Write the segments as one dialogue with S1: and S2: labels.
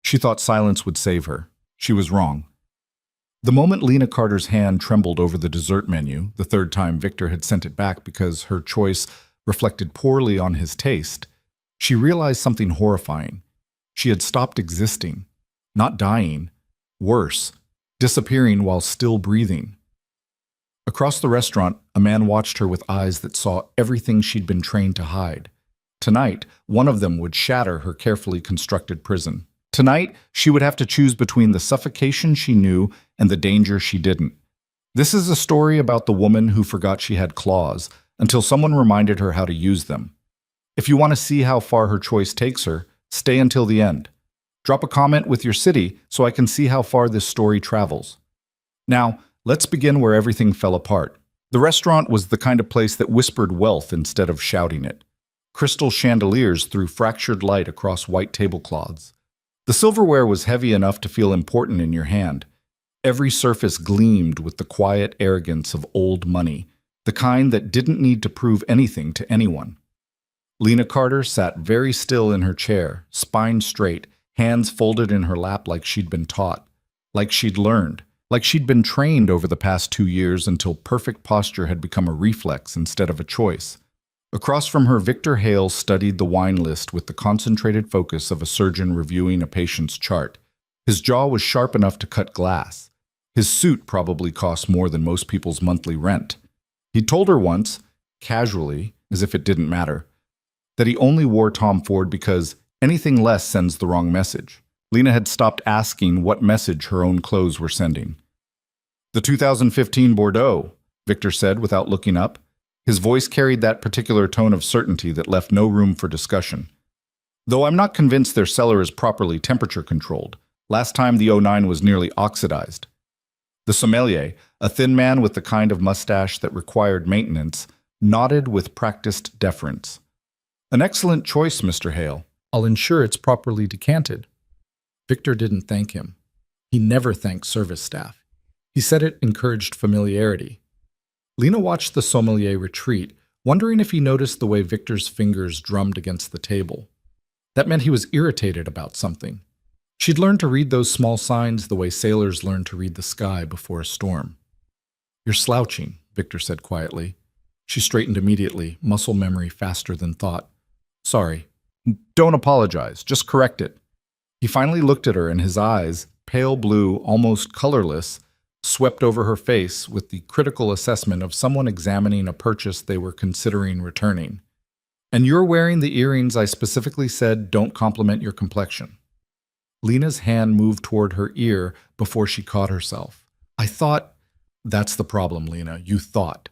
S1: She thought silence would save her. She was wrong. The moment Lena Carter's hand trembled over the dessert menu, the third time Victor had sent it back because her choice reflected poorly on his taste, she realized something horrifying. She had stopped existing, not dying, worse, disappearing while still breathing. Across the restaurant, a man watched her with eyes that saw everything she'd been trained to hide. Tonight, one of them would shatter her carefully constructed prison. Tonight, she would have to choose between the suffocation she knew and the danger she didn't. This is a story about the woman who forgot she had claws until someone reminded her how to use them. If you want to see how far her choice takes her, stay until the end. Drop a comment with your city so I can see how far this story travels. Now, let's begin where everything fell apart. The restaurant was the kind of place that whispered wealth instead of shouting it. Crystal chandeliers threw fractured light across white tablecloths. The silverware was heavy enough to feel important in your hand. Every surface gleamed with the quiet arrogance of old money, the kind that didn't need to prove anything to anyone. Lena Carter sat very still in her chair, spine straight, hands folded in her lap like she'd been taught, like she'd learned, like she'd been trained over the past 2 years until perfect posture had become a reflex instead of a choice. Across from her, Victor Hale studied the wine list with the concentrated focus of a surgeon reviewing a patient's chart. His jaw was sharp enough to cut glass. His suit probably cost more than most people's monthly rent. He told her once, casually, as if it didn't matter, that he only wore Tom Ford because anything less sends the wrong message. Lena had stopped asking what message her own clothes were sending. "The 2015 Bordeaux," Victor said without looking up. His voice carried that particular tone of certainty that left no room for discussion. "Though I'm not convinced their cellar is properly temperature controlled. Last time the '09 was nearly oxidized." The sommelier, a thin man with the kind of mustache that required maintenance, nodded with practiced deference. "An excellent choice, Mr. Hale. I'll ensure it's properly decanted." Victor didn't thank him. He never thanked service staff. He said it encouraged familiarity. Lena watched the sommelier retreat, wondering if he noticed the way Victor's fingers drummed against the table. That meant he was irritated about something. She'd learned to read those small signs the way sailors learn to read the sky before a storm. "You're slouching," Victor said quietly. She straightened immediately, muscle memory faster than thought. "Sorry." "Don't apologize, just correct it." He finally looked at her, and his eyes, pale blue, almost colorless, swept over her face with the critical assessment of someone examining a purchase they were considering returning. "And you're wearing the earrings I specifically said don't complement your complexion." Lena's hand moved toward her ear before she caught herself. "I thought—" "That's the problem, Lena, you thought."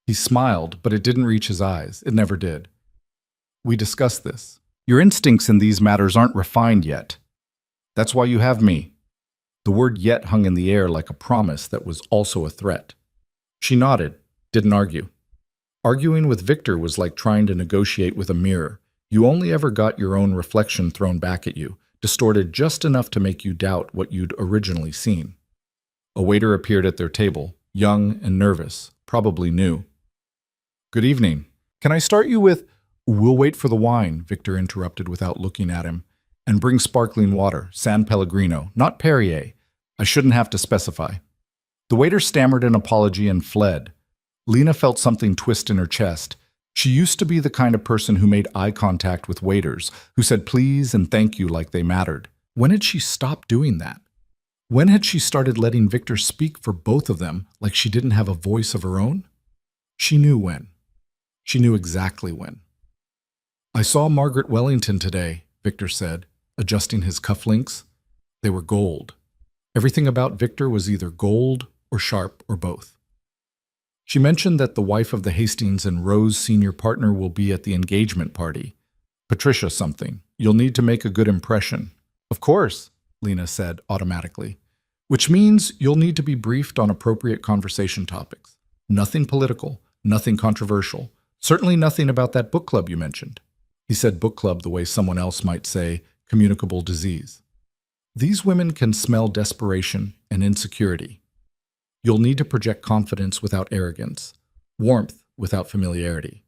S1: He smiled, but it didn't reach his eyes. It never did. "We discussed this. Your instincts in these matters aren't refined yet. That's why you have me." The word "yet" hung in the air like a promise that was also a threat. She nodded, didn't argue. Arguing with Victor was like trying to negotiate with a mirror. You only ever got your own reflection thrown back at you, distorted just enough to make you doubt what you'd originally seen. A waiter appeared at their table, young and nervous, probably new. "Good evening. Can I start you with—" "We'll wait for the wine," Victor interrupted without looking at him. "And bring sparkling water, San Pellegrino, not Perrier. I shouldn't have to specify." The waiter stammered an apology and fled. Lena felt something twist in her chest. She used to be the kind of person who made eye contact with waiters, who said please and thank you like they mattered. When had she stopped doing that? When had she started letting Victor speak for both of them like she didn't have a voice of her own? She knew when. She knew exactly when. "I saw Margaret Wellington today," Victor said, adjusting his cufflinks. They were gold. Everything about Victor was either gold or sharp or both. "She mentioned that the wife of the Hastings and Rose senior partner will be at the engagement party. Patricia something. You'll need to make a good impression." "Of course," Lena said automatically. "Which means you'll need to be briefed on appropriate conversation topics. Nothing political, nothing controversial. Certainly nothing about that book club you mentioned." He said book club the way someone else might say communicable disease. "These women can smell desperation and insecurity. You'll need to project confidence without arrogance, warmth without familiarity."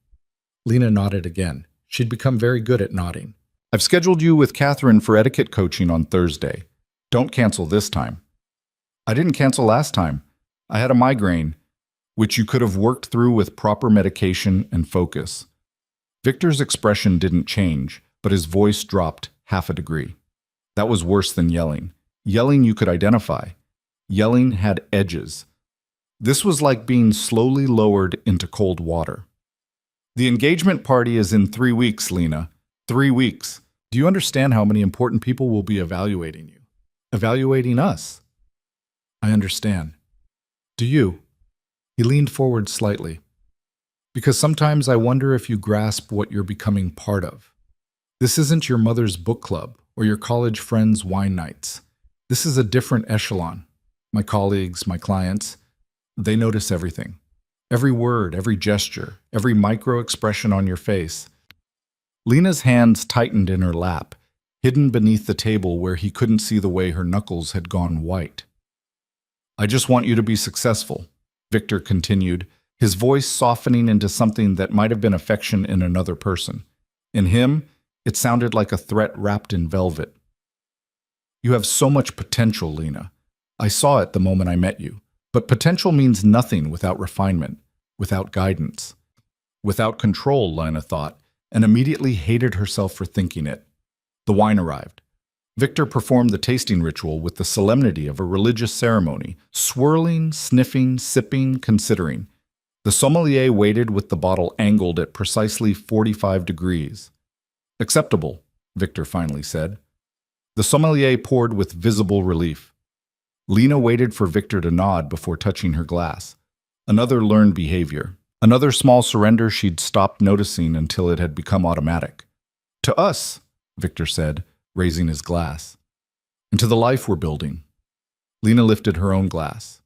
S1: Lena nodded again. She'd become very good at nodding. I've scheduled you with Catherine for etiquette coaching on Thursday. Don't cancel this time. I didn't cancel last time. I had a migraine, which you could have worked through with proper medication and focus. Victor's expression didn't change, but his voice dropped half a degree. That was worse than yelling. Yelling you could identify. Yelling had edges. This was like being slowly lowered into cold water. The engagement party is in 3 weeks, Lena. 3 weeks. Do you understand how many important people will be evaluating you? Evaluating us? I understand. Do you? He leaned forward slightly. Because sometimes I wonder if you grasp what you're becoming part of. This isn't your mother's book club or your college friends' wine nights. This is a different echelon. My colleagues, my clients, they notice everything. Every word, every gesture, every micro-expression on your face. Lena's hands tightened in her lap, hidden beneath the table where he couldn't see the way her knuckles had gone white. I just want you to be successful, Victor continued, his voice softening into something that might have been affection in another person. In him, it sounded like a threat wrapped in velvet. You have so much potential, Lena. I saw it the moment I met you. But potential means nothing without refinement, without guidance. Without control, Lena thought, and immediately hated herself for thinking it. The wine arrived. Victor performed the tasting ritual with the solemnity of a religious ceremony, swirling, sniffing, sipping, considering. The sommelier waited with the bottle angled at precisely 45 degrees. Acceptable, Victor finally said. The sommelier poured with visible relief. Lena waited for Victor to nod before touching her glass. Another learned behavior. Another small surrender she'd stopped noticing until it had become automatic. To us, Victor said, raising his glass. And to the life we're building. Lena lifted her own glass.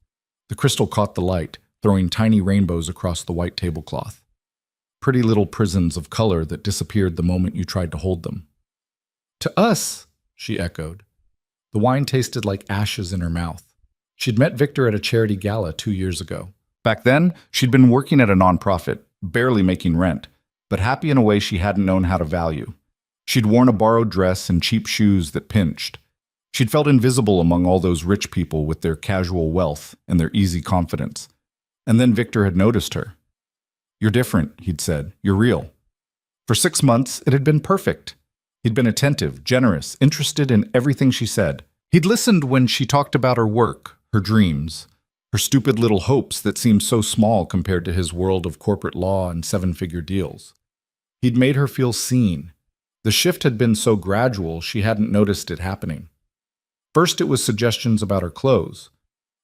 S1: The crystal caught the light, throwing tiny rainbows across the white tablecloth. Pretty little prisons of color that disappeared the moment you tried to hold them. To us, she echoed. The wine tasted like ashes in her mouth. She'd met Victor at a charity gala 2 years ago. Back then, she'd been working at a nonprofit, barely making rent, but happy in a way she hadn't known how to value. She'd worn a borrowed dress and cheap shoes that pinched. She'd felt invisible among all those rich people with their casual wealth and their easy confidence. And then Victor had noticed her. You're different, he'd said. You're real. For 6 months, it had been perfect. He'd been attentive, generous, interested in everything she said. He'd listened when she talked about her work, her dreams, her stupid little hopes that seemed so small compared to his world of corporate law and 7-figure deals. He'd made her feel seen. The shift had been so gradual she hadn't noticed it happening. First, it was suggestions about her clothes.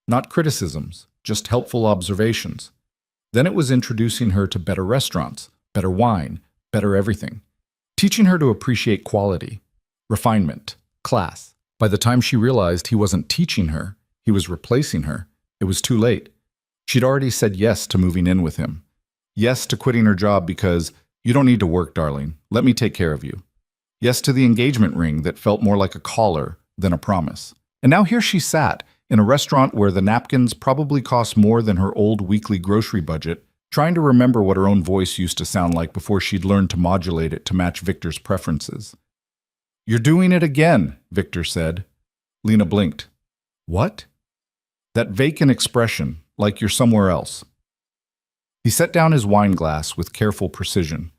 S1: Not criticisms, just helpful observations. Then it was introducing her to better restaurants, better wine, better everything. Teaching her to appreciate quality, refinement, class. By the time she realized he wasn't teaching her, he was replacing her, it was too late. She'd already said yes to moving in with him. Yes to quitting her job because, you don't need to work, darling. Let me take care of you. Yes to the engagement ring that felt more like a collar than a promise. And now here she sat, in a restaurant where the napkins probably cost more than her old weekly grocery budget, trying to remember what her own voice used to sound like before she'd learned to modulate it to match Victor's preferences. You're doing it again, Victor said. Lena blinked. What? That vacant expression, like you're somewhere else. He set down his wine glass with careful precision.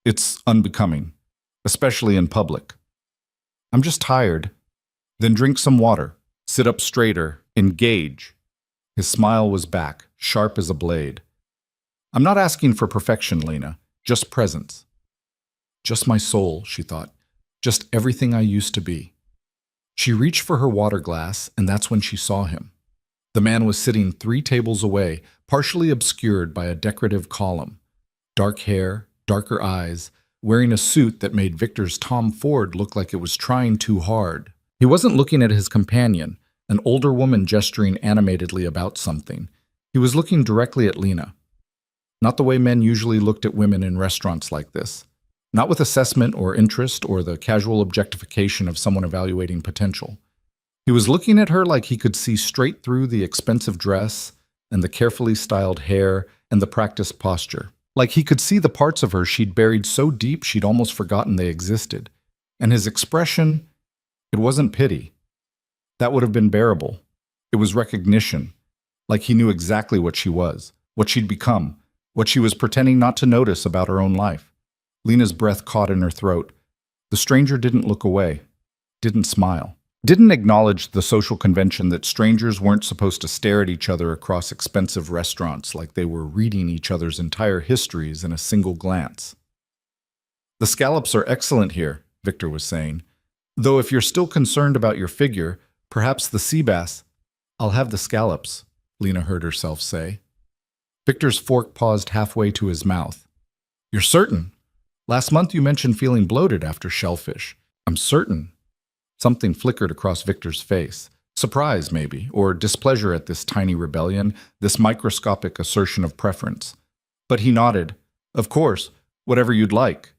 S1: It's unbecoming, especially in public. I'm just tired. Then drink some water. Sit up straighter. Engage. His smile was back, sharp as a blade. I'm not asking for perfection, Lena. Just presence. Just my soul, she thought. Just everything I used to be. She reached for her water glass, and that's when she saw him. The man was sitting 3 tables away, partially obscured by a decorative column. Dark hair, darker eyes, wearing a suit that made Victor's Tom Ford look like it was trying too hard. He wasn't looking at his companion, an older woman gesturing animatedly about something. He was looking directly at Lena. Not the way men usually looked at women in restaurants like this. Not with assessment or interest or the casual objectification of someone evaluating potential. He was looking at her like he could see straight through the expensive dress and the carefully styled hair and the practiced posture. Like he could see the parts of her she'd buried so deep she'd almost forgotten they existed. And his expression, it wasn't pity. That would have been bearable. It was recognition, like he knew exactly what she was, what she'd become, what she was pretending not to notice about her own life. Lena's breath caught in her throat. The stranger didn't look away, didn't smile, didn't acknowledge the social convention that strangers weren't supposed to stare at each other across expensive restaurants like they were reading each other's entire histories in a single glance. "The scallops are excellent here," Victor was saying. "Though if you're still concerned about your figure, perhaps the sea bass—" "I'll have the scallops," Lena heard herself say. Victor's fork paused halfway to his mouth. "You're certain? Last month you mentioned feeling bloated after shellfish." "I'm certain." Something flickered across Victor's face. Surprise, maybe, or displeasure at this tiny rebellion, this microscopic assertion of preference. But he nodded. "Of course, whatever you'd like."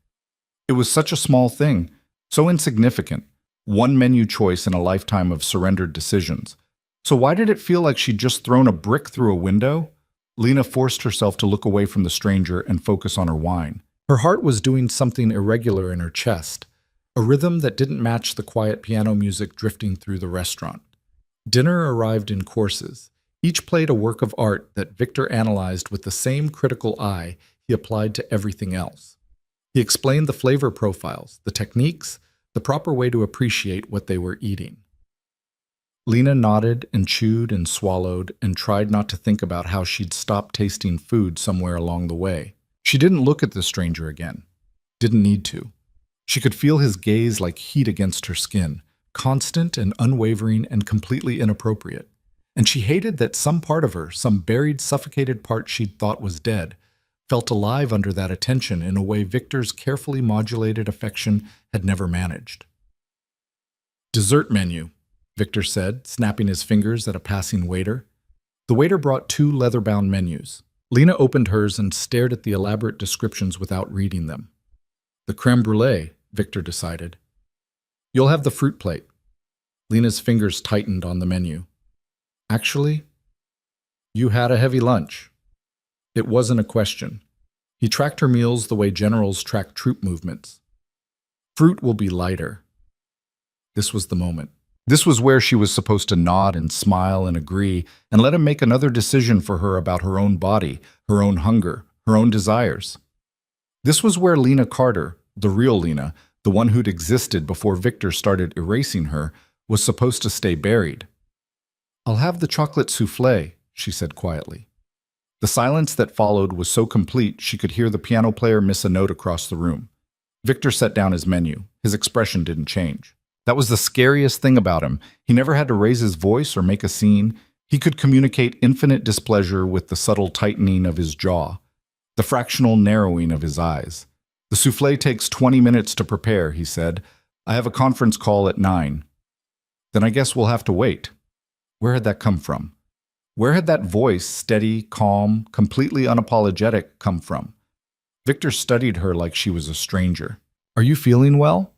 S1: It was such a small thing, so insignificant. One menu choice in a lifetime of surrendered decisions. So why did it feel like she'd just thrown a brick through a window? Lena forced herself to look away from the stranger and focus on her wine. Her heart was doing something irregular in her chest, a rhythm that didn't match the quiet piano music drifting through the restaurant. Dinner arrived in courses. Each played a work of art that Victor analyzed with the same critical eye he applied to everything else. He explained the flavor profiles, the techniques, the proper way to appreciate what they were eating. Lena nodded and chewed and swallowed and tried not to think about how she'd stopped tasting food somewhere along the way. She didn't look at the stranger again. Didn't need to. She could feel his gaze like heat against her skin, constant and unwavering and completely inappropriate. And she hated that some part of her, some buried, suffocated part she'd thought was dead, felt alive under that attention in a way Victor's carefully modulated affection had never managed. "Dessert menu," Victor said, snapping his fingers at a passing waiter. The waiter brought 2 leather-bound menus. Lena opened hers and stared at the elaborate descriptions without reading them. "The crème brûlée," Victor decided. "You'll have the fruit plate." Lena's fingers tightened on the menu. "Actually, you had a heavy lunch." It wasn't a question. He tracked her meals the way generals track troop movements. "Fruit will be lighter." This was the moment. This was where she was supposed to nod and smile and agree and let him make another decision for her about her own body, her own hunger, her own desires. This was where Lena Carter, the real Lena, the one who'd existed before Victor started erasing her, was supposed to stay buried. "I'll have the chocolate soufflé," she said quietly. The silence that followed was so complete she could hear the piano player miss a note across the room. Victor set down his menu. His expression didn't change. That was the scariest thing about him. He never had to raise his voice or make a scene. He could communicate infinite displeasure with the subtle tightening of his jaw, the fractional narrowing of his eyes. "The soufflé takes 20 minutes to prepare," he said. "I have a conference call at 9. "Then I guess we'll have to wait." Where had that come from? Where had that voice, steady, calm, completely unapologetic, come from? Victor studied her like she was a stranger. "Are you feeling well?"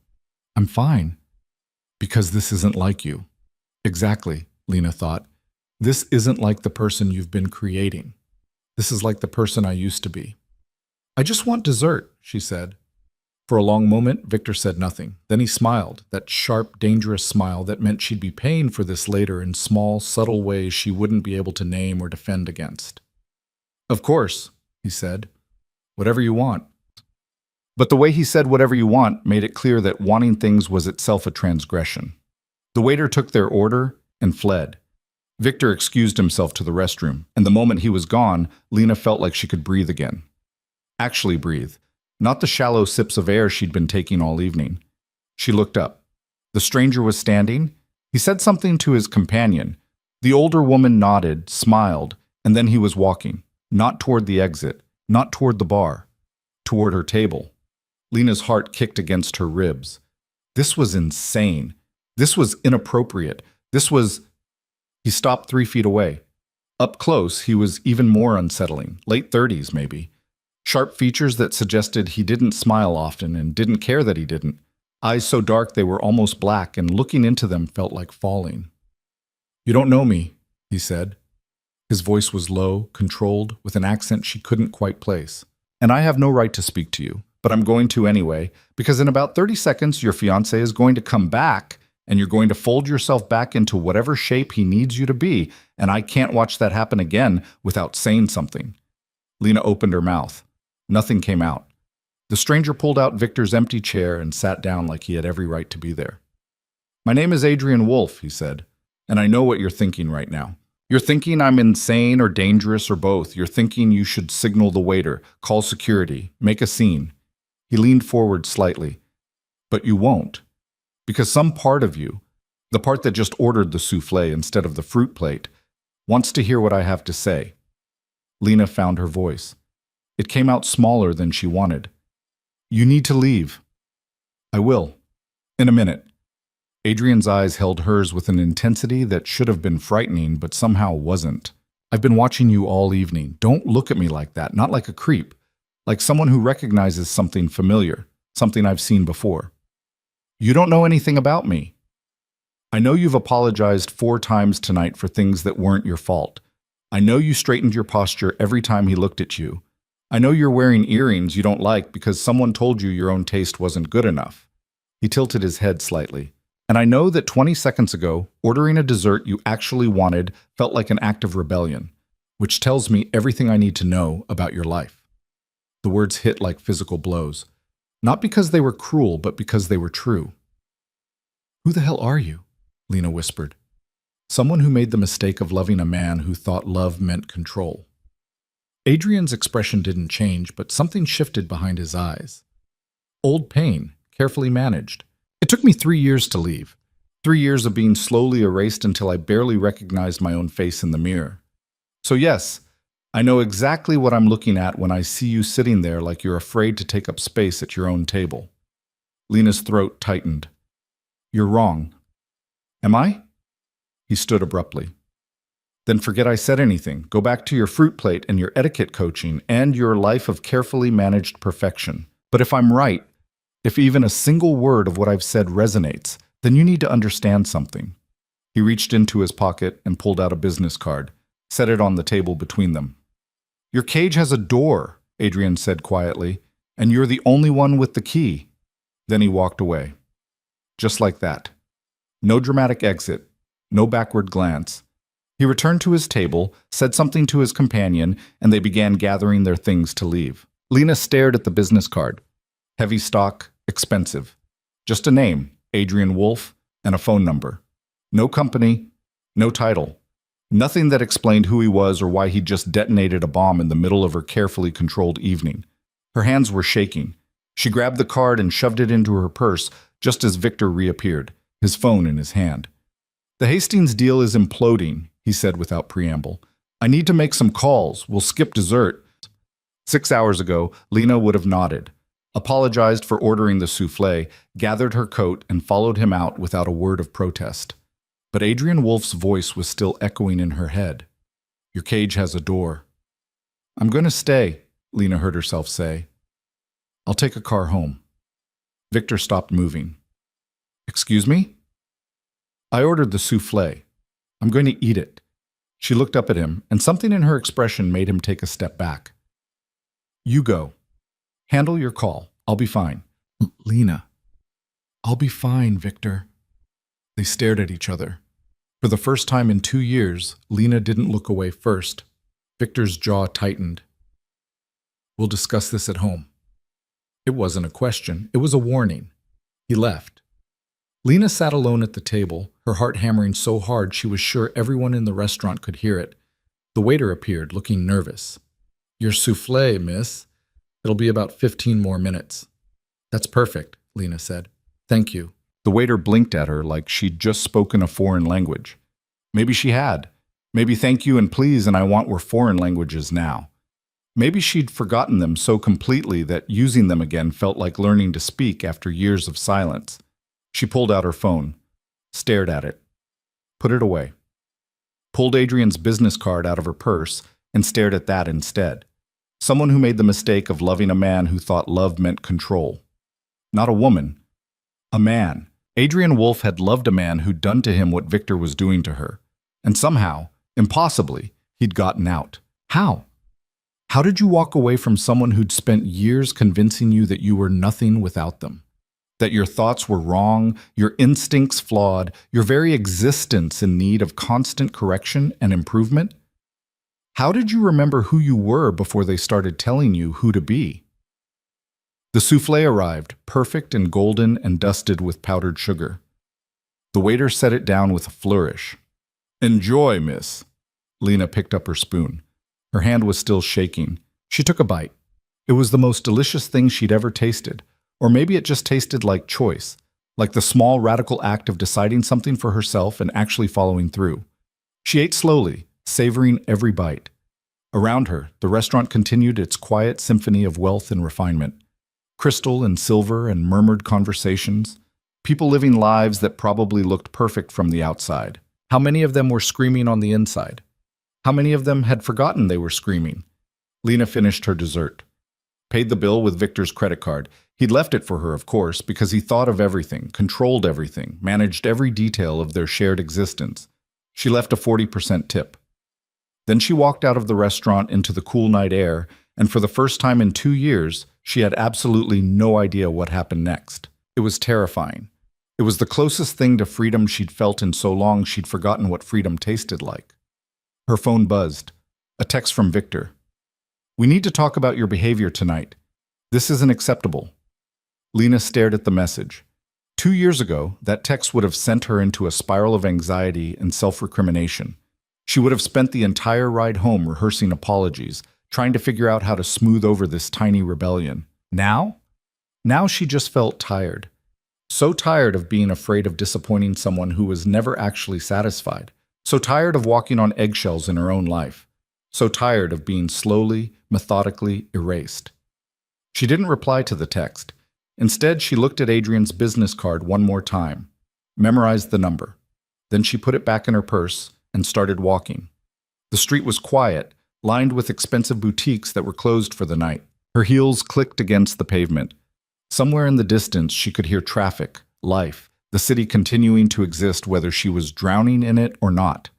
S1: "I'm fine." "Because this isn't like you." Exactly, Lena thought. This isn't like the person you've been creating. This is like the person I used to be. "I just want dessert," she said. For a long moment, Victor said nothing. Then he smiled, that sharp, dangerous smile that meant she'd be paying for this later in small, subtle ways she wouldn't be able to name or defend against. "Of course," he said. "Whatever you want." But the way he said "whatever you want" made it clear that wanting things was itself a transgression. The waiter took their order and fled. Victor excused himself to the restroom, and the moment he was gone, Lena felt like she could breathe again. Actually breathe. Not the shallow sips of air she'd been taking all evening. She looked up. The stranger was standing. He said something to his companion. The older woman nodded, smiled, and then he was walking, not toward the exit, not toward the bar, toward her table. Lena's heart kicked against her ribs. This was insane. This was inappropriate. This was... He stopped 3 feet away. Up close, he was even more unsettling, late 30s maybe. Sharp features that suggested he didn't smile often and didn't care that he didn't. Eyes so dark they were almost black, and looking into them felt like falling. "You don't know me," he said. His voice was low, controlled, with an accent she couldn't quite place. "And I have no right to speak to you. but I'm going to anyway, because in about 30 seconds, your fiancé is going to come back, and you're going to fold yourself back into whatever shape he needs you to be, and I can't watch that happen again without saying something. Lena opened her mouth. Nothing came out. The stranger pulled out Victor's empty chair and sat down like he had every right to be there. "My name is Adrian Wolf," he said, "and I know what you're thinking right now. You're thinking I'm insane or dangerous or both. You're thinking you should signal the waiter, call security, make a scene." He leaned forward slightly. "But you won't. Because some part of you, the part that just ordered the souffle instead of the fruit plate, wants to hear what I have to say." Lena found her voice. It came out smaller than she wanted. "You need to leave." "I will. In a minute." Adrian's eyes held hers with an intensity that should have been frightening, but somehow wasn't. "I've been watching you all evening. Don't look at me like that, not like a creep. Like someone who recognizes something familiar, something I've seen before. You don't know anything about me. I know you've apologized 4 times tonight for things that weren't your fault. I know you straightened your posture every time he looked at you. I know you're wearing earrings you don't like because someone told you your own taste wasn't good enough." He tilted his head slightly. "And I know that 20 seconds ago, ordering a dessert you actually wanted felt like an act of rebellion, which tells me everything I need to know about your life." The words hit like physical blows. Not because they were cruel, but because they were true. "Who the hell are you?" Lena whispered. "Someone who made the mistake of loving a man who thought love meant control." Adrian's expression didn't change, but something shifted behind his eyes. Old pain, carefully managed. "It took me 3 years to leave. 3 years of being slowly erased until I barely recognized my own face in the mirror. So yes, I know exactly what I'm looking at when I see you sitting there like you're afraid to take up space at your own table." Lena's throat tightened. "You're wrong." "Am I?" He stood abruptly. "Then forget I said anything. Go back to your fruit plate and your etiquette coaching and your life of carefully managed perfection. But if I'm right, if even a single word of what I've said resonates, then you need to understand something." He reached into his pocket and pulled out a business card, set it on the table between them. "Your cage has a door," Adrian said quietly, "and you're the only one with the key." Then he walked away. Just like that. No dramatic exit, no backward glance. He returned to his table, said something to his companion, and they began gathering their things to leave. Lena stared at the business card. Heavy stock, expensive. Just a name, Adrian Wolf, and a phone number. No company, no title. Nothing that explained who he was or why he just detonated a bomb in the middle of her carefully controlled evening. Her hands were shaking. She grabbed the card and shoved it into her purse just as Victor reappeared, his phone in his hand. "The Hastings deal is imploding," he said without preamble. "I need to make some calls. We'll skip dessert." 6 hours ago, Lena would have nodded, apologized for ordering the souffle, gathered her coat, and followed him out without a word of protest. But Adrian Wolf's voice was still echoing in her head. "Your cage has a door." "I'm going to stay," Lena heard herself say. "I'll take a car home." Victor stopped moving. "Excuse me?" "I ordered the souffle. I'm going to eat it." She looked up at him, and something in her expression made him take a step back. "You go. Handle your call. I'll be fine." "Lena." "I'll be fine, Victor." They stared at each other. For the first time in 2 years, Lena didn't look away first. Victor's jaw tightened. "We'll discuss this at home." It wasn't a question, it was a warning. He left. Lena sat alone at the table, her heart hammering so hard she was sure everyone in the restaurant could hear it. The waiter appeared, looking nervous. "Your souffle, miss. It'll be about 15 more minutes." "That's perfect," Lena said. "Thank you." The waiter blinked at her like she'd just spoken a foreign language. Maybe she had. Maybe thank you and please and I want were foreign languages now. Maybe she'd forgotten them so completely that using them again felt like learning to speak after years of silence. She pulled out her phone, stared at it, put it away, pulled Adrian's business card out of her purse and stared at that instead. Someone who made the mistake of loving a man who thought love meant control. Not a woman, a man. Adrian Wolf had loved a man who'd done to him what Victor was doing to her. And somehow, impossibly, he'd gotten out. How? How did you walk away from someone who'd spent years convincing you that you were nothing without them? That your thoughts were wrong, your instincts flawed, your very existence in need of constant correction and improvement? How did you remember who you were before they started telling you who to be? The soufflé arrived, perfect and golden and dusted with powdered sugar. The waiter set it down with a flourish. "Enjoy, miss." Lena picked up her spoon. Her hand was still shaking. She took a bite. It was the most delicious thing she'd ever tasted. Or maybe it just tasted like choice, like the small radical act of deciding something for herself and actually following through. She ate slowly, savoring every bite. Around her, the restaurant continued its quiet symphony of wealth and refinement. Crystal and silver and murmured conversations. People living lives that probably looked perfect from the outside. How many of them were screaming on the inside? How many of them had forgotten they were screaming? Lena finished her dessert. Paid the bill with Victor's credit card. He'd left it for her, of course, because he thought of everything, controlled everything, managed every detail of their shared existence. She left a 40% tip. Then she walked out of the restaurant into the cool night air, and for the first time in 2 years, she had absolutely no idea what happened next. It was terrifying. It was the closest thing to freedom she'd felt in so long she'd forgotten what freedom tasted like. Her phone buzzed. A text from Victor. "We need to talk about your behavior tonight. This isn't acceptable." Lena stared at the message. 2 years ago, that text would have sent her into a spiral of anxiety and self-recrimination. She would have spent the entire ride home rehearsing apologies, trying to figure out how to smooth over this tiny rebellion. Now? Now she just felt tired. So tired of being afraid of disappointing someone who was never actually satisfied. So tired of walking on eggshells in her own life. So tired of being slowly, methodically erased. She didn't reply to the text. Instead, she looked at Adrian's business card one more time, memorized the number. Then she put it back in her purse and started walking. The street was quiet, lined with expensive boutiques that were closed for the night. Her heels clicked against the pavement. Somewhere in the distance, she could hear traffic, life, the city continuing to exist whether she was drowning in it or not.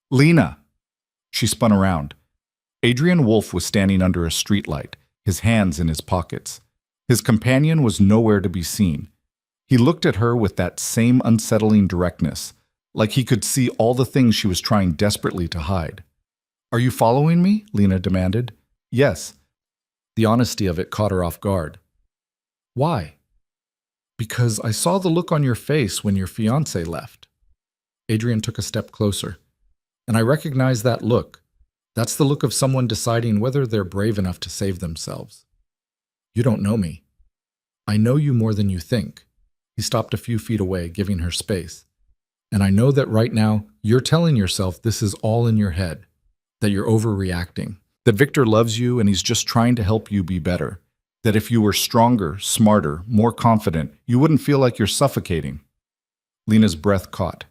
S1: "Lena!" She spun around. Adrian Wolfe was standing under a streetlight, his hands in his pockets. His companion was nowhere to be seen. He looked at her with that same unsettling directness, like he could see all the things she was trying desperately to hide. "Are you following me?" Lena demanded. "Yes." The honesty of it caught her off guard. "Why?" "Because I saw the look on your face when your fiancé left." Adrian took a step closer. "And I recognize that look. That's the look of someone deciding whether they're brave enough to save themselves. You don't know me. I know you more than you think." He stopped a few feet away, giving her space. "And I know that right now, you're telling yourself this is all in your head, that you're overreacting, that Victor loves you and he's just trying to help you be better, that if you were stronger, smarter, more confident, you wouldn't feel like you're suffocating." Lena's breath caught.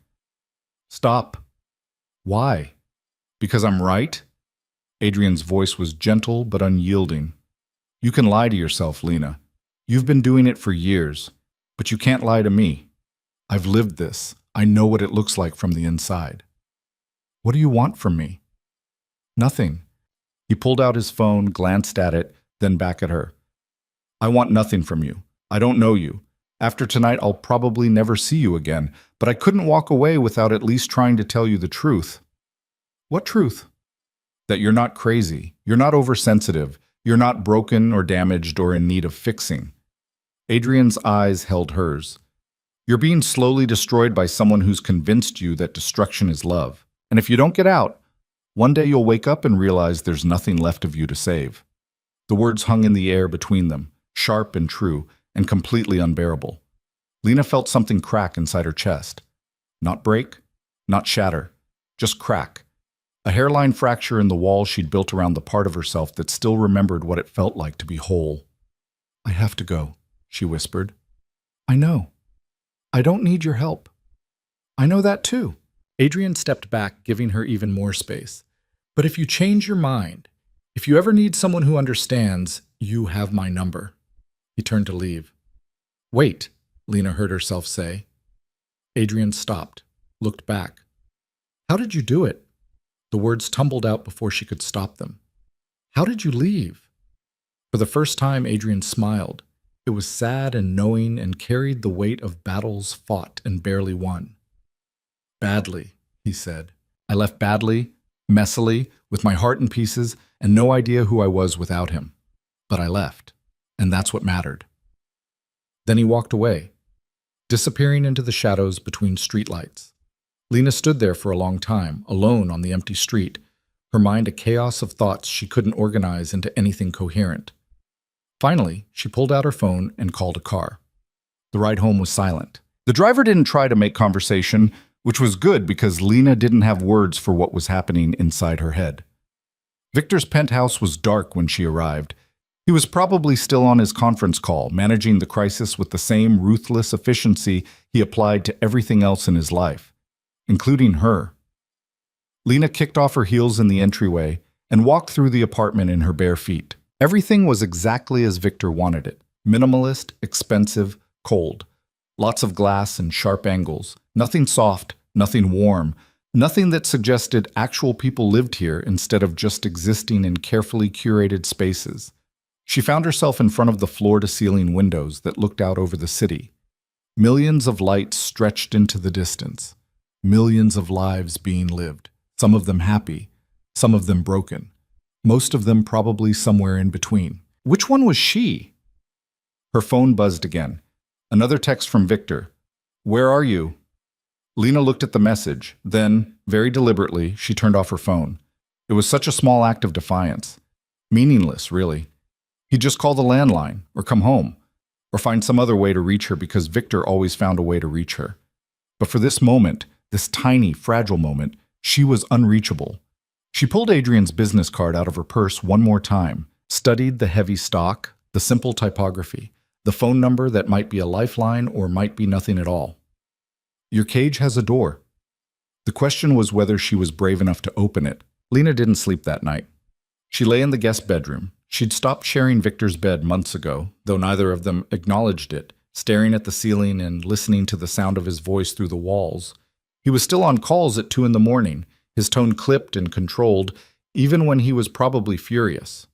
S1: "Stop." "Why? Because I'm right?" Adrian's voice was gentle but unyielding. "You can lie to yourself, Lena. You've been doing it for years, but you can't lie to me. I've lived this. I know what it looks like from the inside." "What do you want from me?" "Nothing." He pulled out his phone, glanced at it, then back at her. "I want nothing from you. I don't know you. After tonight, I'll probably never see you again, but I couldn't walk away without at least trying to tell you the truth." "What truth?" "That you're not crazy. You're not oversensitive. You're not broken or damaged or in need of fixing." Adrian's eyes held hers. "You're being slowly destroyed by someone who's convinced you that destruction is love. And if you don't get out, one day you'll wake up and realize there's nothing left of you to save." The words hung in the air between them, sharp and true, and completely unbearable. Lena felt something crack inside her chest. Not break, not shatter, just crack. A hairline fracture in the wall she'd built around the part of herself that still remembered what it felt like to be whole. "I have to go," she whispered. "I know. I don't need your help." "I know that too." Adrian stepped back, giving her even more space. "But if you change your mind, if you ever need someone who understands, you have my number." He turned to leave. "Wait," Lena heard herself say. Adrian stopped, looked back. "How did you do it?" The words tumbled out before she could stop them. How did you leave? For the first time, Adrian smiled. It was sad and knowing and carried the weight of battles fought and barely won. Badly, he said. I left badly, messily, with my heart in pieces, and no idea who I was without him. But I left, and that's what mattered. Then he walked away, disappearing into the shadows between streetlights. Lena stood there for a long time, alone on the empty street, her mind a chaos of thoughts she couldn't organize into anything coherent. Finally, she pulled out her phone and called a car. The ride home was silent. The driver didn't try to make conversation, which was good because Lena didn't have words for what was happening inside her head. Victor's penthouse was dark when she arrived. He was probably still on his conference call, managing the crisis with the same ruthless efficiency he applied to everything else in his life, including her. Lena kicked off her heels in the entryway and walked through the apartment in her bare feet. Everything was exactly as Victor wanted it. Minimalist, expensive, cold. Lots of glass and sharp angles. Nothing soft, nothing warm. Nothing that suggested actual people lived here instead of just existing in carefully curated spaces. She found herself in front of the floor-to-ceiling windows that looked out over the city. Millions of lights stretched into the distance. Millions of lives being lived. Some of them happy, some of them broken. Most of them probably somewhere in between. Which one was she? Her phone buzzed again. Another text from Victor. Where are you? Lena looked at the message. Then, very deliberately, she turned off her phone. It was such a small act of defiance. Meaningless, really. He'd just call the landline, or come home, or find some other way to reach her because Victor always found a way to reach her. But for this moment, this tiny, fragile moment, she was unreachable. She pulled Adrian's business card out of her purse one more time, studied the heavy stock, the simple typography, the phone number that might be a lifeline or might be nothing at all. Your cage has a door. The question was whether she was brave enough to open it. Lena didn't sleep that night. She lay in the guest bedroom. She'd stopped sharing Victor's bed months ago, though neither of them acknowledged it, staring at the ceiling and listening to the sound of his voice through the walls. He was still on calls at 2 a.m, his tone clipped and controlled, even when he was probably furious.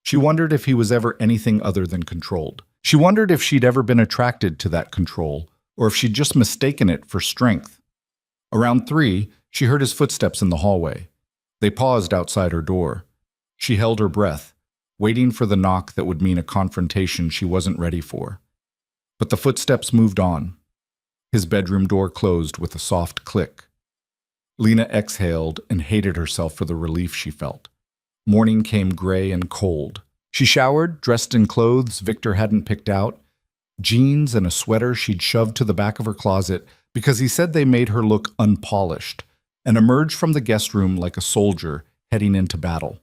S1: She wondered if he was ever anything other than controlled. She wondered if she'd ever been attracted to that control, or if she'd just mistaken it for strength. Around 3, she heard his footsteps in the hallway. They paused outside her door. She held her breath, waiting for the knock that would mean a confrontation she wasn't ready for. But the footsteps moved on. His bedroom door closed with a soft click. Lena exhaled and hated herself for the relief she felt. Morning came gray and cold. She showered, dressed in clothes Victor hadn't picked out, jeans and a sweater she'd shoved to the back of her closet because he said they made her look unpolished, and emerged from the guest room like a soldier heading into battle.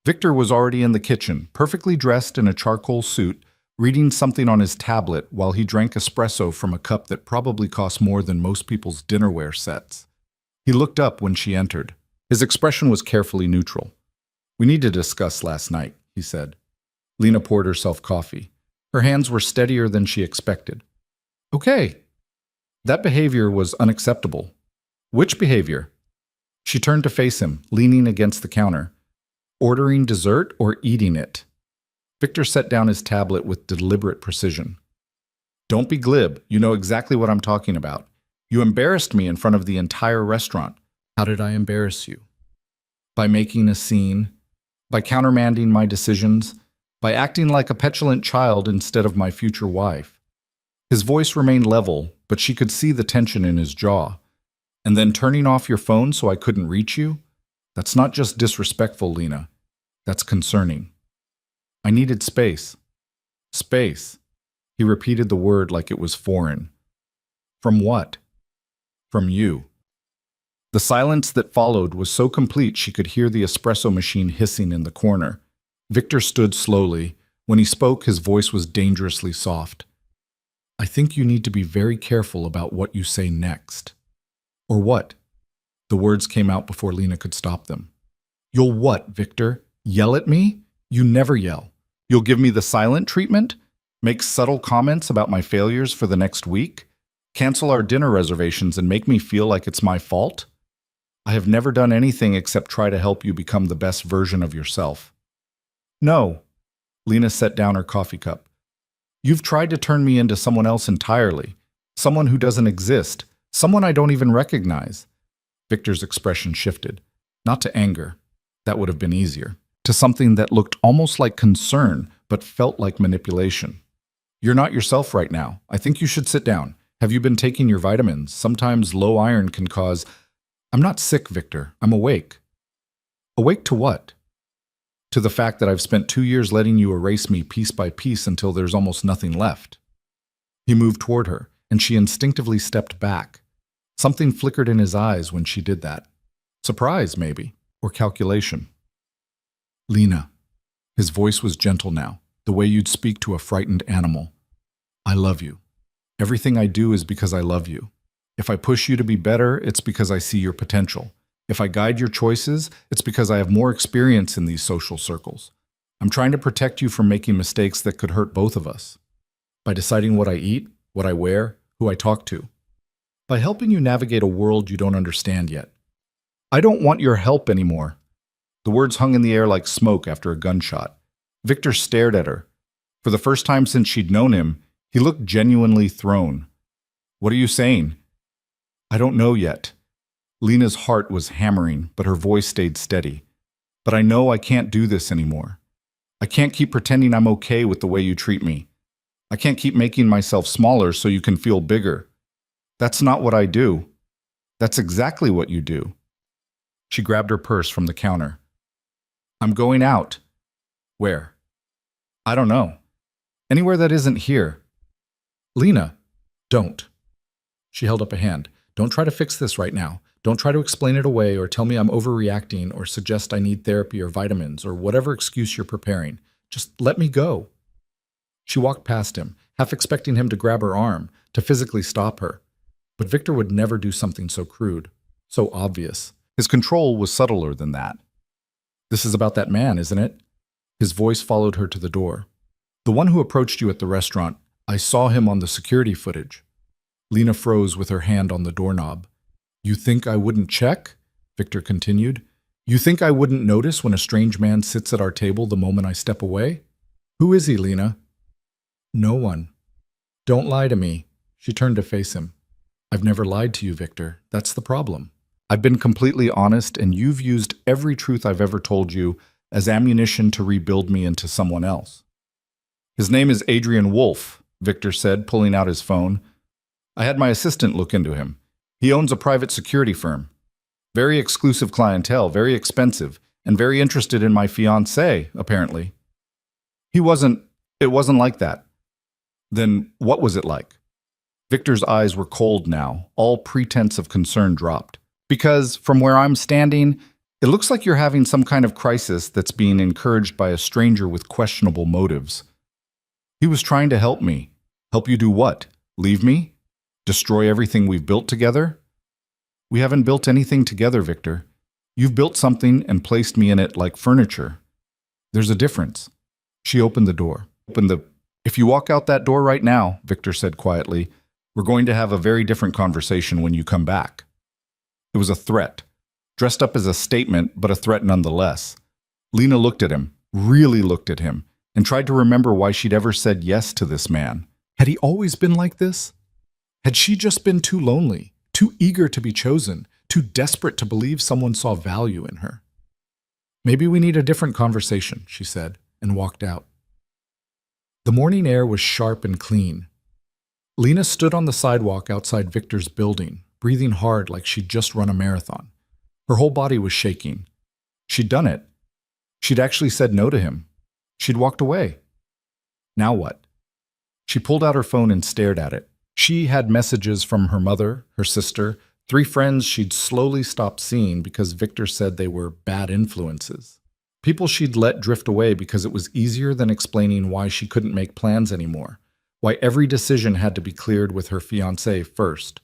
S1: Victor was already in the kitchen, perfectly dressed in a charcoal suit, reading something on his tablet while he drank espresso from a cup that probably cost more than most people's dinnerware sets. He looked up when she entered. His expression was carefully neutral. "We need to discuss last night," he said. Lena poured herself coffee. Her hands were steadier than she expected. "Okay." That behavior was unacceptable. "Which behavior?" She turned to face him, leaning against the counter. "Ordering dessert or eating it?" Victor set down his tablet with deliberate precision. "Don't be glib. You know exactly what I'm talking about. You embarrassed me in front of the entire restaurant." "How did I embarrass you?" "By making a scene, by countermanding my decisions, by acting like a petulant child instead of my future wife." His voice remained level, but she could see the tension in his jaw. "And then turning off your phone so I couldn't reach you? That's not just disrespectful, Lena. That's concerning." "I needed space." "Space." He repeated the word like it was foreign. "From what?" "From you." The silence that followed was so complete she could hear the espresso machine hissing in the corner. Victor stood slowly. When he spoke, his voice was dangerously soft. "I think you need to be very careful about what you say next." "Or what?" The words came out before Lena could stop them. "You'll what, Victor? Yell at me? You never yell. You'll give me the silent treatment? Make subtle comments about my failures for the next week? Cancel our dinner reservations and make me feel like it's my fault?" I have never done anything except try to help you become the best version of yourself. No. Lena set down her coffee cup. You've tried to turn me into someone else entirely. Someone who doesn't exist. Someone I don't even recognize. Victor's expression shifted. Not to anger. That would have been easier. To something that looked almost like concern, but felt like manipulation. You're not yourself right now. I think you should sit down. Have you been taking your vitamins? Sometimes low iron can cause... I'm not sick, Victor. I'm awake. Awake to what? To the fact that I've spent 2 years letting you erase me piece by piece until there's almost nothing left. He moved toward her, and she instinctively stepped back. Something flickered in his eyes when she did that. Surprise, maybe, or calculation. Lena. His voice was gentle now, the way you'd speak to a frightened animal. I love you. Everything I do is because I love you. If I push you to be better, it's because I see your potential. If I guide your choices, it's because I have more experience in these social circles. I'm trying to protect you from making mistakes that could hurt both of us. By deciding what I eat, what I wear, who I talk to. By helping you navigate a world you don't understand yet. I don't want your help anymore. The words hung in the air like smoke after a gunshot. Victor stared at her. For the first time since she'd known him, he looked genuinely thrown. What are you saying? I don't know yet. Lena's heart was hammering, but her voice stayed steady. But I know I can't do this anymore. I can't keep pretending I'm okay with the way you treat me. I can't keep making myself smaller so you can feel bigger. That's not what I do. That's exactly what you do. She grabbed her purse from the counter. I'm going out. Where? I don't know. Anywhere that isn't here. Lena, don't. She held up a hand. Don't try to fix this right now. Don't try to explain it away or tell me I'm overreacting or suggest I need therapy or vitamins or whatever excuse you're preparing. Just let me go. She walked past him, half expecting him to grab her arm, to physically stop her. But Victor would never do something so crude, so obvious. His control was subtler than that. This is about that man, isn't it? His voice followed her to the door. The one who approached you at the restaurant. I saw him on the security footage. Lena froze with her hand on the doorknob. You think I wouldn't check? Victor continued. You think I wouldn't notice when a strange man sits at our table the moment I step away? Who is he, Lena? No one. Don't lie to me. She turned to face him. I've never lied to you, Victor. That's the problem. I've been completely honest, and you've used every truth I've ever told you as ammunition to rebuild me into someone else. His name is Adrian Wolf, Victor said, pulling out his phone. I had my assistant look into him. He owns a private security firm. Very exclusive clientele, very expensive, and very interested in my fiancée, apparently. It wasn't like that. Then what was it like? Victor's eyes were cold now. All pretense of concern dropped. Because, from where I'm standing, it looks like you're having some kind of crisis that's being encouraged by a stranger with questionable motives. He was trying to help me. Help you do what? Leave me? Destroy everything we've built together? We haven't built anything together, Victor. You've built something and placed me in it like furniture. There's a difference. She opened the door. If you walk out that door right now, Victor said quietly, we're going to have a very different conversation when you come back. It was a threat, dressed up as a statement, but a threat nonetheless. Lena looked at him, really looked at him, and tried to remember why she'd ever said yes to this man. Had he always been like this? Had she just been too lonely, too eager to be chosen, too desperate to believe someone saw value in her? Maybe we need a different conversation, she said, and walked out. The morning air was sharp and clean. Lena stood on the sidewalk outside Victor's building, breathing hard like she'd just run a marathon. Her whole body was shaking. She'd done it. She'd actually said no to him. She'd walked away. Now what? She pulled out her phone and stared at it. She had messages from her mother, her sister, 3 friends she'd slowly stopped seeing because Victor said they were bad influences. People she'd let drift away because it was easier than explaining why she couldn't make plans anymore, why every decision had to be cleared with her fiancé first.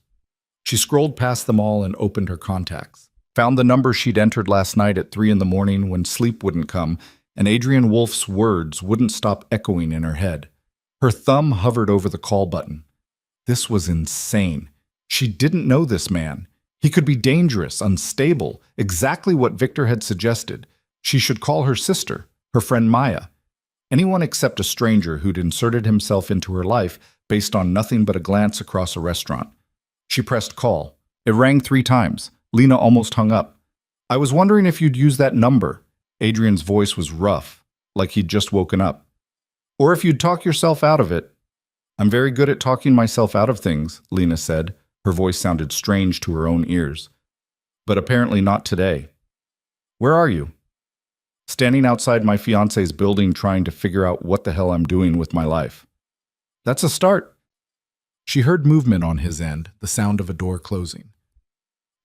S1: She scrolled past them all and opened her contacts. Found the number she'd entered last night at 3 a.m. when sleep wouldn't come, and Adrian Wolf's words wouldn't stop echoing in her head. Her thumb hovered over the call button. This was insane. She didn't know this man. He could be dangerous, unstable, exactly what Victor had suggested. She should call her sister, her friend Maya. Anyone except a stranger who'd inserted himself into her life based on nothing but a glance across a restaurant. She pressed call. It rang 3 times. Lena almost hung up. "I was wondering if you'd use that number." Adrian's voice was rough, like he'd just woken up. "Or if you'd talk yourself out of it." "I'm very good at talking myself out of things," Lena said. Her voice sounded strange to her own ears. "But apparently not today." "Where are you?" "Standing outside my fiancé's building trying to figure out what the hell I'm doing with my life." "That's a start." She heard movement on his end, the sound of a door closing.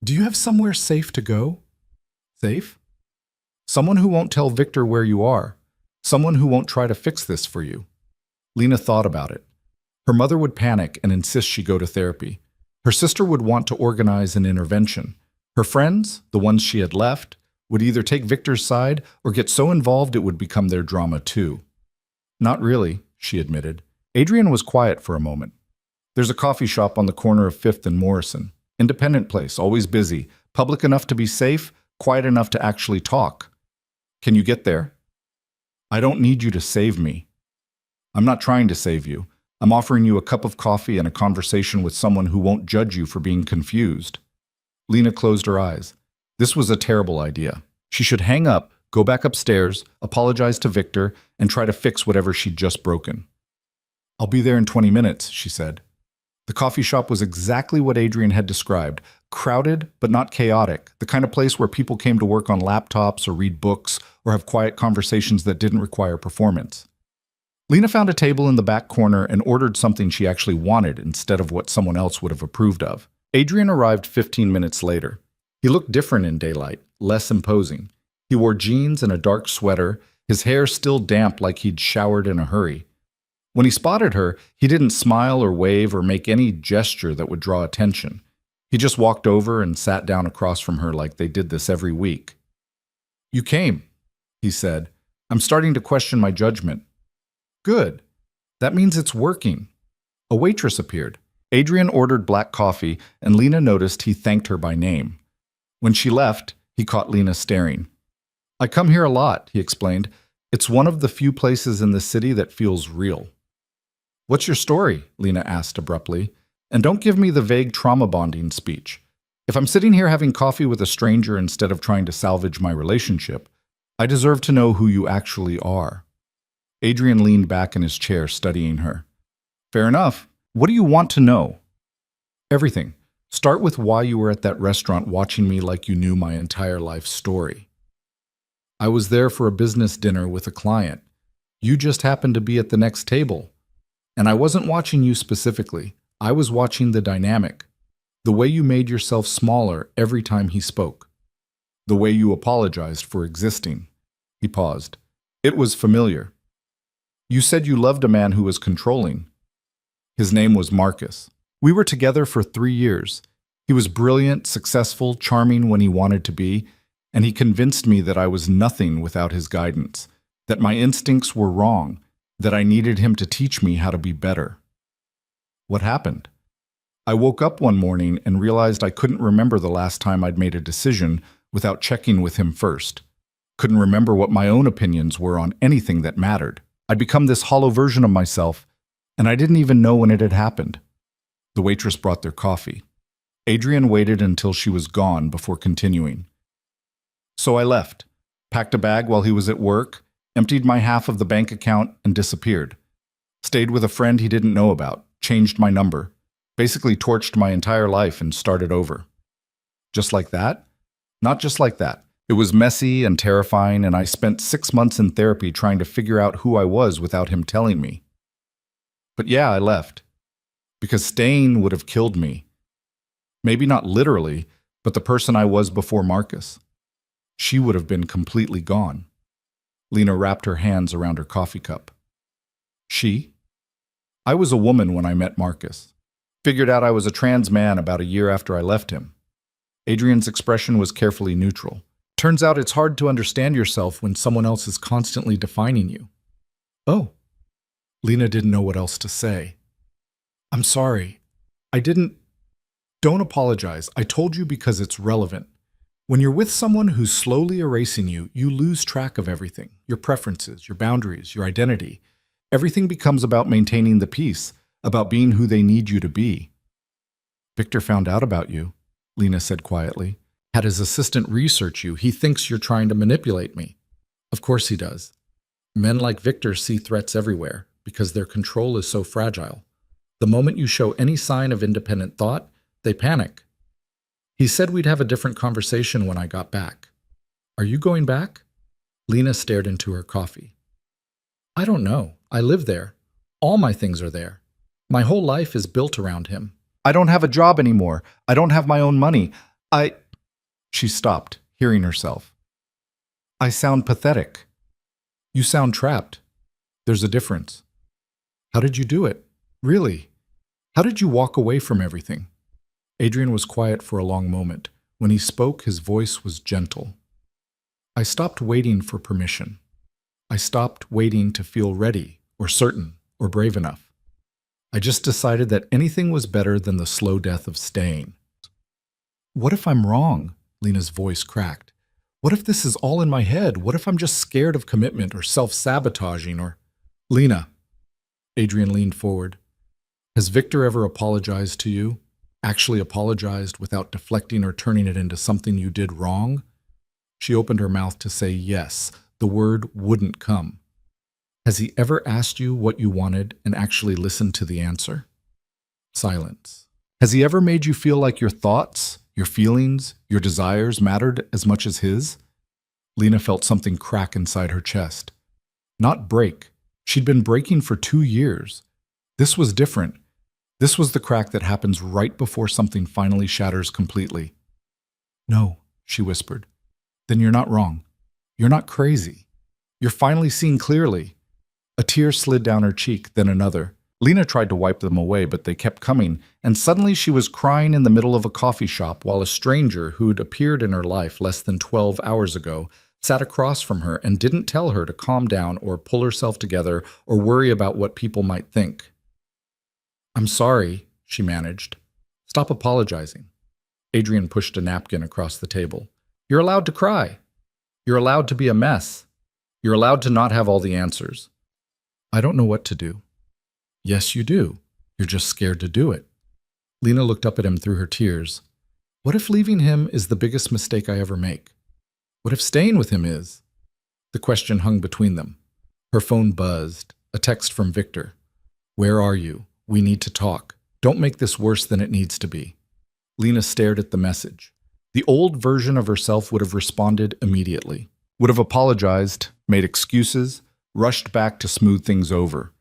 S1: "Do you have somewhere safe to go?" "Safe?" "Someone who won't tell Victor where you are. Someone who won't try to fix this for you." Lena thought about it. Her mother would panic and insist she go to therapy. Her sister would want to organize an intervention. Her friends, the ones she had left, would either take Victor's side or get so involved it would become their drama too. "Not really," she admitted. Adrian was quiet for a moment. "There's a coffee shop on the corner of 5th and Morrison. Independent place, always busy, public enough to be safe, quiet enough to actually talk. Can you get there?" "I don't need you to save me." "I'm not trying to save you. I'm offering you a cup of coffee and a conversation with someone who won't judge you for being confused." Lena closed her eyes. This was a terrible idea. She should hang up, go back upstairs, apologize to Victor, and try to fix whatever she'd just broken. "I'll be there in 20 minutes, she said. The coffee shop was exactly what Adrian had described. Crowded, but not chaotic. The kind of place where people came to work on laptops or read books or have quiet conversations that didn't require performance. Lena found a table in the back corner and ordered something she actually wanted instead of what someone else would have approved of. Adrian arrived 15 minutes later. He looked different in daylight, less imposing. He wore jeans and a dark sweater, his hair still damp like he'd showered in a hurry. When he spotted her, he didn't smile or wave or make any gesture that would draw attention. He just walked over and sat down across from her like they did this every week. "You came," he said. "I'm starting to question my judgment." "Good. That means it's working." A waitress appeared. Adrian ordered black coffee, and Lena noticed he thanked her by name. When she left, he caught Lena staring. "I come here a lot," he explained. "It's one of the few places in the city that feels real." "What's your story?" Lena asked abruptly. "And don't give me the vague trauma bonding speech. If I'm sitting here having coffee with a stranger instead of trying to salvage my relationship, I deserve to know who you actually are." Adrian leaned back in his chair, studying her. "Fair enough. What do you want to know?" "Everything. Start with why you were at that restaurant watching me like you knew my entire life story." "I was there for a business dinner with a client. You just happened to be at the next table. And I wasn't watching you specifically. I was watching the dynamic. The way you made yourself smaller every time he spoke. The way you apologized for existing." He paused. "It was familiar. You said you loved a man who was controlling." His name was Marcus. We were together for 3 years. He was brilliant, successful, charming when he wanted to be, and he convinced me that I was nothing without his guidance, that my instincts were wrong, that I needed him to teach me how to be better. What happened? I woke up one morning and realized I couldn't remember the last time I'd made a decision without checking with him first. Couldn't remember what my own opinions were on anything that mattered. I'd become this hollow version of myself, and I didn't even know when it had happened. The waitress brought their coffee. Adrian waited until she was gone before continuing. "So I left, packed a bag while he was at work, emptied my half of the bank account, and disappeared. Stayed with a friend he didn't know about, changed my number, basically torched my entire life and started over." "Just like that?" "Not just like that. It was messy and terrifying, and I spent 6 months in therapy trying to figure out who I was without him telling me. But yeah, I left. Because staying would have killed me. Maybe not literally, but the person I was before Marcus. She would have been completely gone." Lena wrapped her hands around her coffee cup. "She? I was a woman when I met Marcus. Figured out I was a trans man about a year after I left him." Adrian's expression was carefully neutral. "Turns out it's hard to understand yourself when someone else is constantly defining you." "Oh." Lena didn't know what else to say. "I'm sorry. I didn't..." Don't apologize. I told you because it's relevant. When you're with someone who's slowly erasing you, you lose track of everything. Your preferences, your boundaries, your identity. Everything becomes about maintaining the peace, about being who they need you to be. Victor found out about you, Lena said quietly. Had his assistant research you. He thinks you're trying to manipulate me. Of course he does. Men like Victor see threats everywhere because their control is so fragile. The moment you show any sign of independent thought, they panic. He said we'd have a different conversation when I got back. Are you going back? Lena stared into her coffee. I don't know. I live there. All my things are there. My whole life is built around him. I don't have a job anymore. I don't have my own money. She stopped, hearing herself. I sound pathetic. You sound trapped. There's a difference. How did you do it? Really? How did you walk away from everything? Adrian was quiet for a long moment. When he spoke, his voice was gentle. I stopped waiting for permission. I stopped waiting to feel ready, or certain, or brave enough. I just decided that anything was better than the slow death of staying. What if I'm wrong? Lena's voice cracked. What if this is all in my head? What if I'm just scared of commitment or self-sabotaging or... Lena. Adrian leaned forward. Has Victor ever apologized to you? Actually apologized without deflecting or turning it into something you did wrong? She opened her mouth to say yes. The word wouldn't come. Has he ever asked you what you wanted and actually listened to the answer? Silence. Has he ever made you feel like your thoughts, your feelings, your desires mattered as much as his? Lena felt something crack inside her chest. Not break. She'd been breaking for 2 years. This was different. This was the crack that happens right before something finally shatters completely. No, she whispered. Then you're not wrong. You're not crazy. You're finally seeing clearly. A tear slid down her cheek, then another. Lena tried to wipe them away, but they kept coming, and suddenly she was crying in the middle of a coffee shop while a stranger who'd appeared in her life less than 12 hours ago sat across from her and didn't tell her to calm down or pull herself together or worry about what people might think. I'm sorry, she managed. Stop apologizing. Adrian pushed a napkin across the table. You're allowed to cry. You're allowed to be a mess. You're allowed to not have all the answers. I don't know what to do. Yes, you do. You're just scared to do it. Lena looked up at him through her tears. What if leaving him is the biggest mistake I ever make? What if staying with him is? The question hung between them. Her phone buzzed. A text from Victor. Where are you? We need to talk. Don't make this worse than it needs to be. Lena stared at the message. The old version of herself would have responded immediately. Would have apologized, made excuses, rushed back to smooth things over.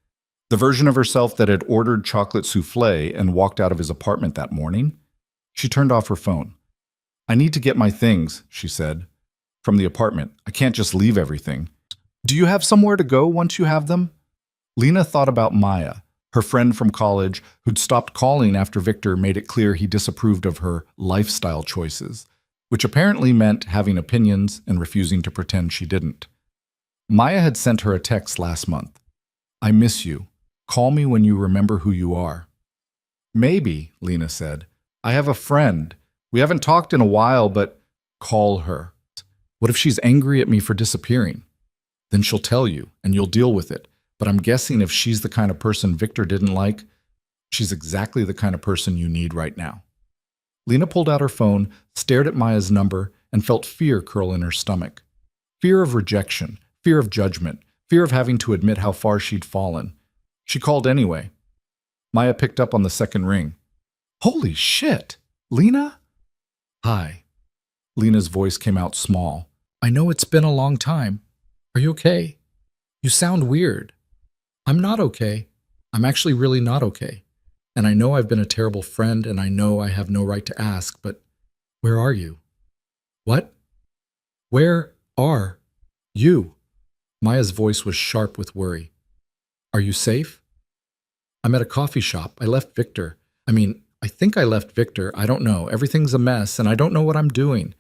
S1: The version of herself that had ordered chocolate souffle and walked out of his apartment that morning. She turned off her phone. I need to get my things, she said. From the apartment. I can't just leave everything. Do you have somewhere to go once you have them? Lena thought about Maya, her friend from college who'd stopped calling after Victor made it clear he disapproved of her lifestyle choices, which apparently meant having opinions and refusing to pretend she didn't. Maya had sent her a text last month. I miss you. Call me when you remember who you are. Maybe, Lena said. I have a friend. We haven't talked in a while, but call her. What if she's angry at me for disappearing? Then she'll tell you, and you'll deal with it. But I'm guessing if she's the kind of person Victor didn't like, she's exactly the kind of person you need right now. Lena pulled out her phone, stared at Maya's number, and felt fear curl in her stomach. Fear of rejection, fear of judgment, fear of having to admit how far she'd fallen. She called anyway. Maya picked up on the second ring. Holy shit! Lena? Hi. Lena's voice came out small. I know it's been a long time. Are you okay? You sound weird. I'm not okay. I'm actually really not okay. And I know I've been a terrible friend, and I know I have no right to ask, but where are you? What? Where are you? Maya's voice was sharp with worry. Are you safe? I'm at a coffee shop. I left Victor. I think I left Victor. I don't know. Everything's a mess, and I don't know what I'm doing.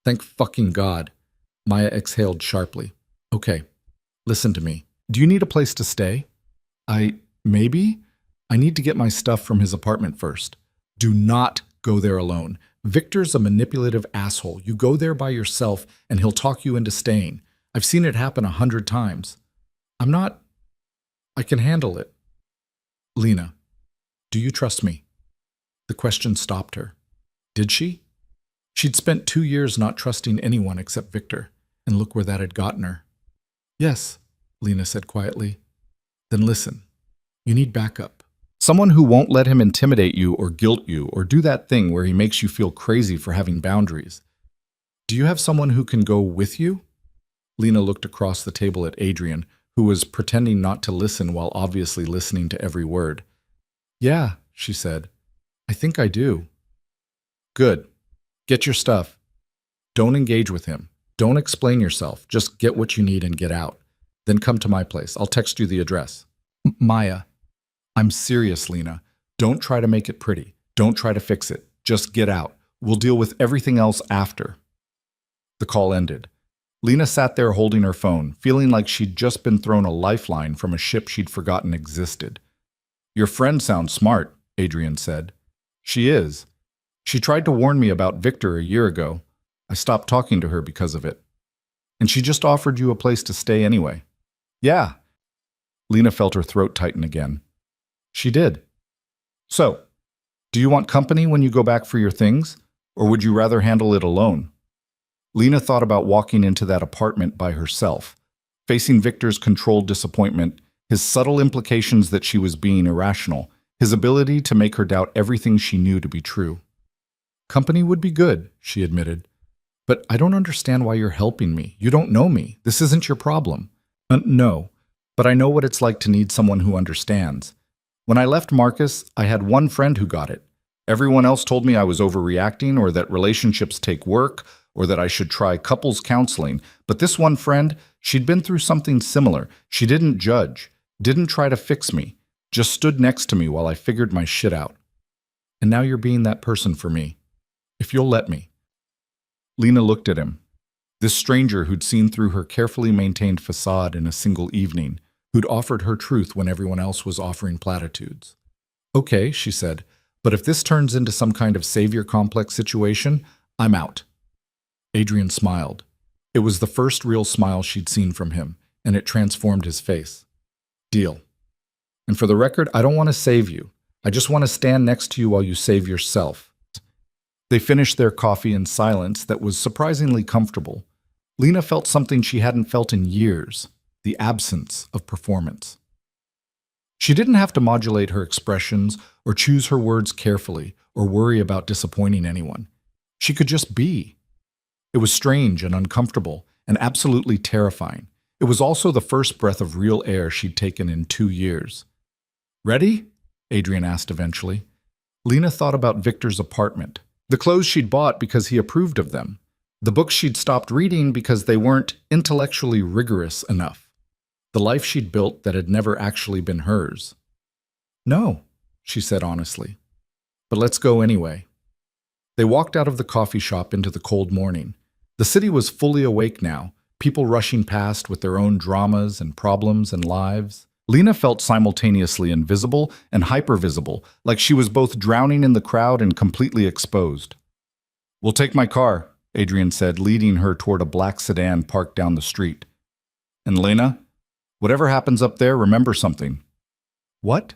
S1: Thank fucking God. Maya exhaled sharply. Okay, listen to me. Do you need a place to stay? Maybe? I need to get my stuff from his apartment first. Do not go there alone. Victor's a manipulative asshole. You go there by yourself and he'll talk you into staying. I've seen it happen 100 times. I can handle it. Lena, do you trust me? The question stopped her. Did she? She'd spent 2 years not trusting anyone except Victor, and look where that had gotten her. Yes, Lena said quietly. Then listen. You need backup. Someone who won't let him intimidate you or guilt you or do that thing where he makes you feel crazy for having boundaries. Do you have someone who can go with you? Lena looked across the table at Adrian, who was pretending not to listen while obviously listening to every word. Yeah, she said. I think I do. Good. Get your stuff. Don't engage with him. Don't explain yourself. Just get what you need and get out. Then come to my place. I'll text you the address. Maya. I'm serious, Lena. Don't try to make it pretty. Don't try to fix it. Just get out. We'll deal with everything else after. The call ended. Lena sat there holding her phone, feeling like she'd just been thrown a lifeline from a ship she'd forgotten existed. Your friend sounds smart, Adrian said. She is. She tried to warn me about Victor a year ago. I stopped talking to her because of it. And she just offered you a place to stay anyway. Yeah. Lena felt her throat tighten again. She did. So, do you want company when you go back for your things, or would you rather handle it alone? Lena thought about walking into that apartment by herself, facing Victor's controlled disappointment, his subtle implications that she was being irrational, his ability to make her doubt everything she knew to be true. Company would be good, she admitted. But I don't understand why you're helping me. You don't know me. This isn't your problem. No, but I know what it's like to need someone who understands. When I left Marcus, I had one friend who got it. Everyone else told me I was overreacting or that relationships take work or that I should try couples counseling. But this one friend, she'd been through something similar. She didn't judge, didn't try to fix me, just stood next to me while I figured my shit out. And now you're being that person for me. If you'll let me. Lena looked at him. This stranger who'd seen through her carefully maintained facade in a single evening, who'd offered her truth when everyone else was offering platitudes. Okay, she said, but if this turns into some kind of savior complex situation, I'm out. Adrian smiled. It was the first real smile she'd seen from him, and it transformed his face. Deal. And for the record, I don't want to save you. I just want to stand next to you while you save yourself. They finished their coffee in silence that was surprisingly comfortable. Lena felt something she hadn't felt in years, the absence of performance. She didn't have to modulate her expressions or choose her words carefully or worry about disappointing anyone. She could just be. It was strange and uncomfortable and absolutely terrifying. It was also the first breath of real air she'd taken in 2 years. Ready? Adrian asked eventually. Lena thought about Victor's apartment, the clothes she'd bought because he approved of them, the books she'd stopped reading because they weren't intellectually rigorous enough, the life she'd built that had never actually been hers. No, she said honestly, but let's go anyway. They walked out of the coffee shop into the cold morning. The city was fully awake now, people rushing past with their own dramas and problems and lives. Lena felt simultaneously invisible and hypervisible, like she was both drowning in the crowd and completely exposed. We'll take my car, Adrian said, leading her toward a black sedan parked down the street. And Lena, whatever happens up there, remember something. What?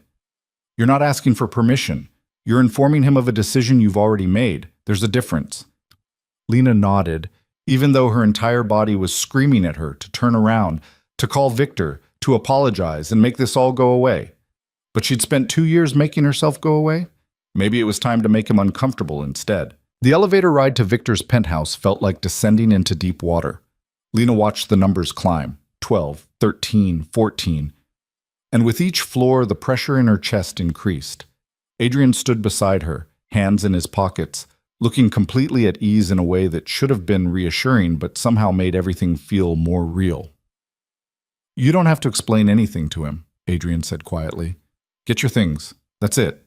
S1: You're not asking for permission. You're informing him of a decision you've already made. There's a difference. Lena nodded, even though her entire body was screaming at her to turn around, to call Victor, to apologize and make this all go away. But she'd spent 2 years making herself go away. Maybe it was time to make him uncomfortable instead. The elevator ride to Victor's penthouse felt like descending into deep water. Lena watched the numbers climb, 12, 13, 14. And with each floor, the pressure in her chest increased. Adrian stood beside her, hands in his pockets, looking completely at ease in a way that should have been reassuring but somehow made everything feel more real. You don't have to explain anything to him, Adrian said quietly. Get your things. That's it.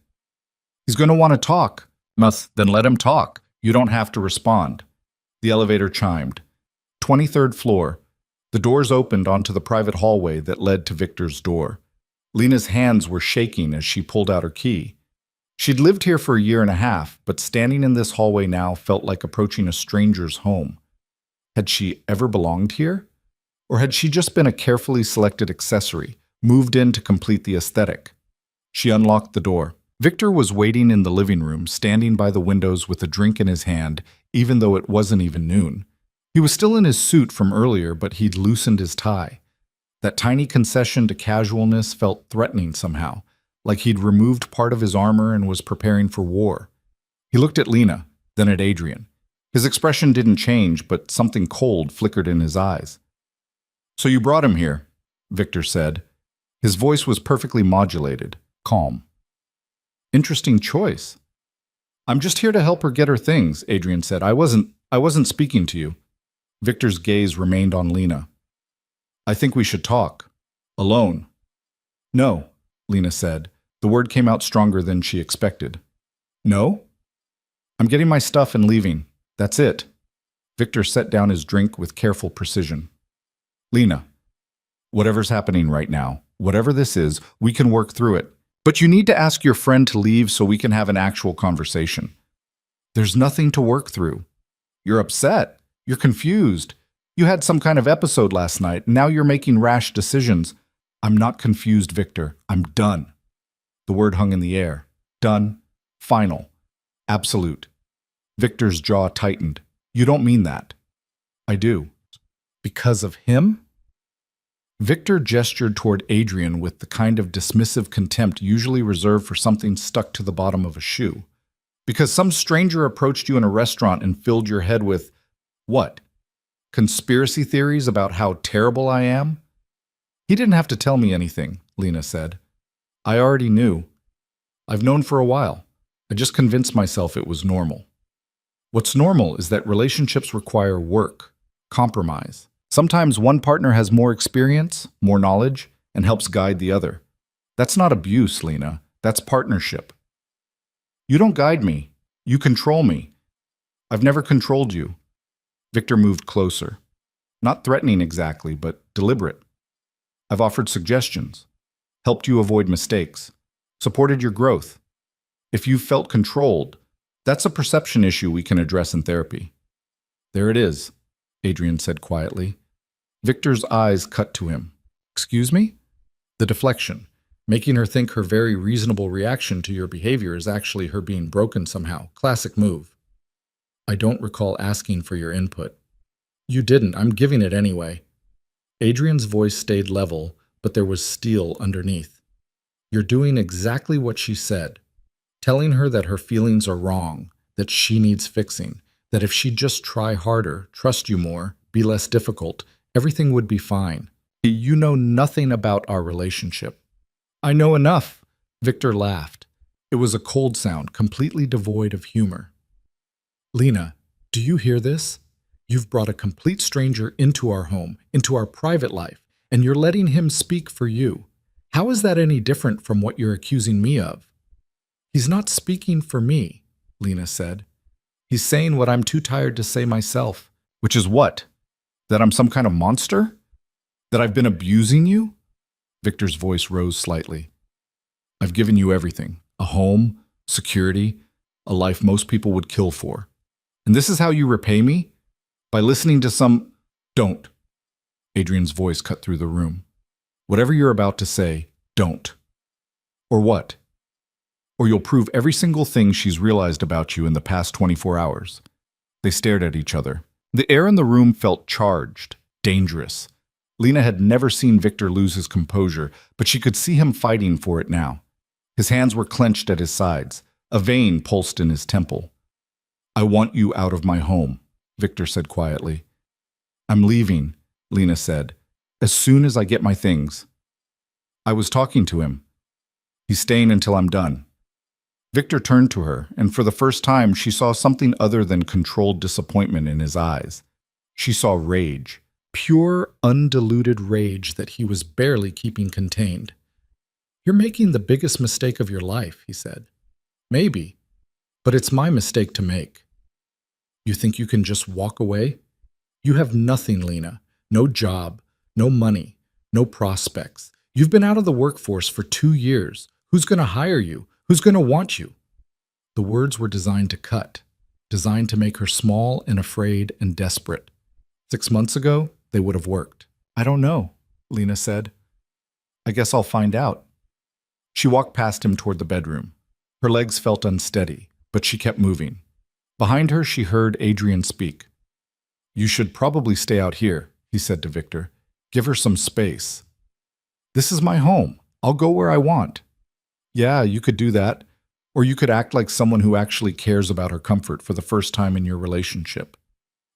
S1: He's going to want to talk. Then let him talk. You don't have to respond. The elevator chimed. 23rd floor. The doors opened onto the private hallway that led to Victor's door. Lena's hands were shaking as she pulled out her key. She'd lived here for a year and a half, but standing in this hallway now felt like approaching a stranger's home. Had she ever belonged here? Or had she just been a carefully selected accessory, moved in to complete the aesthetic? She unlocked the door. Victor was waiting in the living room, standing by the windows with a drink in his hand, even though it wasn't even noon. He was still in his suit from earlier, but he'd loosened his tie. That tiny concession to casualness felt threatening somehow, like he'd removed part of his armor and was preparing for war. He looked at Lena, then at Adrian. His expression didn't change, but something cold flickered in his eyes. "So you brought him here," Victor said. His voice was perfectly modulated, calm. "Interesting choice." "I'm just here to help her get her things," Adrian said. I wasn't speaking to you." Victor's gaze remained on Lena. "I think we should talk. Alone." "No," Lena said. The word came out stronger than she expected. "No?" "I'm getting my stuff and leaving. That's it." Victor set down his drink with careful precision. "Lena, whatever's happening right now, whatever this is, we can work through it. But you need to ask your friend to leave so we can have an actual conversation." "There's nothing to work through." "You're upset. You're confused. You had some kind of episode last night, and now you're making rash decisions." "I'm not confused, Victor. I'm done." The word hung in the air. Done. Final. Absolute. Victor's jaw tightened. "You don't mean that." "I do." "Because of him?" Victor gestured toward Adrian with the kind of dismissive contempt usually reserved for something stuck to the bottom of a shoe. "Because some stranger approached you in a restaurant and filled your head with, what? Conspiracy theories about how terrible I am?" "He didn't have to tell me anything," Lena said. "I already knew. I've known for a while. I just convinced myself it was normal." What's normal is that relationships require work, compromise. Sometimes one partner has more experience, more knowledge, and helps guide the other. That's not abuse, Lena. That's partnership. "You don't guide me. You control me." "I've never controlled you." Victor moved closer. Not threatening exactly, but deliberate. "I've offered suggestions, helped you avoid mistakes, supported your growth. If you felt controlled, that's a perception issue we can address in therapy." "There it is," Adrian said quietly. Victor's eyes cut to him. "Excuse me?" The deflection, making her think her very reasonable reaction to your behavior is actually her being broken somehow. Classic move. "I don't recall asking for your input." "You didn't. I'm giving it anyway." Adrian's voice stayed level, but there was steel underneath. "You're doing exactly what she said. Telling her that her feelings are wrong, that she needs fixing, that if she'd just try harder, trust you more, be less difficult, everything would be fine. You know nothing about our relationship." "I know enough." Victor laughed. It was a cold sound, completely devoid of humor. "Lena, do you hear this? You've brought a complete stranger into our home, into our private life, and you're letting him speak for you. How is that any different from what you're accusing me of?" "He's not speaking for me," Lena said. "He's saying what I'm too tired to say myself." "Which is what? That I'm some kind of monster? That I've been abusing you?" Victor's voice rose slightly. "I've given you everything. A home, security, a life most people would kill for. And this is how you repay me? By listening to some— Don't." Adrian's voice cut through the room. "Whatever you're about to say, don't." "Or what?" "Or you'll prove every single thing she's realized about you in the past 24 hours. They stared at each other. The air in the room felt charged, dangerous. Lena had never seen Victor lose his composure, but she could see him fighting for it now. His hands were clenched at his sides. A vein pulsed in his temple. "I want you out of my home," Victor said quietly. "I'm leaving," Lena said, "as soon as I get my things." "I was talking to him. He's staying until I'm done." Victor turned to her, and for the first time she saw something other than controlled disappointment in his eyes. She saw rage, pure, undiluted rage that he was barely keeping contained. "You're making the biggest mistake of your life," he said. "Maybe, but it's my mistake to make." "You think you can just walk away? You have nothing, Lena. No job, no money, no prospects. You've been out of the workforce for 2 years. Who's going to hire you? Who's going to want you?" The words were designed to cut, designed to make her small and afraid and desperate. 6 months ago, they would have worked. I don't know, Lena said. I guess I'll find out. She walked past him toward the bedroom. Her legs felt unsteady, but she kept moving. Behind her, she heard Adrian speak. You should probably stay out here, he said to Victor. Give her some space. This is my home. I'll go where I want. Yeah, you could do that. Or you could act like someone who actually cares about her comfort for the first time in your relationship.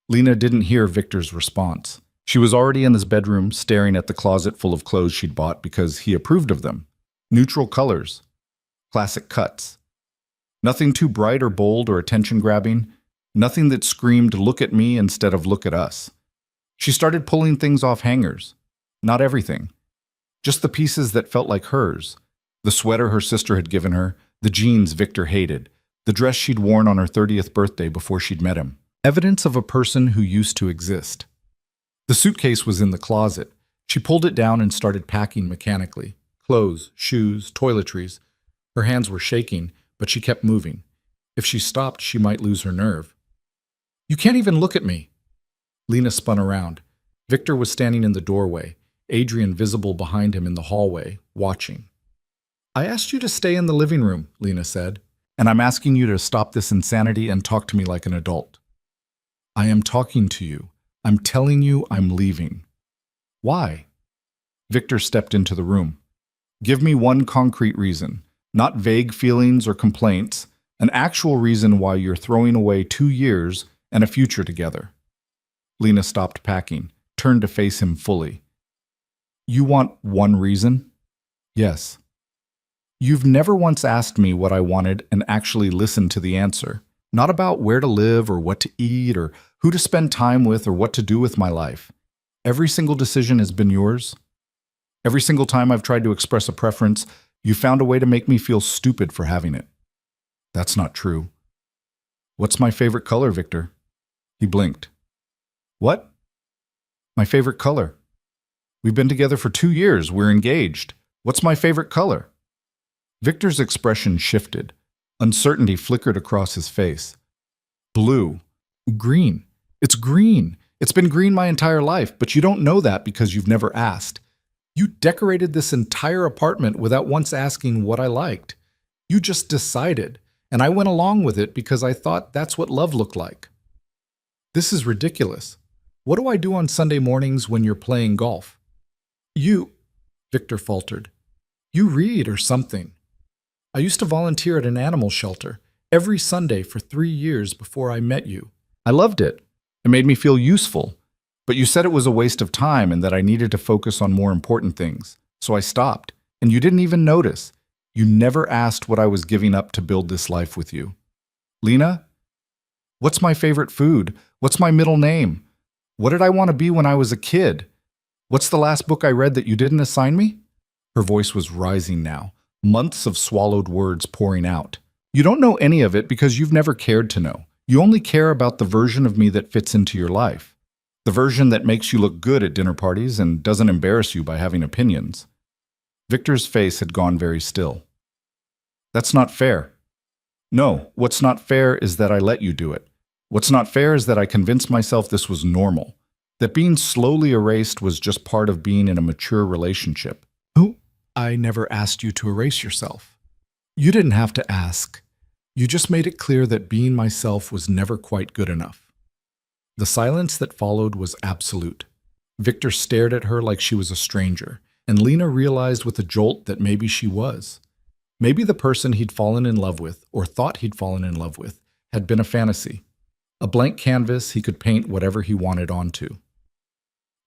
S1: Lena didn't hear Victor's response. She was already in his bedroom, staring at the closet full of clothes she'd bought because he approved of them. Neutral colors. Classic cuts. Nothing too bright or bold or attention-grabbing. Nothing that screamed, look at me instead of look at us. She started pulling things off hangers. Not everything. Just the pieces that felt like hers. The sweater her sister had given her, the jeans Victor hated, the dress she'd worn on her 30th birthday before she'd met him. Evidence of a person who used to exist. The suitcase was in the closet. She pulled it down and started packing mechanically. Clothes, shoes, toiletries. Her hands were shaking, but she kept moving. If she stopped, she might lose her nerve. You can't even look at me. Lena spun around. Victor was standing in the doorway, Adrian visible behind him in the hallway, watching. I asked you to stay in the living room, Lena said, and I'm asking you to stop this insanity and talk to me like an adult. I am talking to you. I'm telling you I'm leaving. Why? Victor stepped into the room. Give me one concrete reason, not vague feelings or complaints, an actual reason why you're throwing away 2 years and a future together. Lena stopped packing, turned to face him fully. You want one reason? Yes. You've never once asked me what I wanted and actually listened to the answer. Not about where to live or what to eat or who to spend time with or what to do with my life. Every single decision has been yours. Every single time I've tried to express a preference, you found a way to make me feel stupid for having it. That's not true. What's my favorite color, Victor? He blinked. What? My favorite color. We've been together for 2 years. We're engaged. What's my favorite color? Victor's expression shifted. Uncertainty flickered across his face. Blue. Green. It's green. It's been green my entire life, but you don't know that because you've never asked. You decorated this entire apartment without once asking what I liked. You just decided, and I went along with it because I thought that's what love looked like. This is ridiculous. What do I do on Sunday mornings when you're playing golf? Victor faltered. You read or something. I used to volunteer at an animal shelter every Sunday for 3 years before I met you. I loved it. It made me feel useful. But you said it was a waste of time and that I needed to focus on more important things. So I stopped, and you didn't even notice. You never asked what I was giving up to build this life with you. Lena? What's my favorite food? What's my middle name? What did I want to be when I was a kid? What's the last book I read that you didn't assign me? Her voice was rising now, months of swallowed words pouring out. You don't know any of it because you've never cared to know. You only care about the version of me that fits into your life. The version that makes you look good at dinner parties and doesn't embarrass you by having opinions. Victor's face had gone very still. That's not fair. No, what's not fair is that I let you do it. What's not fair is that I convinced myself this was normal, that being slowly erased was just part of being in a mature relationship. I never asked you to erase yourself. You didn't have to ask. You just made it clear that being myself was never quite good enough. The silence that followed was absolute. Victor stared at her like she was a stranger, and Lena realized with a jolt that maybe she was. Maybe the person he'd fallen in love with, or thought he'd fallen in love with, had been a fantasy. A blank canvas he could paint whatever he wanted onto.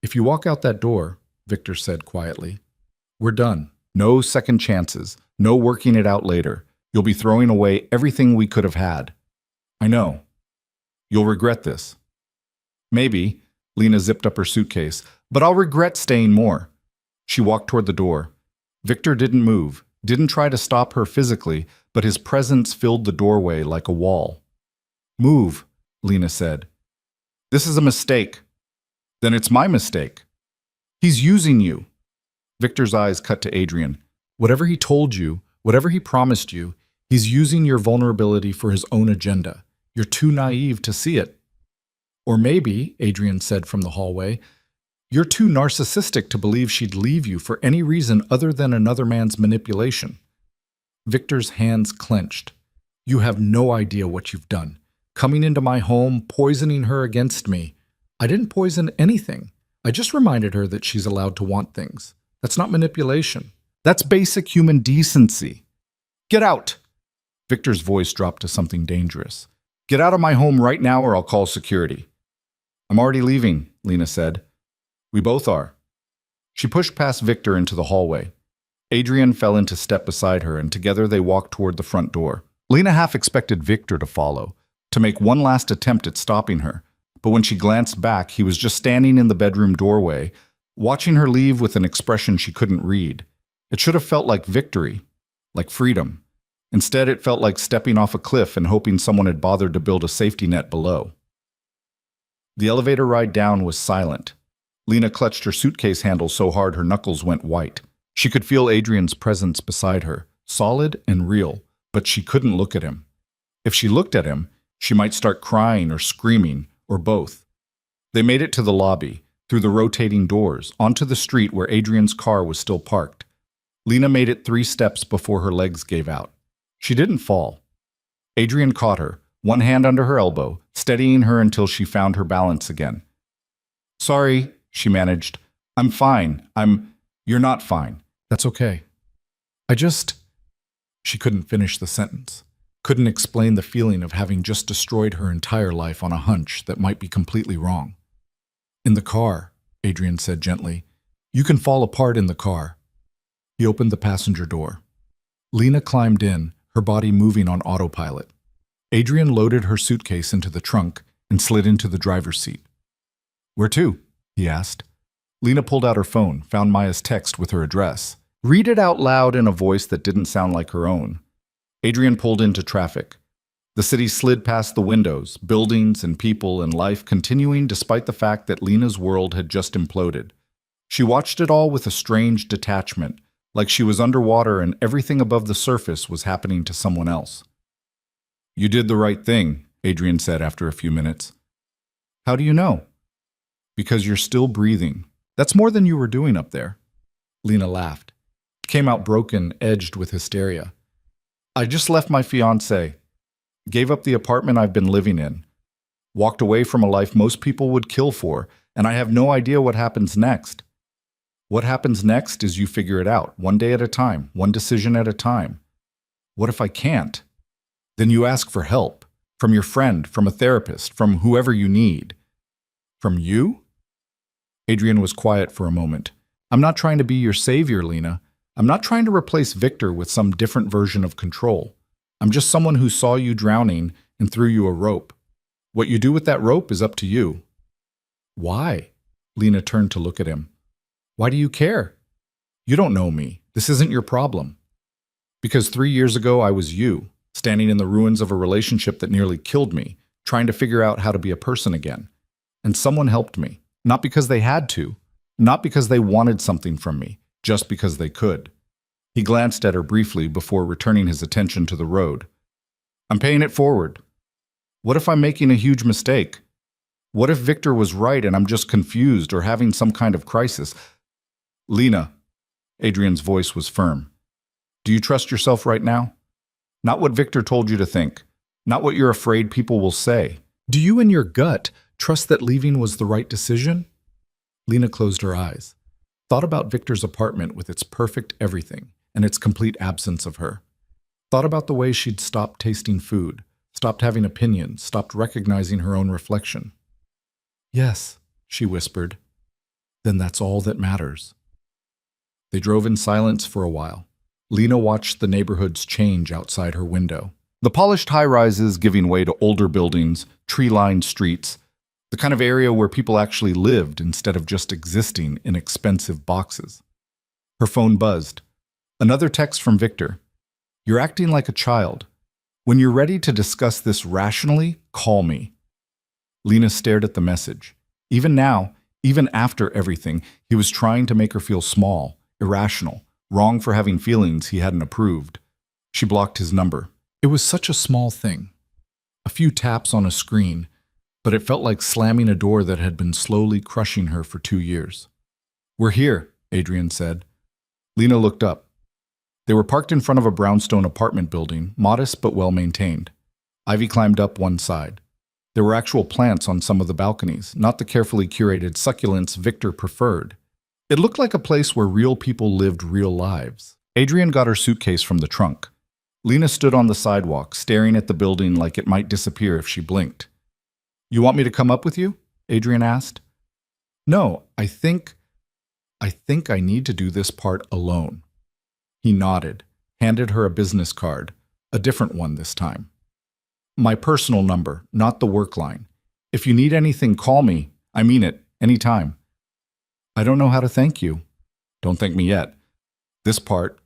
S1: If you walk out that door, Victor said quietly, we're done. No second chances. No working it out later. You'll be throwing away everything we could have had. I know. You'll regret this. Maybe, Lena zipped up her suitcase, but I'll regret staying more. She walked toward the door. Victor didn't move, didn't try to stop her physically, but his presence filled the doorway like a wall. Move, Lena said. This is a mistake. Then it's my mistake. He's using you. Victor's eyes cut to Adrian. Whatever he told you, whatever he promised you, He's using your vulnerability for his own agenda. You're too naive to see it. Or maybe, Adrian said from the hallway, you're too narcissistic to believe she'd leave you for any reason other than another man's manipulation. Victor's hands clenched. You have no idea what you've done. Coming into my home, poisoning her against me. I didn't poison anything. I just reminded her that she's allowed to want things. That's not manipulation. That's basic human decency. Get out! Victor's voice dropped to something dangerous. Get out of my home right now or I'll call security. I'm already leaving, Lena said. We both are. She pushed past Victor into the hallway. Adrian fell into step beside her, and together they walked toward the front door. Lena half expected Victor to follow, to make one last attempt at stopping her, but when she glanced back, he was just standing in the bedroom doorway, watching her leave with an expression she couldn't read. It should have felt like victory, like freedom. Instead, it felt like stepping off a cliff and hoping someone had bothered to build a safety net below. The elevator ride down was silent. Lena clutched her suitcase handle so hard her knuckles went white. She could feel Adrian's presence beside her, solid and real, but she couldn't look at him. If she looked at him, she might start crying or screaming, or both. They made it to the lobby, through the rotating doors, onto the street where Adrian's car was still parked. Lena made it 3 steps before her legs gave out. She didn't fall. Adrian caught her, one hand under her elbow, steadying her until she found her balance again. Sorry, she managed. I'm fine. You're not fine. That's okay. She couldn't finish the sentence. Couldn't explain the feeling of having just destroyed her entire life on a hunch that might be completely wrong. In the car, Adrian said gently. You can fall apart in the car. He opened the passenger door. Lena climbed in, her body moving on autopilot. Adrian loaded her suitcase into the trunk and slid into the driver's seat. Where to? He asked. Lena pulled out her phone, found Maya's text with her address. Read it out loud in a voice that didn't sound like her own. Adrian pulled into traffic. The city slid past the windows, buildings and people and life continuing despite the fact that Lena's world had just imploded. She watched it all with a strange detachment, like she was underwater and everything above the surface was happening to someone else. You did the right thing, Adrian said after a few minutes. How do you know? Because you're still breathing. That's more than you were doing up there. Lena laughed. It came out broken, edged with hysteria. I just left my fiancé. Gave up the apartment I've been living in. Walked away from a life most people would kill for, and I have no idea what happens next. What happens next is you figure it out, one day at a time, one decision at a time. What if I can't? Then you ask for help, from your friend, from a therapist, from whoever you need. From you? Adrian was quiet for a moment. I'm not trying to be your savior, Lena. I'm not trying to replace Victor with some different version of control. I'm just someone who saw you drowning and threw you a rope. What you do with that rope is up to you. Why? Lena turned to look at him. Why do you care? You don't know me. This isn't your problem. Because 3 years ago I was you, standing in the ruins of a relationship that nearly killed me, trying to figure out how to be a person again. And someone helped me. Not because they had to. Not because they wanted something from me. Just because they could. He glanced at her briefly before returning his attention to the road. I'm paying it forward. What if I'm making a huge mistake? What if Victor was right and I'm just confused or having some kind of crisis? Lena, Adrian's voice was firm. Do you trust yourself right now? Not what Victor told you to think. Not what you're afraid people will say. Do you in your gut trust that leaving was the right decision? Lena closed her eyes. Thought about Victor's apartment with its perfect everything and its complete absence of her. Thought about the way she'd stopped tasting food, stopped having opinions, stopped recognizing her own reflection. Yes, she whispered. Then that's all that matters. They drove in silence for a while. Lena watched the neighborhoods change outside her window. The polished high-rises giving way to older buildings, tree-lined streets, the kind of area where people actually lived instead of just existing in expensive boxes. Her phone buzzed. Another text from Victor. You're acting like a child. When you're ready to discuss this rationally, call me. Lena stared at the message. Even now, even after everything, he was trying to make her feel small, irrational, wrong for having feelings he hadn't approved. She blocked his number. It was such a small thing. A few taps on a screen, but it felt like slamming a door that had been slowly crushing her for 2 years. "We're here," Adrian said. Lena looked up. They were parked in front of a brownstone apartment building, modest but well-maintained. Ivy climbed up one side. There were actual plants on some of the balconies, not the carefully curated succulents Victor preferred. It looked like a place where real people lived real lives. Adrian got her suitcase from the trunk. Lena stood on the sidewalk, staring at the building like it might disappear if she blinked. "You want me to come up with you?" Adrian asked. "No, I think I need to do this part alone." He nodded, handed her a business card, a different one this time. "My personal number, not the work line. If you need anything, call me. I mean it, anytime." "I don't know how to thank you." "Don't thank me yet. This part,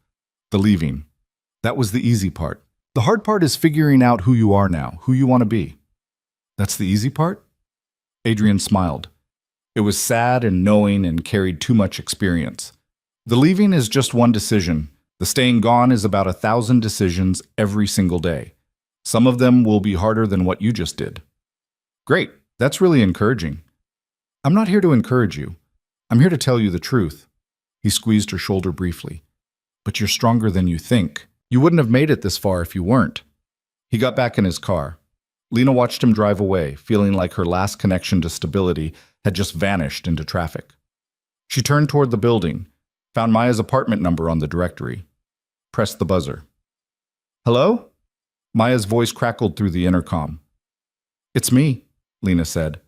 S1: the leaving, that was the easy part. The hard part is figuring out who you are now, who you want to be." "That's the easy part?" Adrian smiled. It was sad and knowing and carried too much experience. The leaving is just one decision. The staying gone is about 1,000 decisions every single day. Some of them will be harder than what you just did. "Great, that's really encouraging." "I'm not here to encourage you. I'm here to tell you the truth." He squeezed her shoulder briefly. "But you're stronger than you think. You wouldn't have made it this far if you weren't." He got back in his car. Lena watched him drive away, feeling like her last connection to stability had just vanished into traffic. She turned toward the building, found Maya's apartment number on the directory, pressed the buzzer. "Hello?" Maya's voice crackled through the intercom. "It's me," Lena said.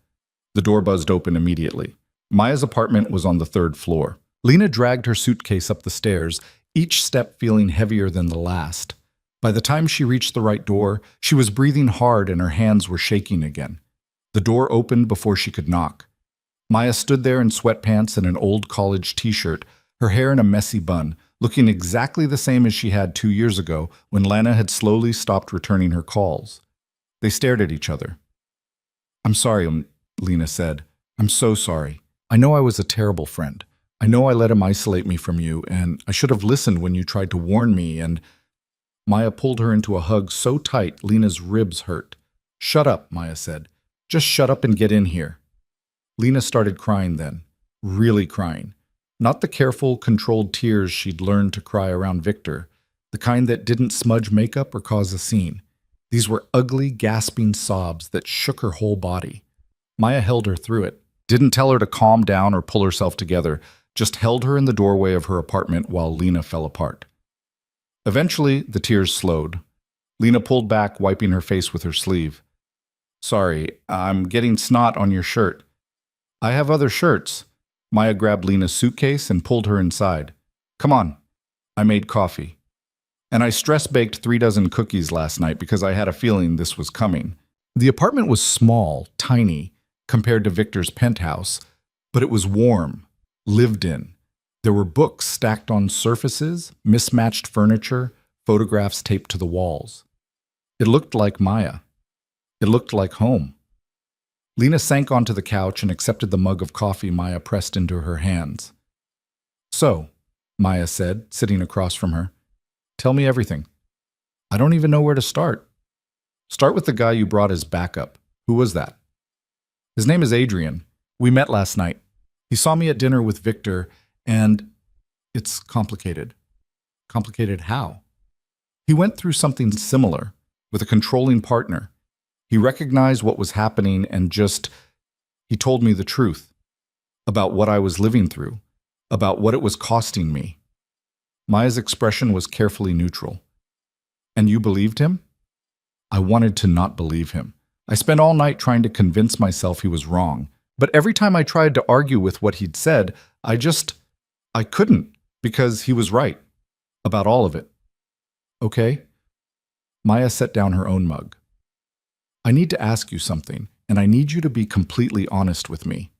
S1: The door buzzed open immediately. Maya's apartment was on the 3rd floor. Lena dragged her suitcase up the stairs, each step feeling heavier than the last. By the time she reached the right door, she was breathing hard and her hands were shaking again. The door opened before she could knock. Maya stood there in sweatpants and an old college t-shirt, her hair in a messy bun, looking exactly the same as she had 2 years ago when Lana had slowly stopped returning her calls. They stared at each other. "I'm sorry," Lena said. "I'm so sorry. I know I was a terrible friend. I know I let him isolate me from you, and I should have listened when you tried to warn me, and—" Maya pulled her into a hug so tight Lena's ribs hurt. "Shut up," Maya said. "Just shut up and get in here." Lena started crying then, really crying. Not the careful, controlled tears she'd learned to cry around Victor, the kind that didn't smudge makeup or cause a scene. These were ugly, gasping sobs that shook her whole body. Maya held her through it, didn't tell her to calm down or pull herself together, just held her in the doorway of her apartment while Lena fell apart. Eventually, the tears slowed. Lena pulled back, wiping her face with her sleeve. "Sorry, I'm getting snot on your shirt." "I have other shirts." Maya grabbed Lena's suitcase and pulled her inside. "Come on." I made coffee. And I stress-baked 3 dozen cookies last night because I had a feeling this was coming. The apartment was small, tiny, compared to Victor's penthouse, but it was warm, lived in. There were books stacked on surfaces, mismatched furniture, photographs taped to the walls. It looked like Maya. It looked like home. Lena sank onto the couch and accepted the mug of coffee Maya pressed into her hands. "So," Maya said, sitting across from her, "tell me everything." "I don't even know where to start." "Start with the guy you brought as backup. Who was that?" "His name is Adrian. We met last night. He saw me at dinner with Victor, and it's complicated." "Complicated how?" "He went through something similar, with a controlling partner. He recognized what was happening and he told me the truth about what I was living through, about what it was costing me." Maya's expression was carefully neutral. "And you believed him?" I wanted to not believe him. I spent all night trying to convince myself he was wrong. But every time I tried to argue with what he'd said, I couldn't, because he was right. About all of it. "Okay." Maya set down her own mug. "I need to ask you something, and I need you to be completely honest with me."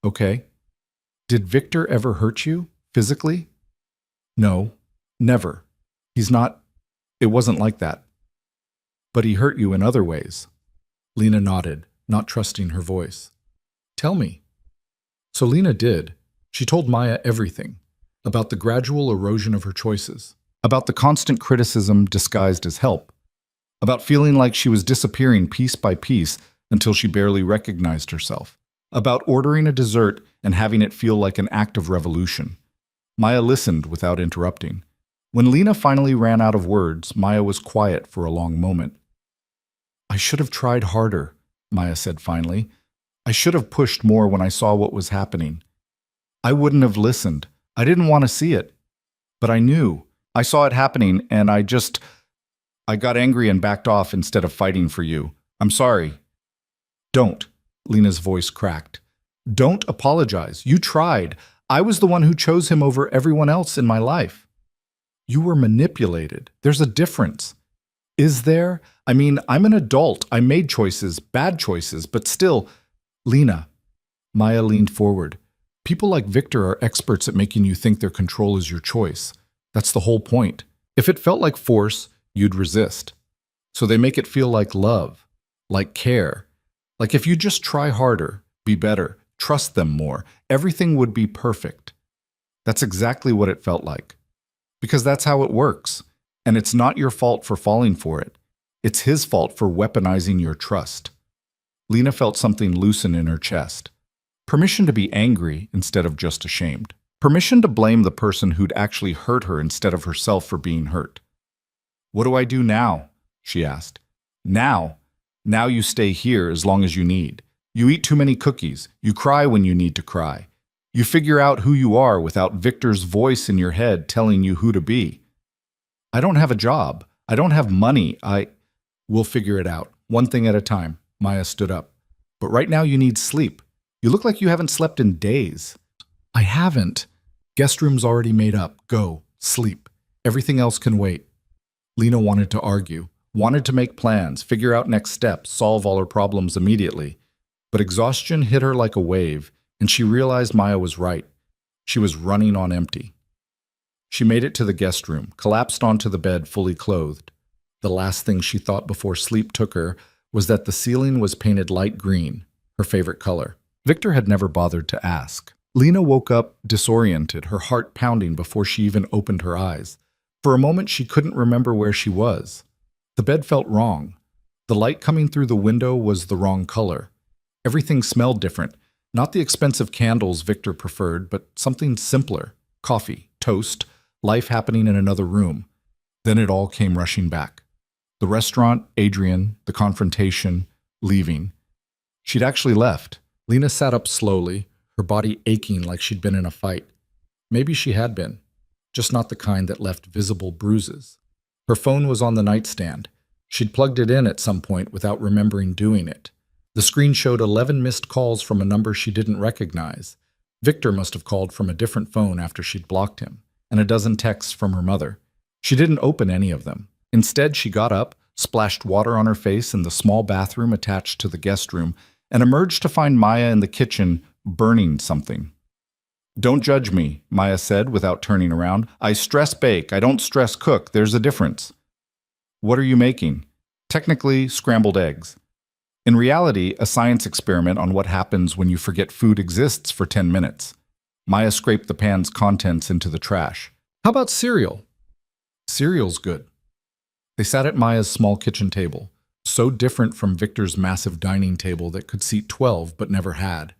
S1: "Okay." "Did Victor ever hurt you, physically?" "No, never. It wasn't like that." "But he hurt you in other ways." Lena nodded, not trusting her voice. "Tell me." So Lena did. She told Maya everything, about the gradual erosion of her choices, about the constant criticism disguised as help, about feeling like she was disappearing piece by piece until she barely recognized herself, about ordering a dessert and having it feel like an act of revolution. Maya listened without interrupting. When Lena finally ran out of words, Maya was quiet for a long moment. "I should have tried harder," Maya said finally. "I should have pushed more when I saw what was happening. I wouldn't have listened. I didn't want to see it. But I knew. I saw it happening, and I got angry and backed off instead of fighting for you. I'm sorry." "Don't," Lena's voice cracked. "Don't apologize. You tried. I was the one who chose him over everyone else in my life." "You were manipulated. There's a difference." "Is there? I mean, I'm an adult. I made choices, bad choices, but still—" "Lena." Maya leaned forward. "People like Victor are experts at making you think their control is your choice. That's the whole point. If it felt like force, you'd resist. So they make it feel like love, like care. Like if you just try harder, be better, trust them more, everything would be perfect." That's exactly what it felt like. Because that's how it works. And it's not your fault for falling for it. It's his fault for weaponizing your trust. Lena felt something loosen in her chest. Permission to be angry instead of just ashamed. Permission to blame the person who'd actually hurt her instead of herself for being hurt. "What do I do now?" she asked. "Now? Now you stay here as long as you need. You eat too many cookies. You cry when you need to cry. You figure out who you are without Victor's voice in your head telling you who to be. I don't have a job. I don't have money. We'll figure it out, one thing at a time." Maya stood up. "But right now you need sleep. You look like you haven't slept in days." "I haven't. Guest room's already made up. Go. Sleep. Everything else can wait." Lena wanted to argue, wanted to make plans, figure out next steps, solve all her problems immediately. But exhaustion hit her like a wave, and she realized Maya was right. She was running on empty. She made it to the guest room, collapsed onto the bed fully clothed. The last thing she thought before sleep took her was that the ceiling was painted light green, her favorite color. Victor had never bothered to ask. Lena woke up disoriented, her heart pounding before she even opened her eyes. For a moment, she couldn't remember where she was. The bed felt wrong. The light coming through the window was the wrong color. Everything smelled different. Not the expensive candles Victor preferred, but something simpler. Coffee, toast, life happening in another room. Then it all came rushing back. The restaurant, Adrian, the confrontation, leaving. She'd actually left. Lena sat up slowly, her body aching like she'd been in a fight. Maybe she had been, just not the kind that left visible bruises. Her phone was on the nightstand. She'd plugged it in at some point without remembering doing it. The screen showed 11 missed calls from a number she didn't recognize. Victor must have called from a different phone after she'd blocked him, and a dozen texts from her mother. She didn't open any of them. Instead, she got up, splashed water on her face in the small bathroom attached to the guest room, and emerged to find Maya in the kitchen, burning something. "Don't judge me," Maya said without turning around. "I stress bake. I don't stress cook. There's a difference." "What are you making?" "Technically, scrambled eggs." In reality, a science experiment on what happens when you forget food exists for 10 minutes. Maya scraped the pan's contents into the trash. "How about cereal?" "Cereal's good." They sat at Maya's small kitchen table, so different from Victor's massive dining table that could seat 12 but never had,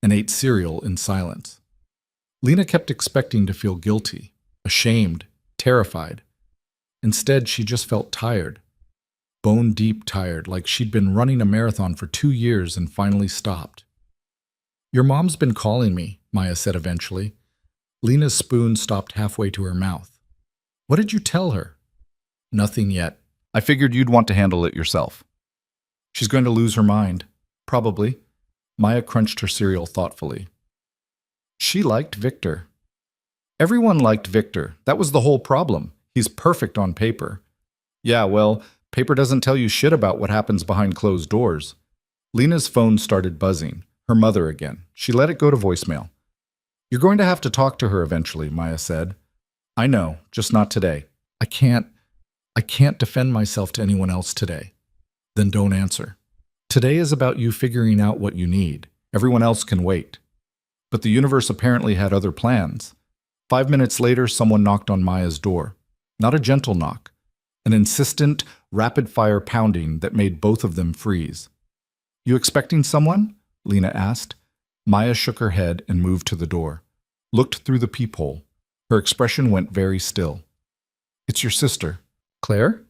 S1: and ate cereal in silence. Lena kept expecting to feel guilty, ashamed, terrified. Instead, she just felt tired. Bone-deep tired, like she'd been running a marathon for 2 years and finally stopped. "Your mom's been calling me," Maya said eventually. Lena's spoon stopped halfway to her mouth. "What did you tell her?" "Nothing yet. I figured you'd want to handle it yourself." "She's going to lose her mind." "Probably." Maya crunched her cereal thoughtfully. She liked Victor. Everyone liked Victor. That was the whole problem. He's perfect on paper. Yeah, well, paper doesn't tell you shit about what happens behind closed doors. Lena's phone started buzzing. Her mother again. She let it go to voicemail. "You're going to have to talk to her eventually," Maya said. "I know, just not today. I can't defend myself to anyone else today." "Then don't answer. Today is about you figuring out what you need. Everyone else can wait." But the universe apparently had other plans. 5 minutes later, someone knocked on Maya's door. Not a gentle knock. an insistent, rapid-fire pounding that made both of them freeze. "You expecting someone?" Lena asked. Maya shook her head and moved to the door, looked through the peephole. Her expression went very still. "It's your sister." "Claire?"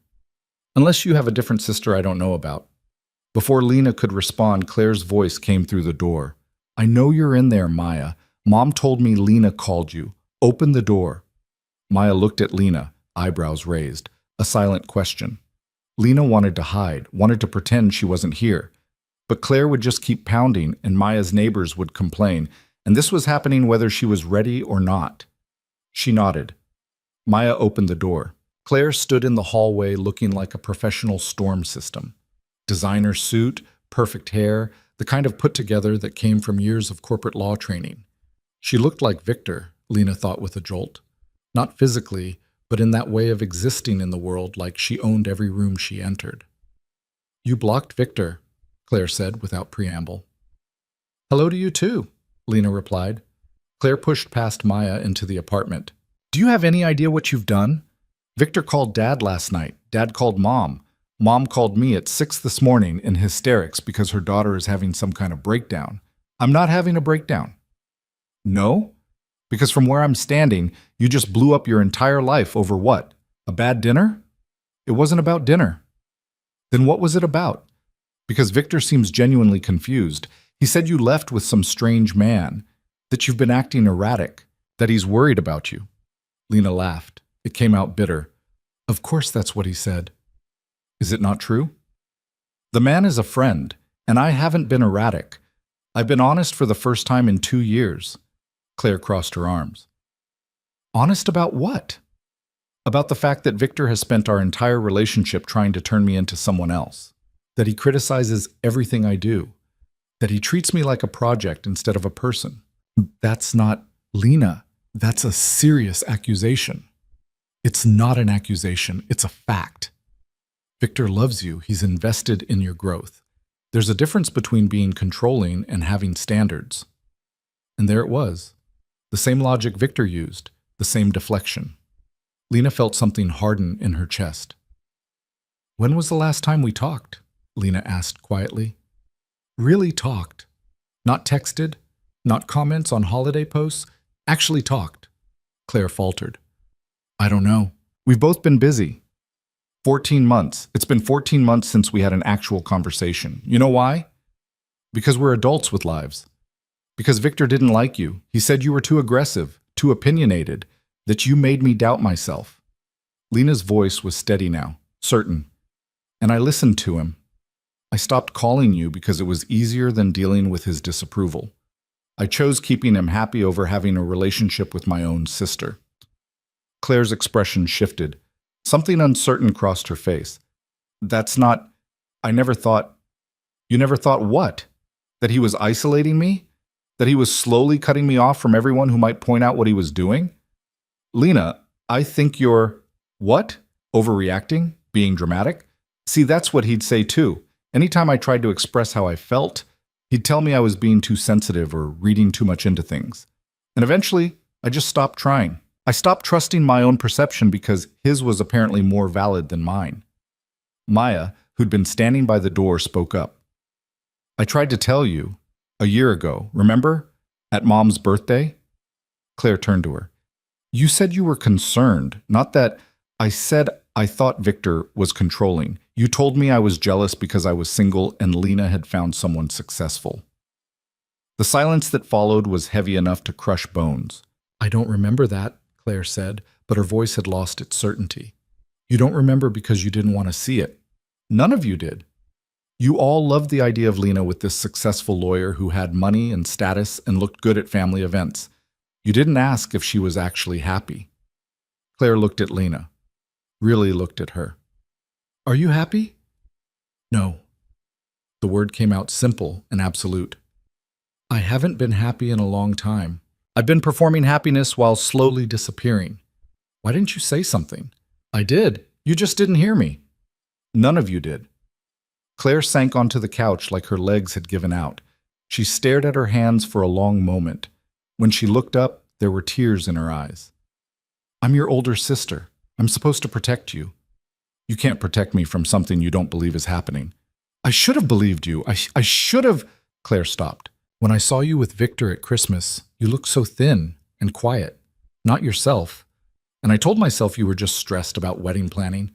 S1: "Unless you have a different sister I don't know about." Before Lena could respond, Claire's voice came through the door. "I know you're in there, Maya. Mom told me Lena called you. Open the door." Maya looked at Lena, eyebrows raised, a silent question. Lena wanted to hide, wanted to pretend she wasn't here. But Claire would just keep pounding, and Maya's neighbors would complain, and this was happening whether she was ready or not. She nodded. Maya opened the door. Claire stood in the hallway looking like a professional storm system. Designer suit, perfect hair, the kind of put-together that came from years of corporate law training. She looked like Victor, Lena thought with a jolt. Not physically, but in that way of existing in the world like she owned every room she entered. "You blocked Victor," Claire said without preamble. "Hello to you too," Lena replied. Claire pushed past Maya into the apartment. "Do you have any idea what you've done? Victor called Dad last night. Dad called Mom. Mom called me at 6 this morning in hysterics because her daughter is having some kind of breakdown. I'm not having a breakdown." "No? Because from where I'm standing, you just blew up your entire life over what? A bad dinner?" "It wasn't about dinner." "Then what was it about?" "Because Victor seems genuinely confused. He said you left with some strange man, that you've been acting erratic, that he's worried about you." Lena laughed. It came out bitter. "Of course that's what he said." "Is it not true?" "The man is a friend, and I haven't been erratic. I've been honest for the first time in 2 years. Claire crossed her arms. "Honest about what?" "About the fact that Victor has spent our entire relationship trying to turn me into someone else. That he criticizes everything I do. That he treats me like a project instead of a person." "That's not Lena. That's a serious accusation." "It's not an accusation. It's a fact. Victor loves you. He's invested in your growth. There's a difference between being controlling and having standards." And there it was. The same logic Victor used, the same deflection. Lena felt something harden in her chest. "When was the last time we talked?" Lena asked quietly. "Really talked. Not texted, not comments on holiday posts, actually talked." Claire faltered. "I don't know. We've both been busy." 14 months. It's been 14 months since we had an actual conversation. You know why? Because we're adults with lives. Because Victor didn't like you. He said you were too aggressive, too opinionated, that you made me doubt myself. Lena's voice was steady now, certain. And I listened to him. I stopped calling you because it was easier than dealing with his disapproval. I chose keeping him happy over having a relationship with my own sister. Claire's expression shifted. Something uncertain crossed her face. "That's not... I never thought..." "You never thought what? That he was isolating me? That he was slowly cutting me off from everyone who might point out what he was doing?" "Lena, I think you're..." "What? Overreacting? Being dramatic?" See, that's what he'd say too. Anytime I tried to express how I felt, he'd tell me I was being too sensitive or reading too much into things. And eventually, I just stopped trying. I stopped trusting my own perception because his was apparently more valid than mine. Maya, who'd been standing by the door, spoke up. "I tried to tell you, a year ago, remember? At Mom's birthday?" Claire turned to her. "You said you were concerned, not that..." "I said I thought Victor was controlling. You told me I was jealous because I was single and Lena had found someone successful." The silence that followed was heavy enough to crush bones. "I don't remember that," Claire said, but her voice had lost its certainty. "You don't remember because you didn't want to see it. None of you did. You all loved the idea of Lena with this successful lawyer who had money and status and looked good at family events. You didn't ask if she was actually happy." Claire looked at Lena, really looked at her. "Are you happy?" "No." The word came out simple and absolute. "I haven't been happy in a long time. I've been performing happiness while slowly disappearing. Why didn't you say something?" "I did. You just didn't hear me." "None of you did." Claire sank onto the couch like her legs had given out. She stared at her hands for a long moment. When she looked up, there were tears in her eyes. "I'm your older sister. I'm supposed to protect you." You can't protect me from something you don't believe is happening. I should have believed you. I should have. Claire stopped. When I saw you with Victor at Christmas, you looked so thin and quiet, not yourself. And I told myself you were just stressed about wedding planning.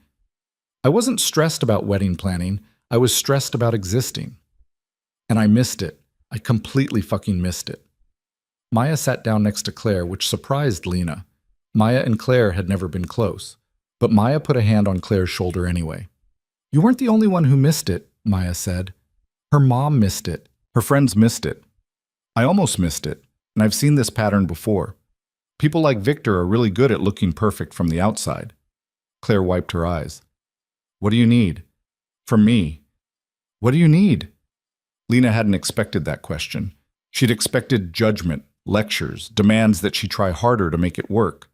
S1: I wasn't stressed about wedding planning. I was stressed about existing. And I missed it. I completely fucking missed it. Maya sat down next to Claire, which surprised Lena. Maya and Claire had never been close, but Maya put a hand on Claire's shoulder anyway. You weren't the only one who missed it, Maya said. Her mom missed it. Her friends missed it. I almost missed it, and I've seen this pattern before. People like Victor are really good at looking perfect from the outside. Claire wiped her eyes. What do you need? From me. What do you need? Lena hadn't expected that question. She'd expected judgment, lectures, demands that she try harder to make it work.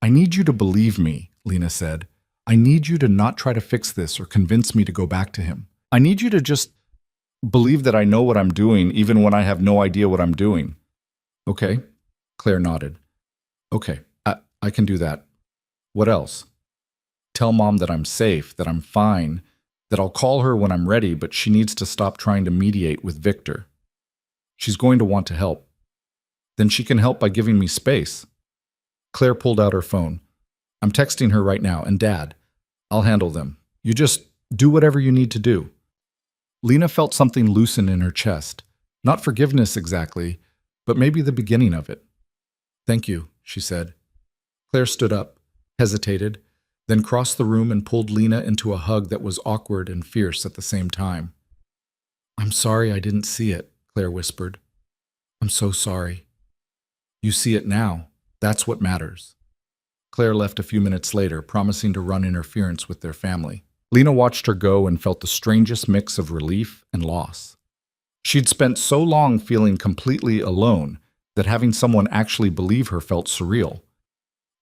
S1: I need you to believe me, Lena said. I need you to not try to fix this or convince me to go back to him. I need you to just believe that I know what I'm doing even when I have no idea what I'm doing. Okay, Claire nodded. Okay, I can do that. What else? Tell Mom that I'm safe, that I'm fine, that I'll call her when I'm ready, but she needs to stop trying to mediate with Victor. She's going to want to help. Then she can help by giving me space. Claire pulled out her phone. I'm texting her right now, and Dad, I'll handle them. You just do whatever you need to do. Lena felt something loosen in her chest. Not forgiveness exactly, but maybe the beginning of it. Thank you, she said. Claire stood up, hesitated, then crossed the room and pulled Lena into a hug that was awkward and fierce at the same time. I'm sorry I didn't see it, Claire whispered. I'm so sorry. You see it now. That's what matters. Claire left a few minutes later, promising to run interference with their family. Lena watched her go and felt the strangest mix of relief and loss. She'd spent so long feeling completely alone that having someone actually believe her felt surreal.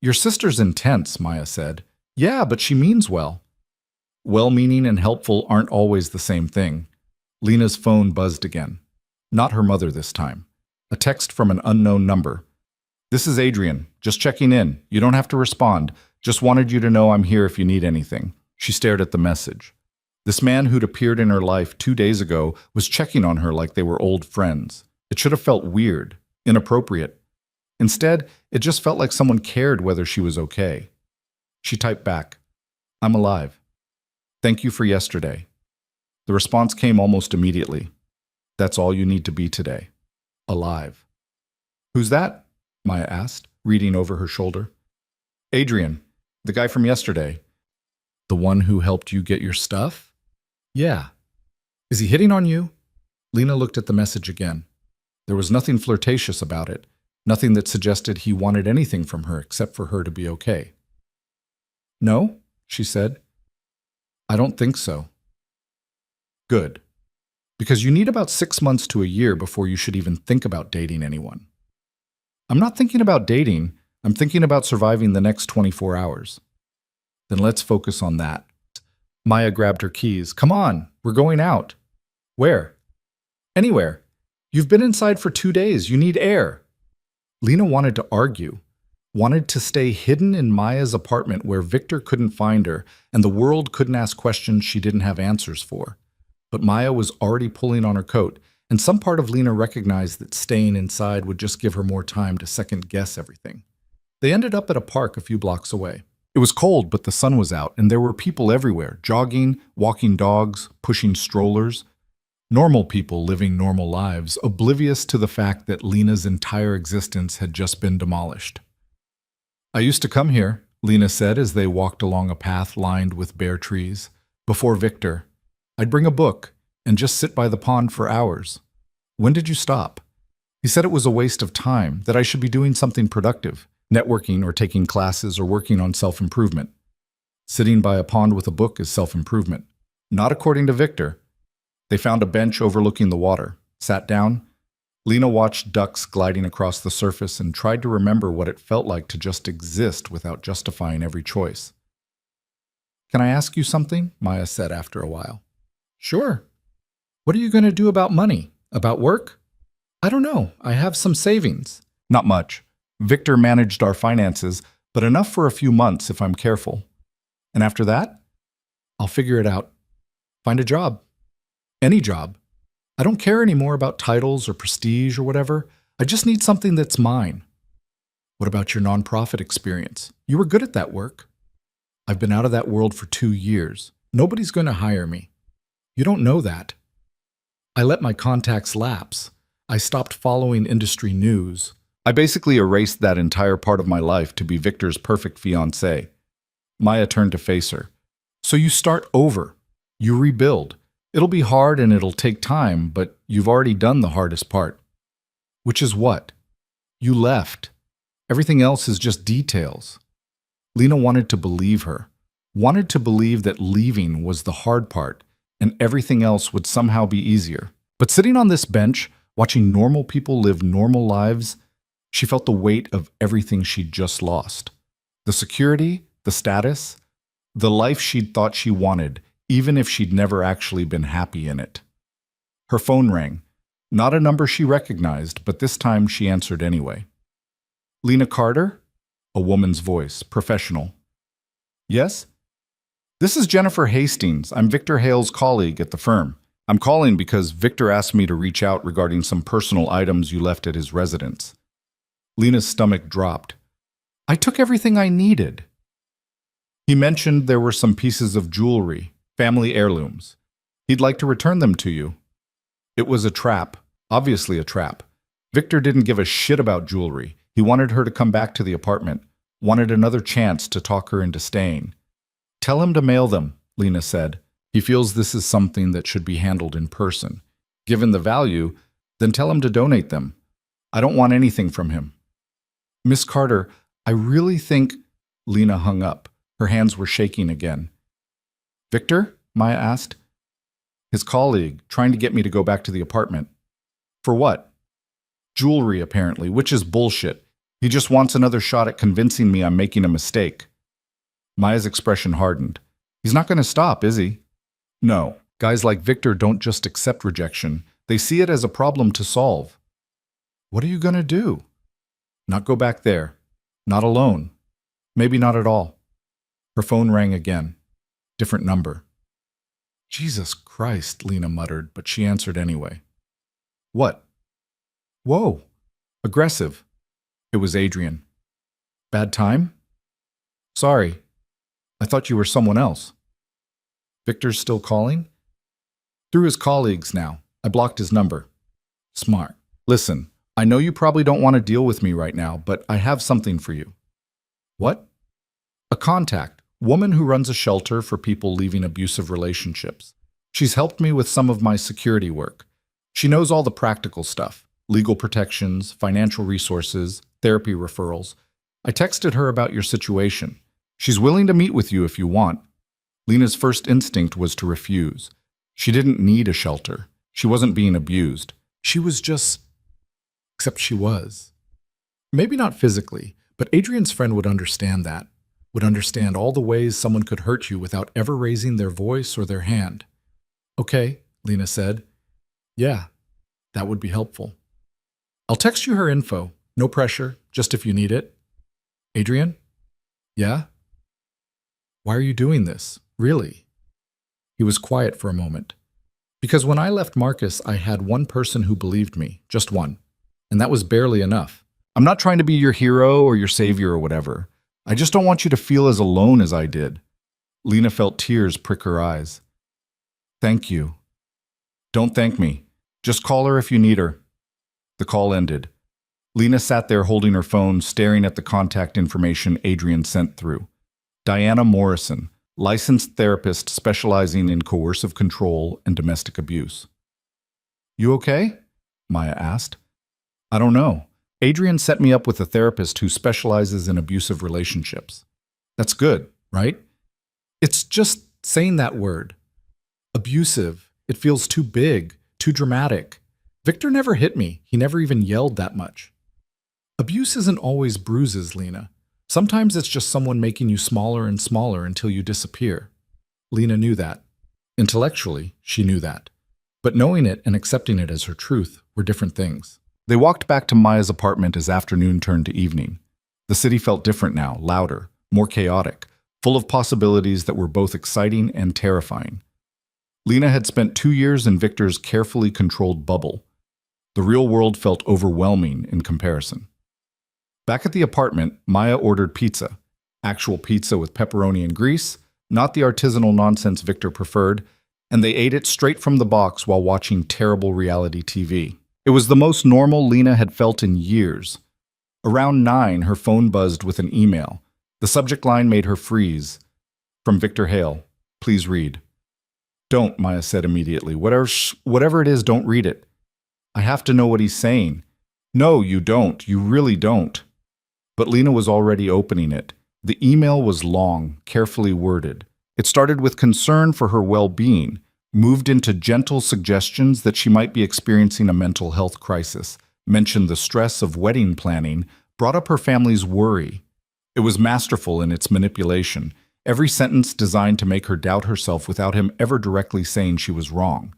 S1: Your sister's intense, Maya said. Yeah, but she means well. Well-meaning and helpful aren't always the same thing. Lena's phone buzzed again. Not her mother this time. A text from an unknown number. This is Adrian. Just checking in. You don't have to respond. Just wanted you to know I'm here if you need anything. She stared at the message. This man who'd appeared in her life 2 days ago was checking on her like they were old friends. It should have felt weird, inappropriate. Instead, it just felt like someone cared whether she was okay. She typed back, I'm alive. Thank you for yesterday. The response came almost immediately. That's all you need to be today. Alive. Who's that? Maya asked, reading over her shoulder. Adrian, the guy from yesterday. The one who helped you get your stuff? Yeah. Is he hitting on you? Lena looked at the message again. There was nothing flirtatious about it, nothing that suggested he wanted anything from her except for her to be okay. No, she said. I don't think so. Good. Because you need about 6 months to a year before you should even think about dating anyone. I'm not thinking about dating. I'm thinking about surviving the next 24 hours. Then let's focus on that. Maya grabbed her keys. Come on, we're going out. Where? Anywhere. You've been inside for 2 days. You need air. Lena wanted to argue, wanted to stay hidden in Maya's apartment where Victor couldn't find her and the world couldn't ask questions she didn't have answers for. But Maya was already pulling on her coat, and some part of Lena recognized that staying inside would just give her more time to second-guess everything. They ended up at a park a few blocks away. It was cold, but the sun was out, and there were people everywhere, jogging, walking dogs, pushing strollers. Normal people living normal lives, oblivious to the fact that Lena's entire existence had just been demolished. I used to come here, Lena said as they walked along a path lined with bare trees. Before Victor, I'd bring a book and just sit by the pond for hours. When did you stop? He said it was a waste of time, that I should be doing something productive, networking or taking classes or working on self-improvement. Sitting by a pond with a book is self-improvement. Not according to Victor. They found a bench overlooking the water, sat down. Lena watched ducks gliding across the surface and tried to remember what it felt like to just exist without justifying every choice. Can I ask you something? Maya said after a while. Sure. What are you going to do about money? About work? I don't know. I have some savings. Not much. Victor managed our finances, but enough for a few months if I'm careful. And after that? I'll figure it out. Find a job. Any job. I don't care anymore about titles or prestige or whatever. I just need something that's mine. What about your nonprofit experience? You were good at that work. I've been out of that world for 2 years. Nobody's going to hire me. You don't know that. I let my contacts lapse. I stopped following industry news. I basically erased that entire part of my life to be Victor's perfect fiancée. Maya turned to face her. So you start over. You rebuild. It'll be hard and it'll take time, but you've already done the hardest part. Which is what? You left. Everything else is just details. Lena wanted to believe her. Wanted to believe that leaving was the hard part and everything else would somehow be easier. But sitting on this bench, watching normal people live normal lives, she felt the weight of everything she'd just lost. The security, the status, the life she'd thought she wanted, even if she'd never actually been happy in it. Her phone rang. Not a number she recognized, but this time she answered anyway. Lena Carter? A woman's voice, professional. Yes? This is Jennifer Hastings. I'm Victor Hale's colleague at the firm. I'm calling because Victor asked me to reach out regarding some personal items you left at his residence. Lena's stomach dropped. I took everything I needed. He mentioned there were some pieces of jewelry, family heirlooms. He'd like to return them to you. It was a trap, obviously a trap. Victor didn't give a shit about jewelry. He wanted her to come back to the apartment, wanted another chance to talk her into staying. Tell him to mail them, Lena said. He feels this is something that should be handled in person. Given the value, then tell him to donate them. I don't want anything from him. Miss Carter, I really think... Lena hung up. Her hands were shaking again. Victor? Maya asked. His colleague, trying to get me to go back to the apartment. For what? Jewelry, apparently, which is bullshit. He just wants another shot at convincing me I'm making a mistake. Maya's expression hardened. He's not going to stop, is he? No. Guys like Victor don't just accept rejection. They see it as a problem to solve. What are you going to do? Not go back there. Not alone. Maybe not at all. Her phone rang again. Different number. Jesus Christ, Lena muttered, but she answered anyway. What? Whoa. Aggressive. It was Adrian. Bad time? Sorry. I thought you were someone else. Victor's still calling? Through his colleagues now. I blocked his number. Smart. Listen, I know you probably don't want to deal with me right now, but I have something for you. What? A contact. Woman who runs a shelter for people leaving abusive relationships. She's helped me with some of my security work. She knows all the practical stuff. Legal protections, financial resources, therapy referrals. I texted her about your situation. She's willing to meet with you if you want. Lena's first instinct was to refuse. She didn't need a shelter. She wasn't being abused. She was just... Except she was. Maybe not physically, but Adrian's friend would understand that. Would understand all the ways someone could hurt you without ever raising their voice or their hand. Okay, Lena said. Yeah, that would be helpful. I'll text you her info. No pressure, just if you need it. Adrian? Yeah? Why are you doing this? Really? He was quiet for a moment. Because when I left Marcus, I had one person who believed me, just one. And that was barely enough. I'm not trying to be your hero or your savior or whatever. I just don't want you to feel as alone as I did. Lena felt tears prick her eyes. Thank you. Don't thank me. Just call her if you need her. The call ended. Lena sat there holding her phone, staring at the contact information Adrian sent through. Diana Morrison, licensed therapist specializing in coercive control and domestic abuse. You okay? Maya asked. I don't know. Adrian set me up with a therapist who specializes in abusive relationships. That's good, right? It's just saying that word. Abusive. It feels too big, too dramatic. Victor never hit me. He never even yelled that much. Abuse isn't always bruises, Lena. Sometimes it's just someone making you smaller and smaller until you disappear. Lena knew that. Intellectually, she knew that. But knowing it and accepting it as her truth were different things. They walked back to Maya's apartment as afternoon turned to evening. The city felt different now, louder, more chaotic. full of possibilities that were both exciting and terrifying. Lena had spent 2 years in Victor's carefully controlled bubble. The real world felt overwhelming in comparison. Back at the apartment, Maya ordered pizza. Actual pizza with pepperoni and grease, not the artisanal nonsense Victor preferred, and they ate it straight from the box while watching terrible reality TV. It was the most normal Lena had felt in years. Around 9, her phone buzzed with an email. The subject line made her freeze. From Victor Hale. Please read. Don't, Maya said immediately. Whatever it is, don't read it. I have to know what he's saying. No, you don't. You really don't. But Lena was already opening it. The email was long, carefully worded. It started with concern for her well-being, moved into gentle suggestions that she might be experiencing a mental health crisis, mentioned the stress of wedding planning, brought up her family's worry. It was masterful in its manipulation, every sentence designed to make her doubt herself without him ever directly saying she was wrong.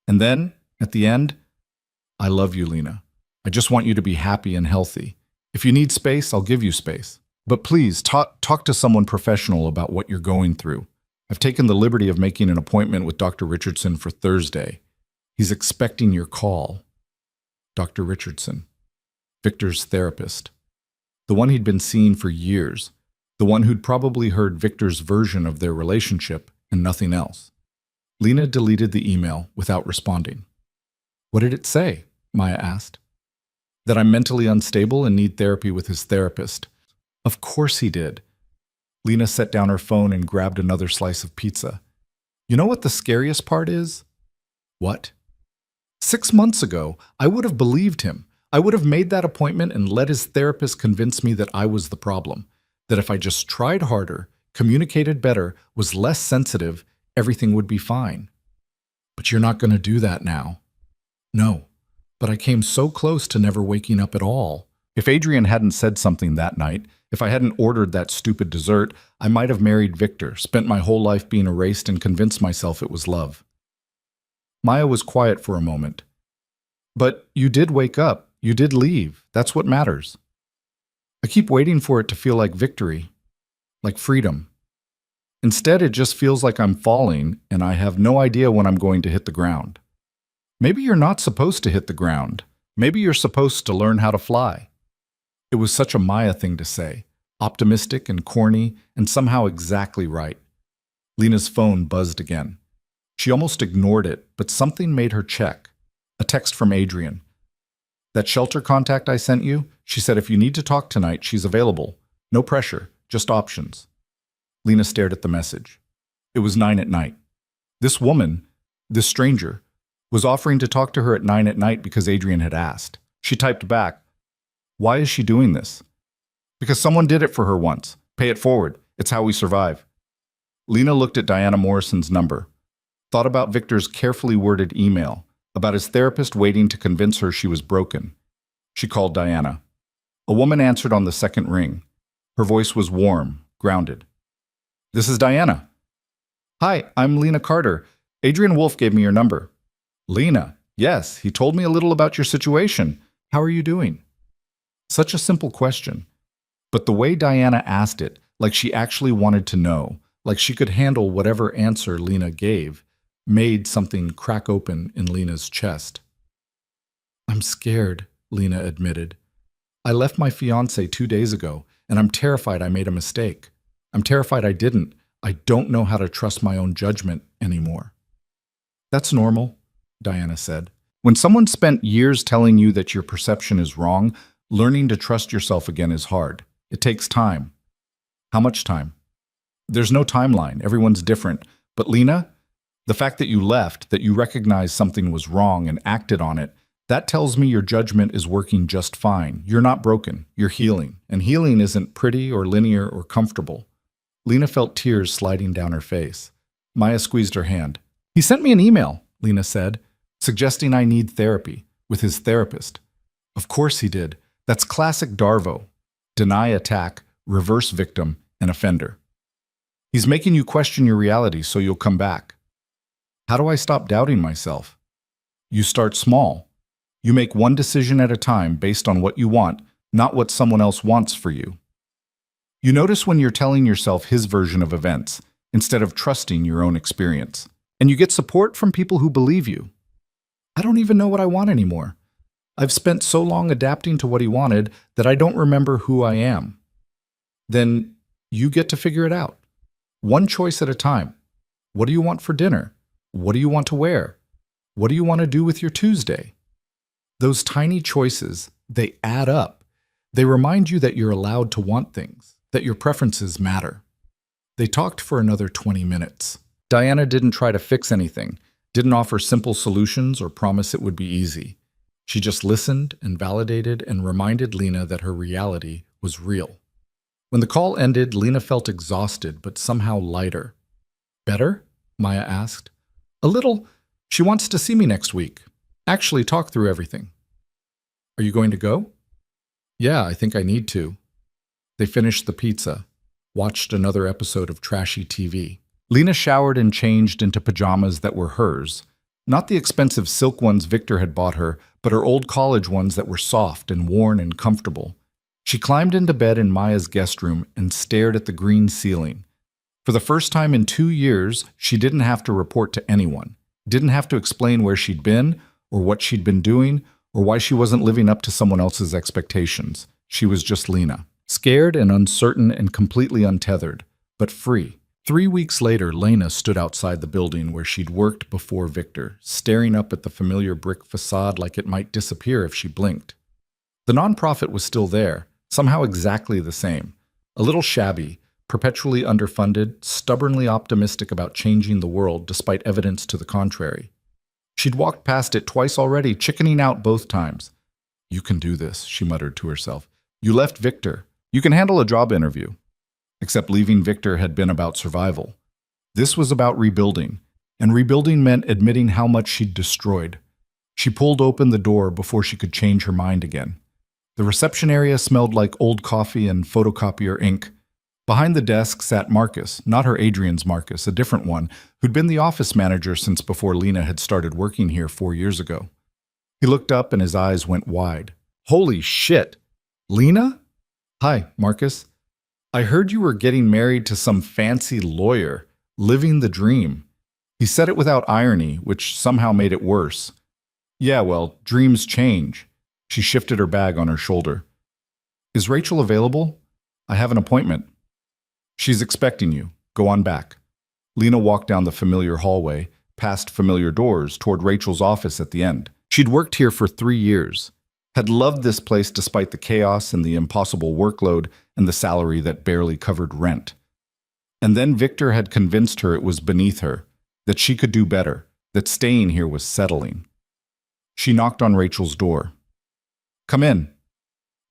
S1: And then, at the end, I love you, Lena. I just want you to be happy and healthy. If you need space, I'll give you space. But please, talk to someone professional about what you're going through. I've taken the liberty of making an appointment with Dr. Richardson for Thursday. He's expecting your call. Dr. Richardson, Victor's therapist. The one he'd been seeing for years. The one who'd probably heard Victor's version of their relationship and nothing else. Lena deleted the email without responding. What did it say? Maya asked. That I'm mentally unstable and need therapy with his therapist. Of course he did. Lena set down her phone and grabbed another slice of pizza. You know what the scariest part is? What? 6 months ago, I would have believed him. I would have made that appointment and let his therapist convince me that I was the problem. That if I just tried harder, communicated better, was less sensitive, everything would be fine. But you're not going to do that now. No, but I came so close to never waking up at all. If Adrian hadn't said something that night, if I hadn't ordered that stupid dessert, I might have married Victor, spent my whole life being erased and convinced myself it was love. Maya was quiet for a moment. But you did wake up. You did leave. That's what matters. I keep waiting for it to feel like victory, like freedom. Instead, it just feels like I'm falling and I have no idea when I'm going to hit the ground. Maybe you're not supposed to hit the ground. Maybe you're supposed to learn how to fly. It was such a Maya thing to say, optimistic and corny and somehow exactly right. Lena's phone buzzed again. She almost ignored it, but something made her check. A text from Adrian. That shelter contact I sent you, she said if you need to talk tonight, she's available. No pressure, just options. Lena stared at the message. It was 9 at night. This woman, this stranger, was offering to talk to her at 9 at night because Adrian had asked. She typed back, why is she doing this? Because someone did it for her once. Pay it forward. It's how we survive. Lena looked at Diana Morrison's number, thought about Victor's carefully worded email, about his therapist waiting to convince her she was broken. She called Diana. A woman answered on the second ring. Her voice was warm, grounded. This is Diana. Hi, I'm Lena Carter. Adrian Wolf gave me your number. Lena, yes, he told me a little about your situation. How are you doing? Such a simple question. But the way Diana asked it, like she actually wanted to know, like she could handle whatever answer Lena gave, made something crack open in Lena's chest. I'm scared, Lena admitted. I left my fiancé 2 days ago, and I'm terrified I made a mistake. I'm terrified I didn't. I don't know how to trust my own judgment anymore. That's normal, Diana said. When someone spent years telling you that your perception is wrong, learning to trust yourself again is hard. It takes time. How much time? There's no timeline. Everyone's different. But Lena, the fact that you left, that you recognized something was wrong and acted on it, that tells me your judgment is working just fine. You're not broken. You're healing. And healing isn't pretty or linear or comfortable. Lena felt tears sliding down her face. Maya squeezed her hand. He sent me an email, Lena said, suggesting I need therapy with his therapist. Of course he did. That's classic Darvo. Deny, attack, reverse victim, and offender. He's making you question your reality so you'll come back. How do I stop doubting myself? You start small. You make one decision at a time based on what you want, not what someone else wants for you. You notice when you're telling yourself his version of events instead of trusting your own experience. And you get support from people who believe you. I don't even know what I want anymore. I've spent so long adapting to what he wanted that I don't remember who I am. Then you get to figure it out. One choice at a time. What do you want for dinner? What do you want to wear? What do you want to do with your Tuesday? Those tiny choices, they add up. They remind you that you're allowed to want things, that your preferences matter. They talked for another 20 minutes. Diana didn't try to fix anything, didn't offer simple solutions or promise it would be easy. She just listened and validated and reminded Lena that her reality was real. When the call ended, Lena felt exhausted but somehow lighter. Better? Maya asked. A little. She wants to see me next week. Actually talk through everything. Are you going to go? Yeah, I think I need to. They finished the pizza, watched another episode of trashy TV. Lena showered and changed into pajamas that were hers. Not the expensive silk ones Victor had bought her, but her old college ones that were soft and worn and comfortable. She climbed into bed in Maya's guest room and stared at the green ceiling. For the first time in 2 years, she didn't have to report to anyone, didn't have to explain where she'd been, or what she'd been doing, or why she wasn't living up to someone else's expectations. She was just Lena, scared and uncertain and completely untethered, but free. 3 weeks later, Lena stood outside the building where she'd worked before Victor, staring up at the familiar brick facade like it might disappear if she blinked. The nonprofit was still there, somehow exactly the same. A little shabby, perpetually underfunded, stubbornly optimistic about changing the world despite evidence to the contrary. She'd walked past it twice already, chickening out both times. You can do this, she muttered to herself. You left Victor. You can handle a job interview. Except leaving Victor had been about survival. This was about rebuilding, and rebuilding meant admitting how much she'd destroyed. She pulled open the door before she could change her mind again. The reception area smelled like old coffee and photocopier ink. Behind the desk sat Marcus, not her Adrian's Marcus, a different one, who'd been the office manager since before Lena had started working here 4 years ago. He looked up and his eyes went wide. Holy shit! Lena? Hi, Marcus. I heard you were getting married to some fancy lawyer, living the dream. He said it without irony, which somehow made it worse. Yeah, well, dreams change. She shifted her bag on her shoulder. Is Rachel available? I have an appointment. She's expecting you. Go on back. Lena walked down the familiar hallway, past familiar doors, toward Rachel's office at the end. She'd worked here for 3 years, had loved this place despite the chaos and the impossible workload and the salary that barely covered rent. And then Victor had convinced her it was beneath her, that she could do better, that staying here was settling. She knocked on Rachel's door. Come in.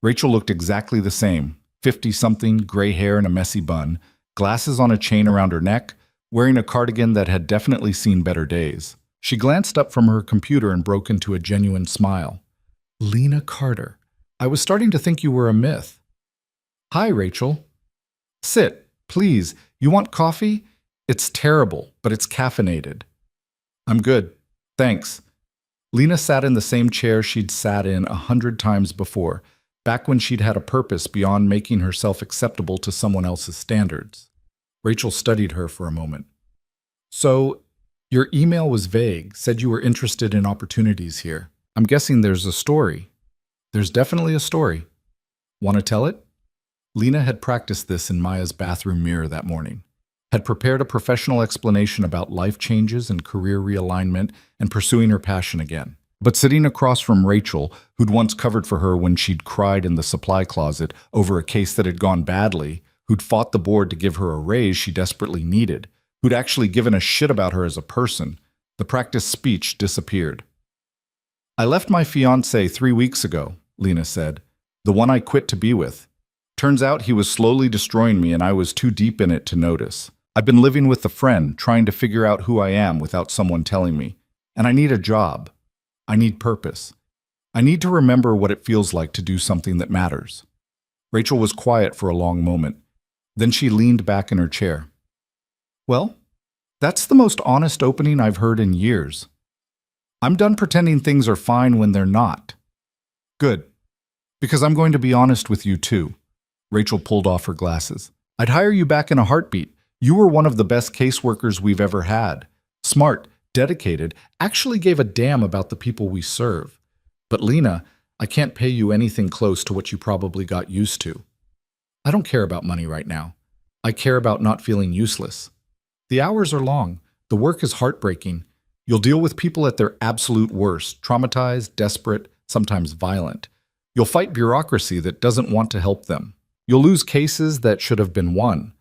S1: Rachel looked exactly the same, 50-something, gray hair and a messy bun, glasses on a chain around her neck, wearing a cardigan that had definitely seen better days. She glanced up from her computer and broke into a genuine smile. Lena Carter. I was starting to think you were a myth. Hi, Rachel. Sit, please. You want coffee? It's terrible, but it's caffeinated. I'm good. Thanks. Lena sat in the same chair she'd sat in 100 times before, back when she'd had a purpose beyond making herself acceptable to someone else's standards. Rachel studied her for a moment. So, your email was vague, said you were interested in opportunities here. I'm guessing there's a story. There's definitely a story. Want to tell it? Lena had practiced this in Maya's bathroom mirror that morning, had prepared a professional explanation about life changes and career realignment and pursuing her passion again. But sitting across from Rachel, who'd once covered for her when she'd cried in the supply closet over a case that had gone badly, who'd fought the board to give her a raise she desperately needed, who'd actually given a shit about her as a person, the practiced speech disappeared. I left my fiancé 3 weeks ago, Lena said, the one I quit to be with. Turns out he was slowly destroying me and I was too deep in it to notice. I've been living with a friend, trying to figure out who I am without someone telling me. And I need a job. I need purpose. I need to remember what it feels like to do something that matters. Rachel was quiet for a long moment. Then she leaned back in her chair. Well, that's the most honest opening I've heard in years. I'm done pretending things are fine when they're not. Good. Because I'm going to be honest with you too. Rachel pulled off her glasses. I'd hire you back in a heartbeat. You were one of the best caseworkers we've ever had. Smart, dedicated, actually gave a damn about the people we serve. But Lena, I can't pay you anything close to what you probably got used to. I don't care about money right now. I care about not feeling useless. The hours are long. The work is heartbreaking. You'll deal with people at their absolute worst, traumatized, desperate, sometimes violent. You'll fight bureaucracy that doesn't want to help them. You'll lose cases that should have been won.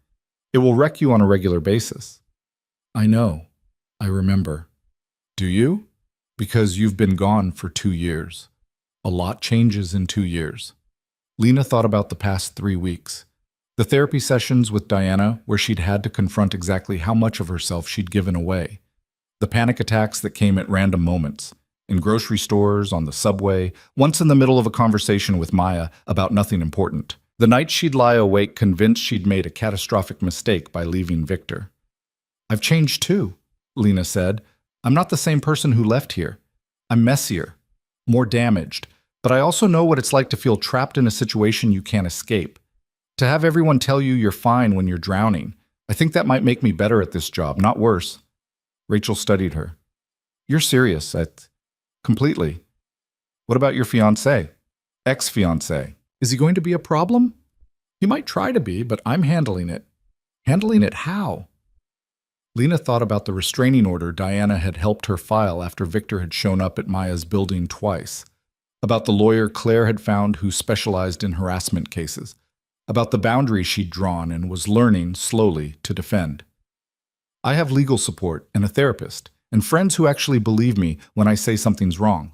S1: It will wreck you on a regular basis. I know. I remember. Do you? Because you've been gone for 2 years. A lot changes in 2 years. Lena thought about the past 3 weeks. The therapy sessions with Diana, where she'd had to confront exactly how much of herself she'd given away. The panic attacks that came at random moments. In grocery stores, on the subway, once in the middle of a conversation with Maya about nothing important. The night she'd lie awake convinced she'd made a catastrophic mistake by leaving Victor. I've changed too, Lena said. I'm not the same person who left here. I'm messier, more damaged, but I also know what it's like to feel trapped in a situation you can't escape. To have everyone tell you you're fine when you're drowning. I think that might make me better at this job, not worse. Rachel studied her. You're serious, completely. What about your fiancé? Ex-fiancé. Is he going to be a problem? He might try to be, but I'm handling it. Handling it how? Lena thought about the restraining order Diana had helped her file after Victor had shown up at Maya's building twice. About the lawyer Claire had found who specialized in harassment cases. About the boundary she'd drawn and was learning, slowly, to defend. I have legal support and a therapist, and friends who actually believe me when I say something's wrong.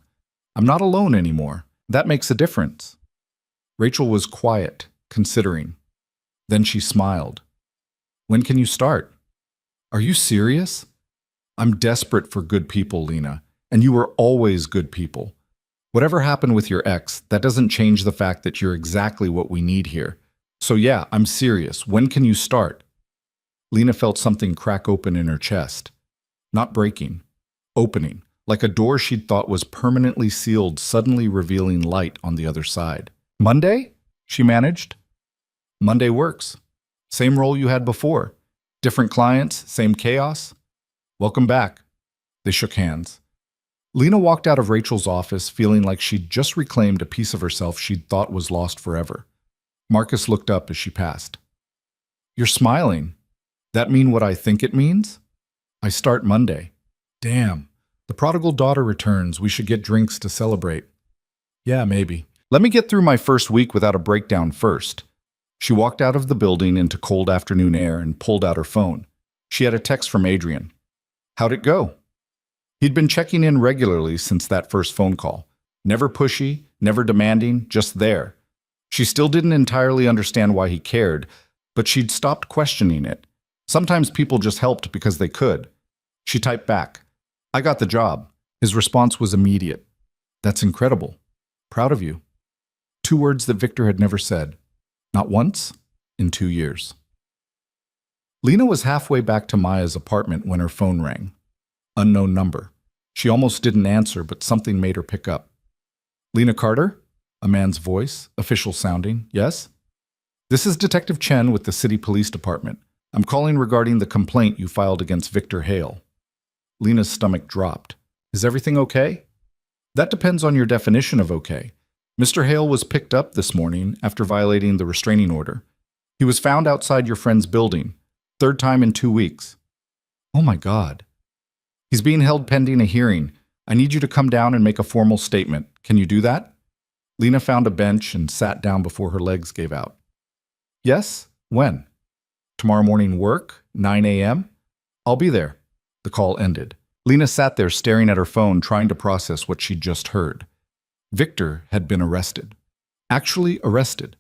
S1: I'm not alone anymore. That makes a difference. Rachel was quiet, considering. Then she smiled. When can you start? Are you serious? I'm desperate for good people, Lena, and you were always good people. Whatever happened with your ex, that doesn't change the fact that you're exactly what we need here. So yeah, I'm serious. When can you start? Lena felt something crack open in her chest. Not breaking, opening, like a door she'd thought was permanently sealed, suddenly revealing light on the other side. Monday? She managed. Monday works. Same role you had before. Different clients, same chaos. Welcome back. They shook hands. Lena walked out of Rachel's office feeling like she'd just reclaimed a piece of herself she'd thought was lost forever. Marcus looked up as she passed. You're smiling. That mean what I think it means? I start Monday. Damn. The prodigal daughter returns. We should get drinks to celebrate. Yeah, maybe. Let me get through my first week without a breakdown first. She walked out of the building into cold afternoon air and pulled out her phone. She had a text from Adrian. How'd it go? He'd been checking in regularly since that first phone call. Never pushy, never demanding, just there. She still didn't entirely understand why he cared, but she'd stopped questioning it. Sometimes people just helped because they could. She typed back, I got the job. His response was immediate. That's incredible. Proud of you. 2 words that Victor had never said. Not once in 2 years. Lena was halfway back to Maya's apartment when her phone rang. Unknown number. She almost didn't answer, but something made her pick up. Lena Carter? A man's voice, official sounding. Yes? This is Detective Chen with the City Police Department. I'm calling regarding the complaint you filed against Victor Hale. Lena's stomach dropped. Is everything okay? That depends on your definition of okay. Mr. Hale was picked up this morning after violating the restraining order. He was found outside your friend's building, 3rd time in 2 weeks. Oh my God. He's being held pending a hearing. I need you to come down and make a formal statement. Can you do that? Lena found a bench and sat down before her legs gave out. Yes? When? Tomorrow morning work, 9 a.m.? I'll be there. The call ended. Lena sat there staring at her phone, trying to process what she'd just heard. Victor had been arrested. Actually arrested.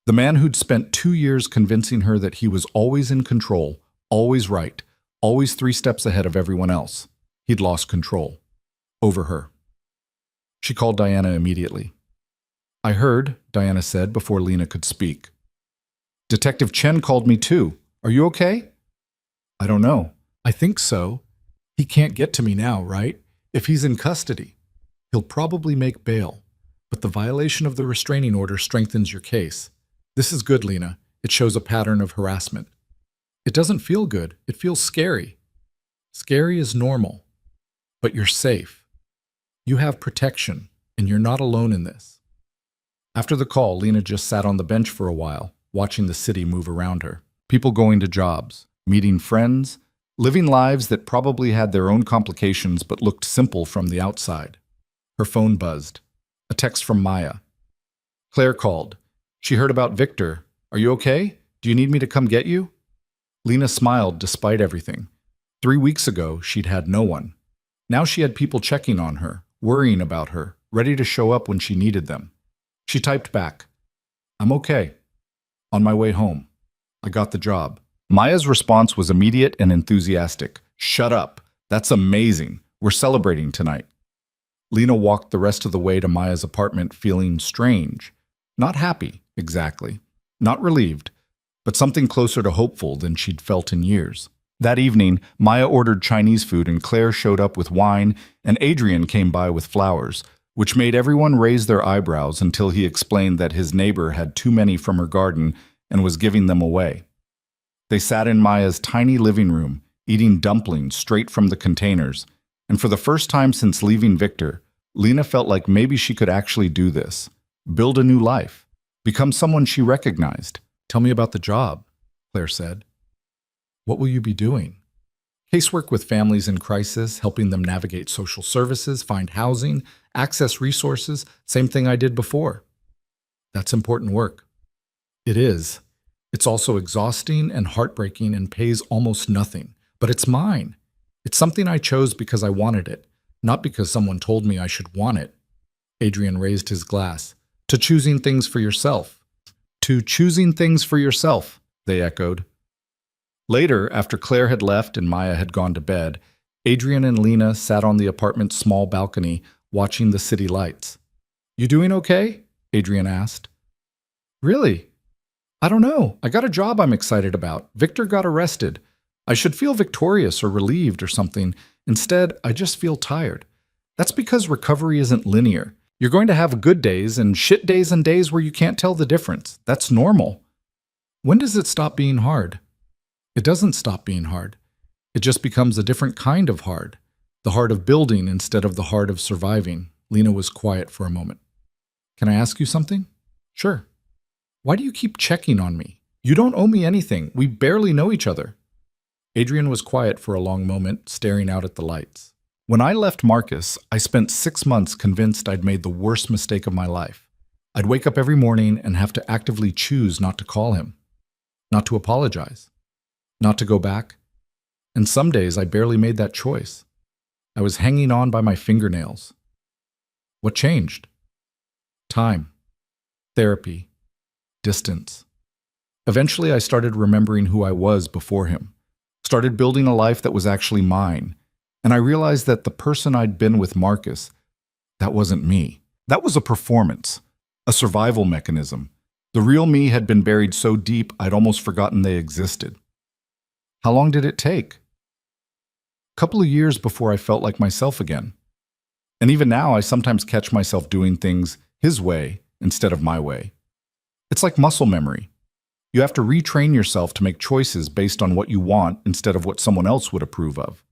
S1: The man who'd spent 2 years convincing her that he was always in control, always right, always 3 steps ahead of everyone else. He'd lost control. Over her. She called Diana immediately. I heard, Diana said before Lena could speak. Detective Chen called me too. Are you okay? I don't know. I think so. He can't get to me now, right? If he's in custody, he'll probably make bail. But the violation of the restraining order strengthens your case. This is good, Lena. It shows a pattern of harassment. It doesn't feel good. It feels scary. Scary is normal, but you're safe. You have protection, and you're not alone in this. After the call, Lena just sat on the bench for a while, watching the city move around her. People going to jobs, meeting friends, living lives that probably had their own complications but looked simple from the outside. Her phone buzzed. A text from Maya. Claire called. She heard about Victor. Are you okay? Do you need me to come get you? Lena smiled despite everything. 3 weeks ago, she'd had no one. Now she had people checking on her, worrying about her, ready to show up when she needed them. She typed back, I'm okay. On my way home. I got the job. Maya's response was immediate and enthusiastic. Shut up. That's amazing. We're celebrating tonight. Lena walked the rest of the way to Maya's apartment feeling strange. Not happy, exactly. Not relieved, but something closer to hopeful than she'd felt in years. That evening, Maya ordered Chinese food and Claire showed up with wine and Adrian came by with flowers, which made everyone raise their eyebrows until he explained that his neighbor had too many from her garden and was giving them away. They sat in Maya's tiny living room, eating dumplings straight from the containers, and for the first time since leaving Victor, Lena felt like maybe she could actually do this, build a new life, become someone she recognized. Tell me about the job, Claire said. What will you be doing? Casework with families in crisis, helping them navigate social services, find housing, access resources, same thing I did before. That's important work. It is. It's also exhausting and heartbreaking and pays almost nothing. But it's mine. It's something I chose because I wanted it, not because someone told me I should want it. Adrian raised his glass. To choosing things for yourself. To choosing things for yourself, they echoed. Later, after Claire had left and Maya had gone to bed, Adrian and Lena sat on the apartment's small balcony, watching the city lights. You doing okay? Adrian asked. Really? I don't know. I got a job I'm excited about. Victor got arrested. I should feel victorious or relieved or something. Instead, I just feel tired. That's because recovery isn't linear. You're going to have good days and shit days and days where you can't tell the difference. That's normal. When does it stop being hard? It doesn't stop being hard. It just becomes a different kind of hard. The heart of building instead of the heart of surviving. Lena was quiet for a moment. Can I ask you something? Sure. Why do you keep checking on me? You don't owe me anything. We barely know each other. Adrian was quiet for a long moment, staring out at the lights. When I left Marcus, I spent 6 months convinced I'd made the worst mistake of my life. I'd wake up every morning and have to actively choose not to call him, not to apologize, not to go back. And some days I barely made that choice. I was hanging on by my fingernails. What changed? Time, therapy, distance. Eventually I started remembering who I was before him, started building a life that was actually mine. And I realized that the person I'd been with Marcus, that wasn't me. That was a performance, a survival mechanism. The real me had been buried so deep I'd almost forgotten they existed. How long did it take? A couple of years before I felt like myself again. And even now, I sometimes catch myself doing things his way instead of my way. It's like muscle memory. You have to retrain yourself to make choices based on what you want instead of what someone else would approve of.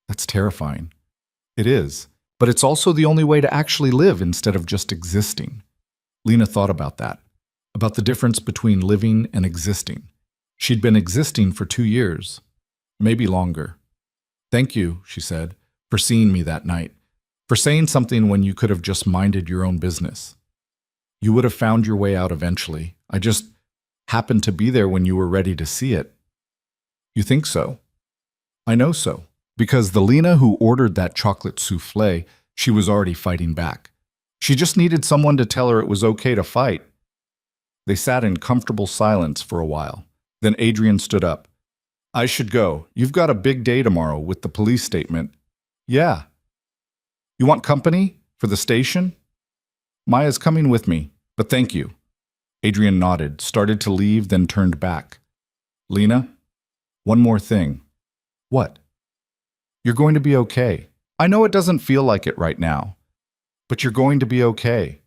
S1: That's terrifying. It is, but it's also the only way to actually live instead of just existing. Lena thought about that, about the difference between living and existing. She'd been existing for 2 years, maybe longer. Thank you, she said, for seeing me that night, for saying something when you could have just minded your own business. You would have found your way out eventually. I just happened to be there when you were ready to see it. You think so? I know so. Because the Lena who ordered that chocolate souffle, she was already fighting back. She just needed someone to tell her it was okay to fight. They sat in comfortable silence for a while. Then Adrian stood up. I should go. You've got a big day tomorrow with the police statement. Yeah. You want company? For the station? Maya's coming with me, but thank you. Adrian nodded, started to leave, then turned back. Lena, one more thing. What? You're going to be okay. I know it doesn't feel like it right now, but you're going to be okay.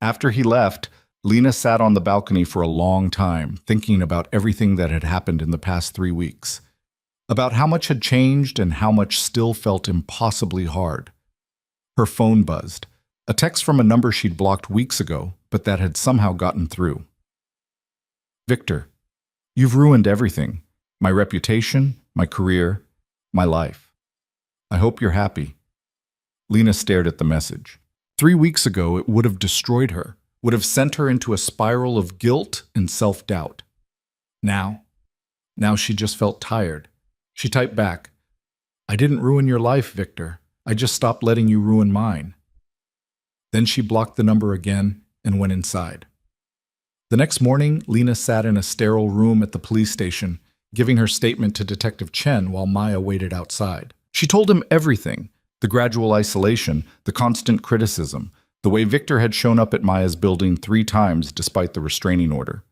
S1: After he left, Lena sat on the balcony for a long time, thinking about everything that had happened in the past 3 weeks, about how much had changed and how much still felt impossibly hard. Her phone buzzed, a text from a number she'd blocked weeks ago, but that had somehow gotten through. Victor, you've ruined everything. My reputation, my career, my life. I hope you're happy. Lena stared at the message. 3 weeks ago, it would have destroyed her, would have sent her into a spiral of guilt and self-doubt. Now she just felt tired. She typed back, I didn't ruin your life, Victor. I just stopped letting you ruin mine. Then she blocked the number again and went inside. The next morning, Lena sat in a sterile room at the police station, giving her statement to Detective Chen while Maya waited outside. She told him everything, the gradual isolation, the constant criticism, the way Victor had shown up at Maya's building 3 times despite the restraining order.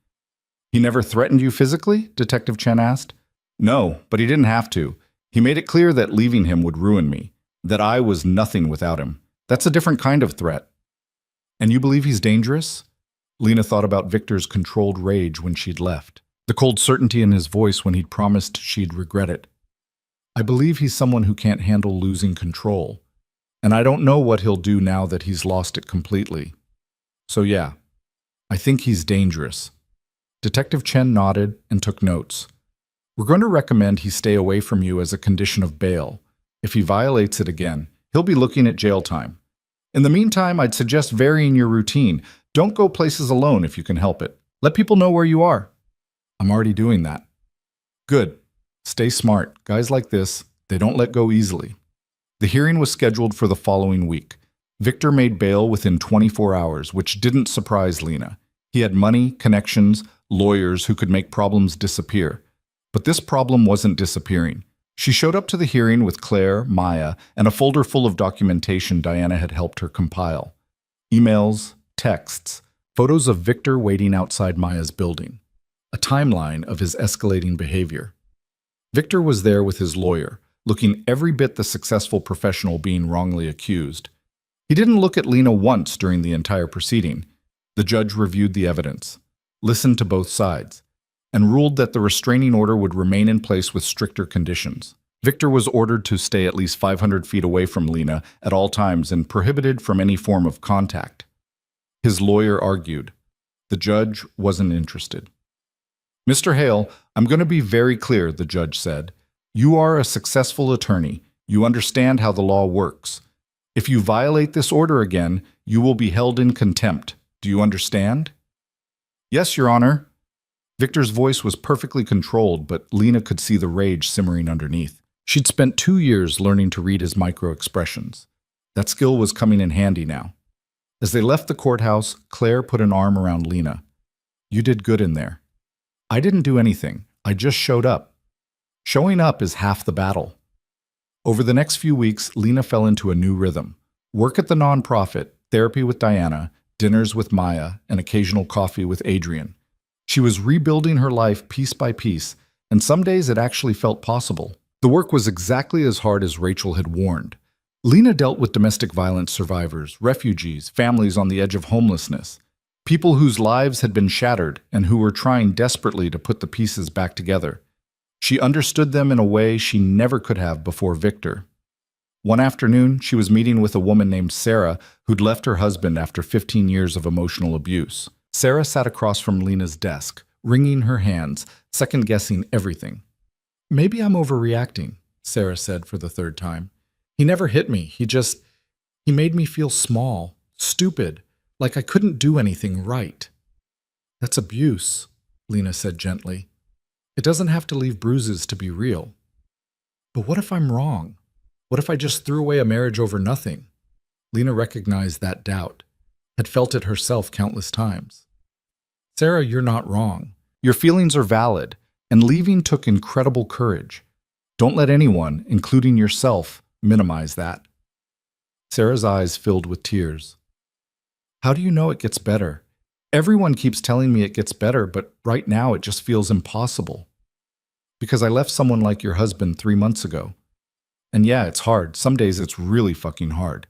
S1: He never threatened you physically? Detective Chen asked. No, but he didn't have to. He made it clear that leaving him would ruin me, that I was nothing without him. That's a different kind of threat. And you believe he's dangerous? Lena thought about Victor's controlled rage when she'd left, the cold certainty in his voice when he'd promised she'd regret it. I believe he's someone who can't handle losing control, and I don't know what he'll do now that he's lost it completely. So yeah, I think he's dangerous. Detective Chen nodded and took notes. We're going to recommend he stay away from you as a condition of bail. If he violates it again, he'll be looking at jail time. In the meantime, I'd suggest varying your routine. Don't go places alone if you can help it. Let people know where you are. I'm already doing that. Good. Stay smart. Guys like this, they don't let go easily. The hearing was scheduled for the following week. Victor made bail within 24 hours, which didn't surprise Lena. He had money, connections, lawyers who could make problems disappear. But this problem wasn't disappearing. She showed up to the hearing with Claire, Maya, and a folder full of documentation Diana had helped her compile. Emails, texts, photos of Victor waiting outside Maya's building. A timeline of his escalating behavior. Victor was there with his lawyer, looking every bit the successful professional being wrongly accused. He didn't look at Lena once during the entire proceeding. The judge reviewed the evidence, listened to both sides, and ruled that the restraining order would remain in place with stricter conditions. Victor was ordered to stay at least 500 feet away from Lena at all times and prohibited from any form of contact. His lawyer argued. The judge wasn't interested. Mr. Hale, I'm going to be very clear, the judge said. You are a successful attorney. You understand how the law works. If you violate this order again, you will be held in contempt. Do you understand? Yes, Your Honor. Victor's voice was perfectly controlled, but Lena could see the rage simmering underneath. She'd spent 2 years learning to read his micro-expressions. That skill was coming in handy now. As they left the courthouse, Claire put an arm around Lena. You did good in there. I didn't do anything. I just showed up. Showing up is half the battle. Over the next few weeks, Lena fell into a new rhythm. Work at the nonprofit, therapy with Diana, dinners with Maya, and occasional coffee with Adrian. She was rebuilding her life piece by piece, and some days it actually felt possible. The work was exactly as hard as Rachel had warned. Lena dealt with domestic violence survivors, refugees, families on the edge of homelessness, people whose lives had been shattered and who were trying desperately to put the pieces back together. She understood them in a way she never could have before Victor. One afternoon, she was meeting with a woman named Sarah who'd left her husband after 15 years of emotional abuse. Sarah sat across from Lena's desk, wringing her hands, second-guessing everything. Maybe I'm overreacting, Sarah said for the 3rd time. He never hit me. He made me feel small, stupid, like I couldn't do anything right. That's abuse, Lena said gently. It doesn't have to leave bruises to be real. But what if I'm wrong? What if I just threw away a marriage over nothing? Lena recognized that doubt, had felt it herself countless times. Sarah, you're not wrong. Your feelings are valid, and leaving took incredible courage. Don't let anyone, including yourself, minimize that. Sarah's eyes filled with tears. How do you know it gets better? Everyone keeps telling me it gets better, but right now it just feels impossible. Because I left someone like your husband 3 months ago. And yeah, it's hard. Some days it's really fucking hard.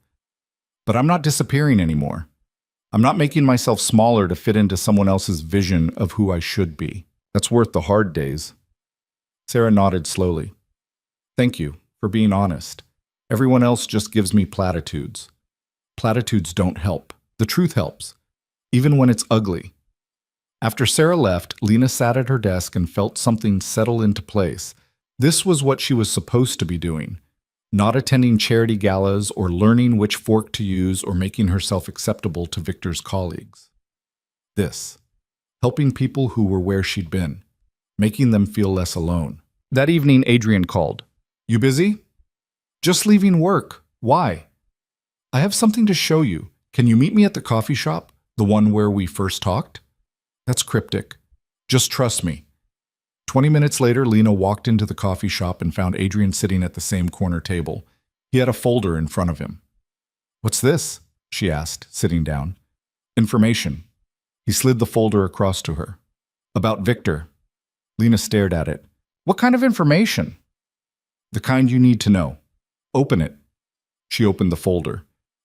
S1: But I'm not disappearing anymore. I'm not making myself smaller to fit into someone else's vision of who I should be. That's worth the hard days. Sarah nodded slowly. Thank you for being honest. Everyone else just gives me platitudes. Platitudes don't help. The truth helps, even when it's ugly. After Sarah left, Lena sat at her desk and felt something settle into place. This was what she was supposed to be doing, not attending charity galas or learning which fork to use or making herself acceptable to Victor's colleagues. This, helping people who were where she'd been, making them feel less alone. That evening, Adrian called. You busy? Just leaving work. Why? I have something to show you. Can you meet me at the coffee shop, the one where we first talked? That's cryptic. Just trust me. 20 minutes later, Lena walked into the coffee shop and found Adrian sitting at the same corner table. He had a folder in front of him. What's this? She asked, sitting down. Information. He slid the folder across to her. About Victor. Lena stared at it. What kind of information? The kind you need to know. Open it. She opened the folder.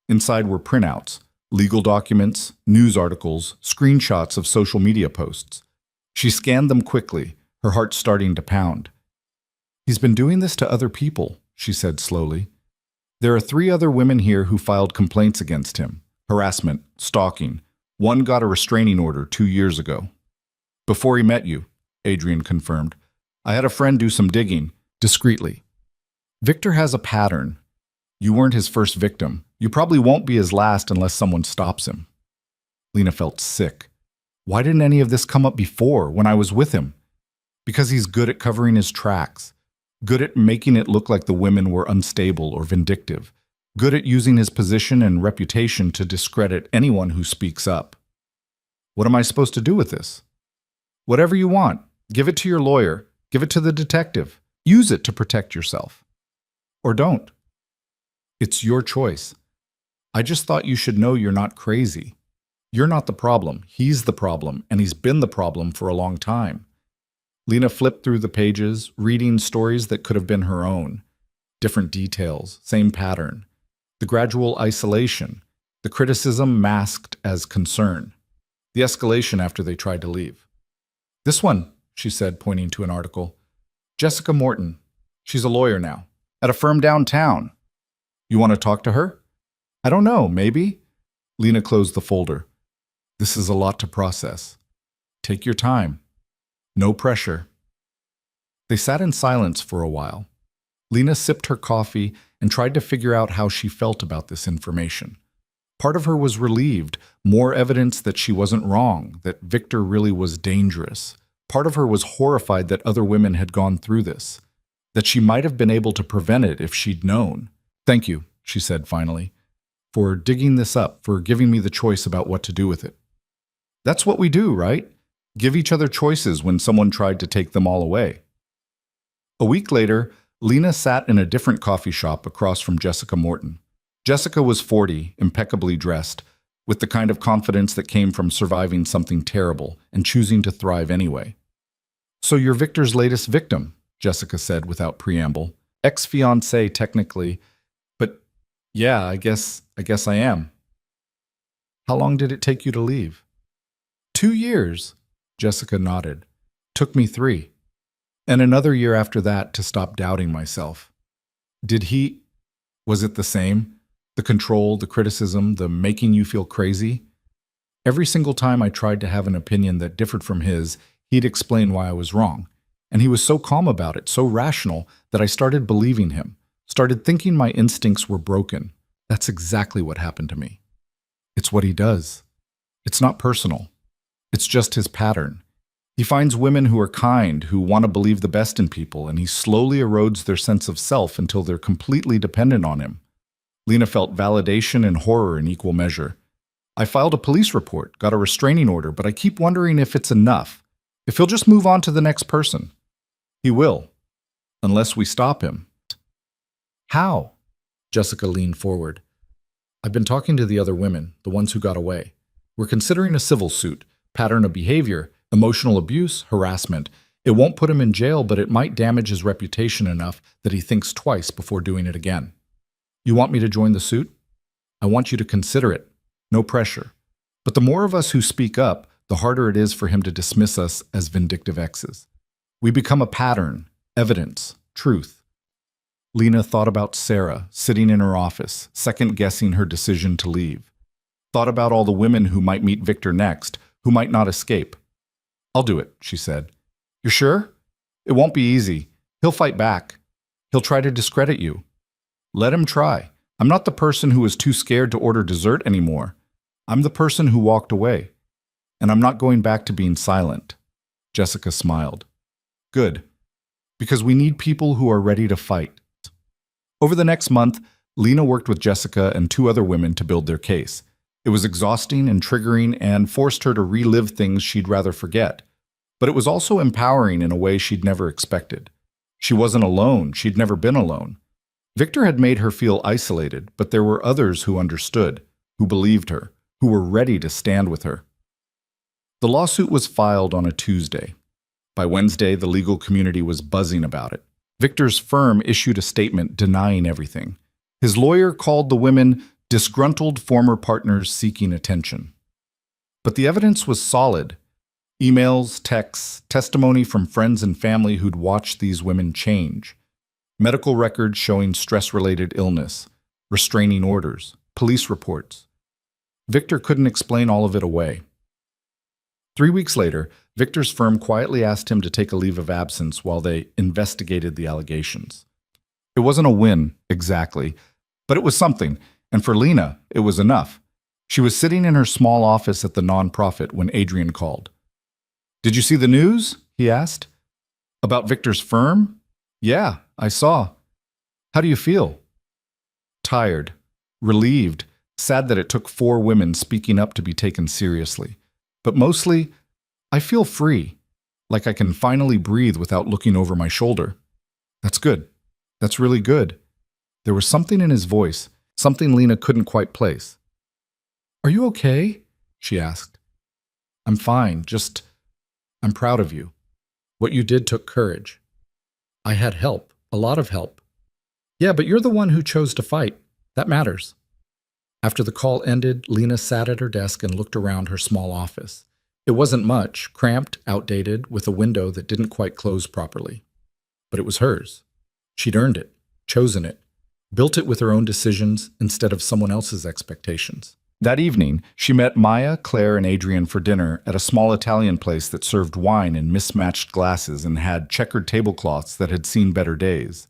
S1: Inside were printouts, legal documents, news articles, screenshots of social media posts. She scanned them quickly, her heart starting to pound. He's been doing this to other people, she said slowly. There are 3 other women here who filed complaints against him. Harassment, stalking. One got a restraining order 2 years ago. Before he met you, Adrian confirmed. I had a friend do some digging, discreetly. Victor has a pattern. You weren't his first victim. You probably won't be his last unless someone stops him. Lena felt sick. Why didn't any of this come up before, when I was with him? Because he's good at covering his tracks, good at making it look like the women were unstable or vindictive, good at using his position and reputation to discredit anyone who speaks up. What am I supposed to do with this? Whatever you want. Give it to your lawyer. Give it to the detective. Use it to protect yourself. Or don't. It's your choice. I just thought you should know you're not crazy. You're not the problem. He's the problem, and he's been the problem for a long time. Lena flipped through the pages, reading stories that could have been her own. Different details, same pattern. The gradual isolation, the criticism masked as concern, the escalation after they tried to leave. This one, she said, pointing to an article. Jessica Morton. She's a lawyer now, at a firm downtown. You want to talk to her? I don't know, maybe? Lena closed the folder. This is a lot to process. Take your time. No pressure. They sat in silence for a while. Lena sipped her coffee and tried to figure out how she felt about this information. Part of her was relieved, more evidence that she wasn't wrong, that Victor really was dangerous. Part of her was horrified that other women had gone through this, that she might have been able to prevent it if she'd known. Thank you, she said finally, for digging this up, for giving me the choice about what to do with it. That's what we do, right? Give each other choices when someone tried to take them all away. A week later, Lena sat in a different coffee shop across from Jessica Morton. Jessica was 40, impeccably dressed, with the kind of confidence that came from surviving something terrible and choosing to thrive anyway. So you're Victor's latest victim, Jessica said without preamble. Ex-fiancée technically, but yeah, I guess I am. How long did it take you to leave? 2 years. Jessica nodded. Took me 3. And another year after that to stop doubting myself. Was it the same? The control, the criticism, the making you feel crazy? Every single time I tried to have an opinion that differed from his, he'd explain why I was wrong. And he was so calm about it, so rational, that I started believing him, started thinking my instincts were broken. That's exactly what happened to me. It's what he does. It's not personal. It's just his pattern. He finds women who are kind, who want to believe the best in people, and he slowly erodes their sense of self until they're completely dependent on him. Lena felt validation and horror in equal measure. I filed a police report, got a restraining order, but I keep wondering if it's enough. If he'll just move on to the next person. He will, unless we stop him. How? Jessica leaned forward. I've been talking to the other women, the ones who got away. We're considering a civil suit, pattern of behavior, emotional abuse, harassment. It won't put him in jail, but it might damage his reputation enough that he thinks twice before doing it again. You want me to join the suit? I want you to consider it. No pressure. But the more of us who speak up, the harder it is for him to dismiss us as vindictive exes. We become a pattern, evidence, truth. Lena thought about Sarah, sitting in her office, second-guessing her decision to leave. Thought about all the women who might meet Victor next, who might not escape. "I'll do it," she said. "You're sure? It won't be easy. He'll fight back. He'll try to discredit you. Let him try. I'm not the person who was too scared to order dessert anymore. I'm the person who walked away. And I'm not going back to being silent." Jessica smiled. "Good. Because we need people who are ready to fight." Over the next month, Lena worked with Jessica and 2 other women to build their case. It was exhausting and triggering and forced her to relive things she'd rather forget. But it was also empowering in a way she'd never expected. She wasn't alone. She'd never been alone. Victor had made her feel isolated, but there were others who understood, who believed her, who were ready to stand with her. The lawsuit was filed on a Tuesday. By Wednesday, the legal community was buzzing about it. Victor's firm issued a statement denying everything. His lawyer called the women disgruntled former partners seeking attention. But the evidence was solid. Emails, texts, testimony from friends and family who'd watched these women change. Medical records showing stress-related illness, restraining orders, police reports. Victor couldn't explain all of it away. 3 weeks later, Victor's firm quietly asked him to take a leave of absence while they investigated the allegations. It wasn't a win, exactly, but it was something, and for Lena, it was enough. She was sitting in her small office at the nonprofit when Adrian called. "Did you see the news?" he asked. "About Victor's firm?" "Yeah, I saw. How do you feel?" "Tired, relieved, sad that it took 4 women speaking up to be taken seriously. But mostly, I feel free, like I can finally breathe without looking over my shoulder." "That's good. That's really good." There was something in his voice, something Lena couldn't quite place. "Are you okay?" she asked. "I'm fine, I'm proud of you. What you did took courage." "I had help, a lot of help." "Yeah, but you're the one who chose to fight. That matters." After the call ended, Lena sat at her desk and looked around her small office. It wasn't much, cramped, outdated, with a window that didn't quite close properly. But it was hers. She'd earned it, chosen it, built it with her own decisions instead of someone else's expectations. That evening, she met Maya, Claire, and Adrian for dinner at a small Italian place that served wine in mismatched glasses and had checkered tablecloths that had seen better days.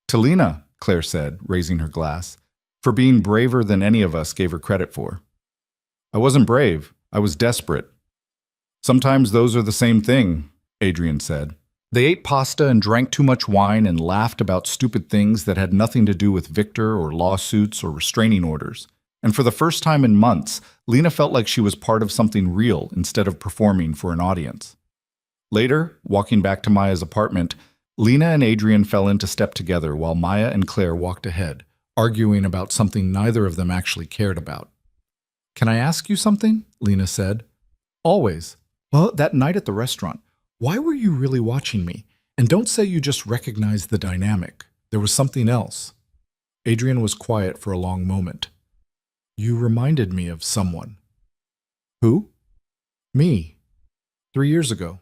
S1: "To Lena," Claire said, raising her glass, "for being braver than any of us gave her credit for." "I wasn't brave. I was desperate." "Sometimes those are the same thing," Adrian said. They ate pasta and drank too much wine and laughed about stupid things that had nothing to do with Victor or lawsuits or restraining orders. And for the first time in months, Lena felt like she was part of something real instead of performing for an audience. Later, walking back to Maya's apartment, Lena and Adrian fell into step together while Maya and Claire walked ahead, arguing about something neither of them actually cared about. "Can I ask you something?" Lena said. "Always." "Well, that night at the restaurant, why were you really watching me? And don't say you just recognized the dynamic. There was something else." Adrian was quiet for a long moment. "You reminded me of someone." "Who?" "Me. 3 years ago.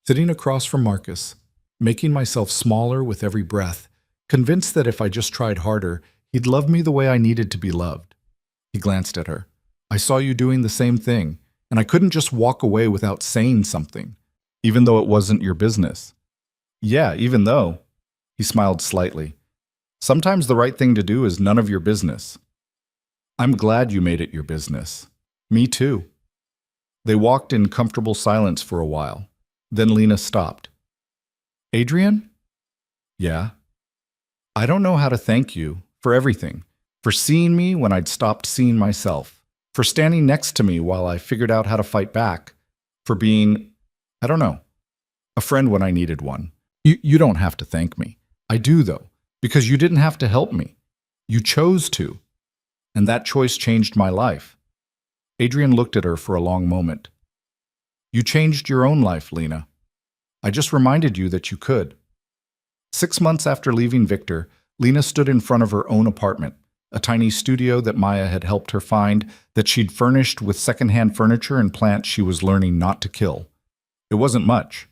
S1: Sitting across from Marcus, making myself smaller with every breath, convinced that if I just tried harder, he'd love me the way I needed to be loved." He glanced at her. "I saw you doing the same thing, and I couldn't just walk away without saying something, even though it wasn't your business." "Yeah, even though." He smiled slightly. "Sometimes the right thing to do is none of your business." "I'm glad you made it your business." "Me too." They walked in comfortable silence for a while. Then Lena stopped. "Adrian?" "Yeah?" "I don't know how to thank you for everything. For seeing me when I'd stopped seeing myself. For standing next to me while I figured out how to fight back. For being, I don't know, a friend when I needed one. You don't have to thank me. I do, though, because you didn't have to help me. You chose to. And that choice changed my life." Adrian looked at her for a long moment. "You changed your own life, Lena. I just reminded you that you could." 6 months after leaving Victor, Lena stood in front of her own apartment, a tiny studio that Maya had helped her find, that she'd furnished with secondhand furniture and plants she was learning not to kill. It wasn't much,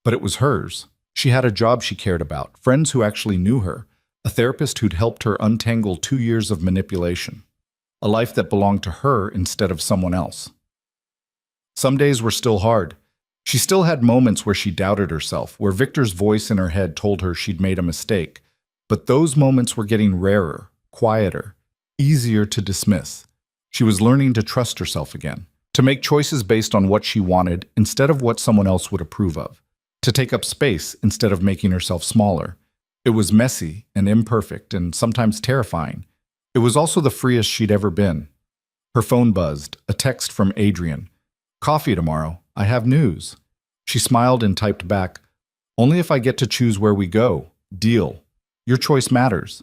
S1: but it was hers. She had a job she cared about, friends who actually knew her, a therapist who'd helped her untangle 2 years of manipulation, a life that belonged to her instead of someone else. Some days were still hard. She still had moments where she doubted herself, where Victor's voice in her head told her she'd made a mistake. But those moments were getting rarer, quieter, easier to dismiss. She was learning to trust herself again, to make choices based on what she wanted instead of what someone else would approve of, to take up space instead of making herself smaller. It was messy and imperfect and sometimes terrifying. It was also the freest she'd ever been. Her phone buzzed, a text from Adrian. "Coffee tomorrow. I have news." She smiled and typed back, "Only if I get to choose where we go. Deal. Your choice matters."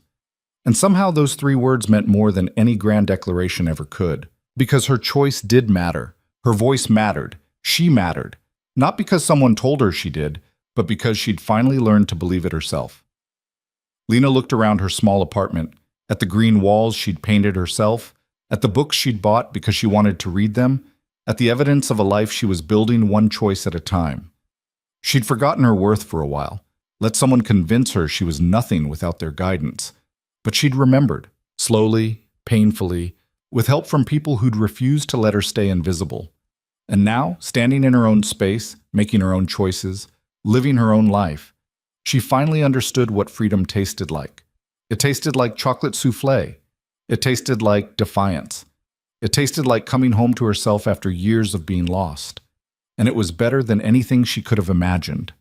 S1: And somehow those 3 words meant more than any grand declaration ever could. Because her choice did matter. Her voice mattered. She mattered. Not because someone told her she did, but because she'd finally learned to believe it herself. Lena looked around her small apartment, at the green walls she'd painted herself, at the books she'd bought because she wanted to read them, at the evidence of a life she was building one choice at a time. She'd forgotten her worth for a while, let someone convince her she was nothing without their guidance. But she'd remembered, slowly, painfully, with help from people who'd refused to let her stay invisible. And now, standing in her own space, making her own choices, living her own life, she finally understood what freedom tasted like. It tasted like chocolate souffle. It tasted like defiance. It tasted like coming home to herself after years of being lost. And it was better than anything she could have imagined.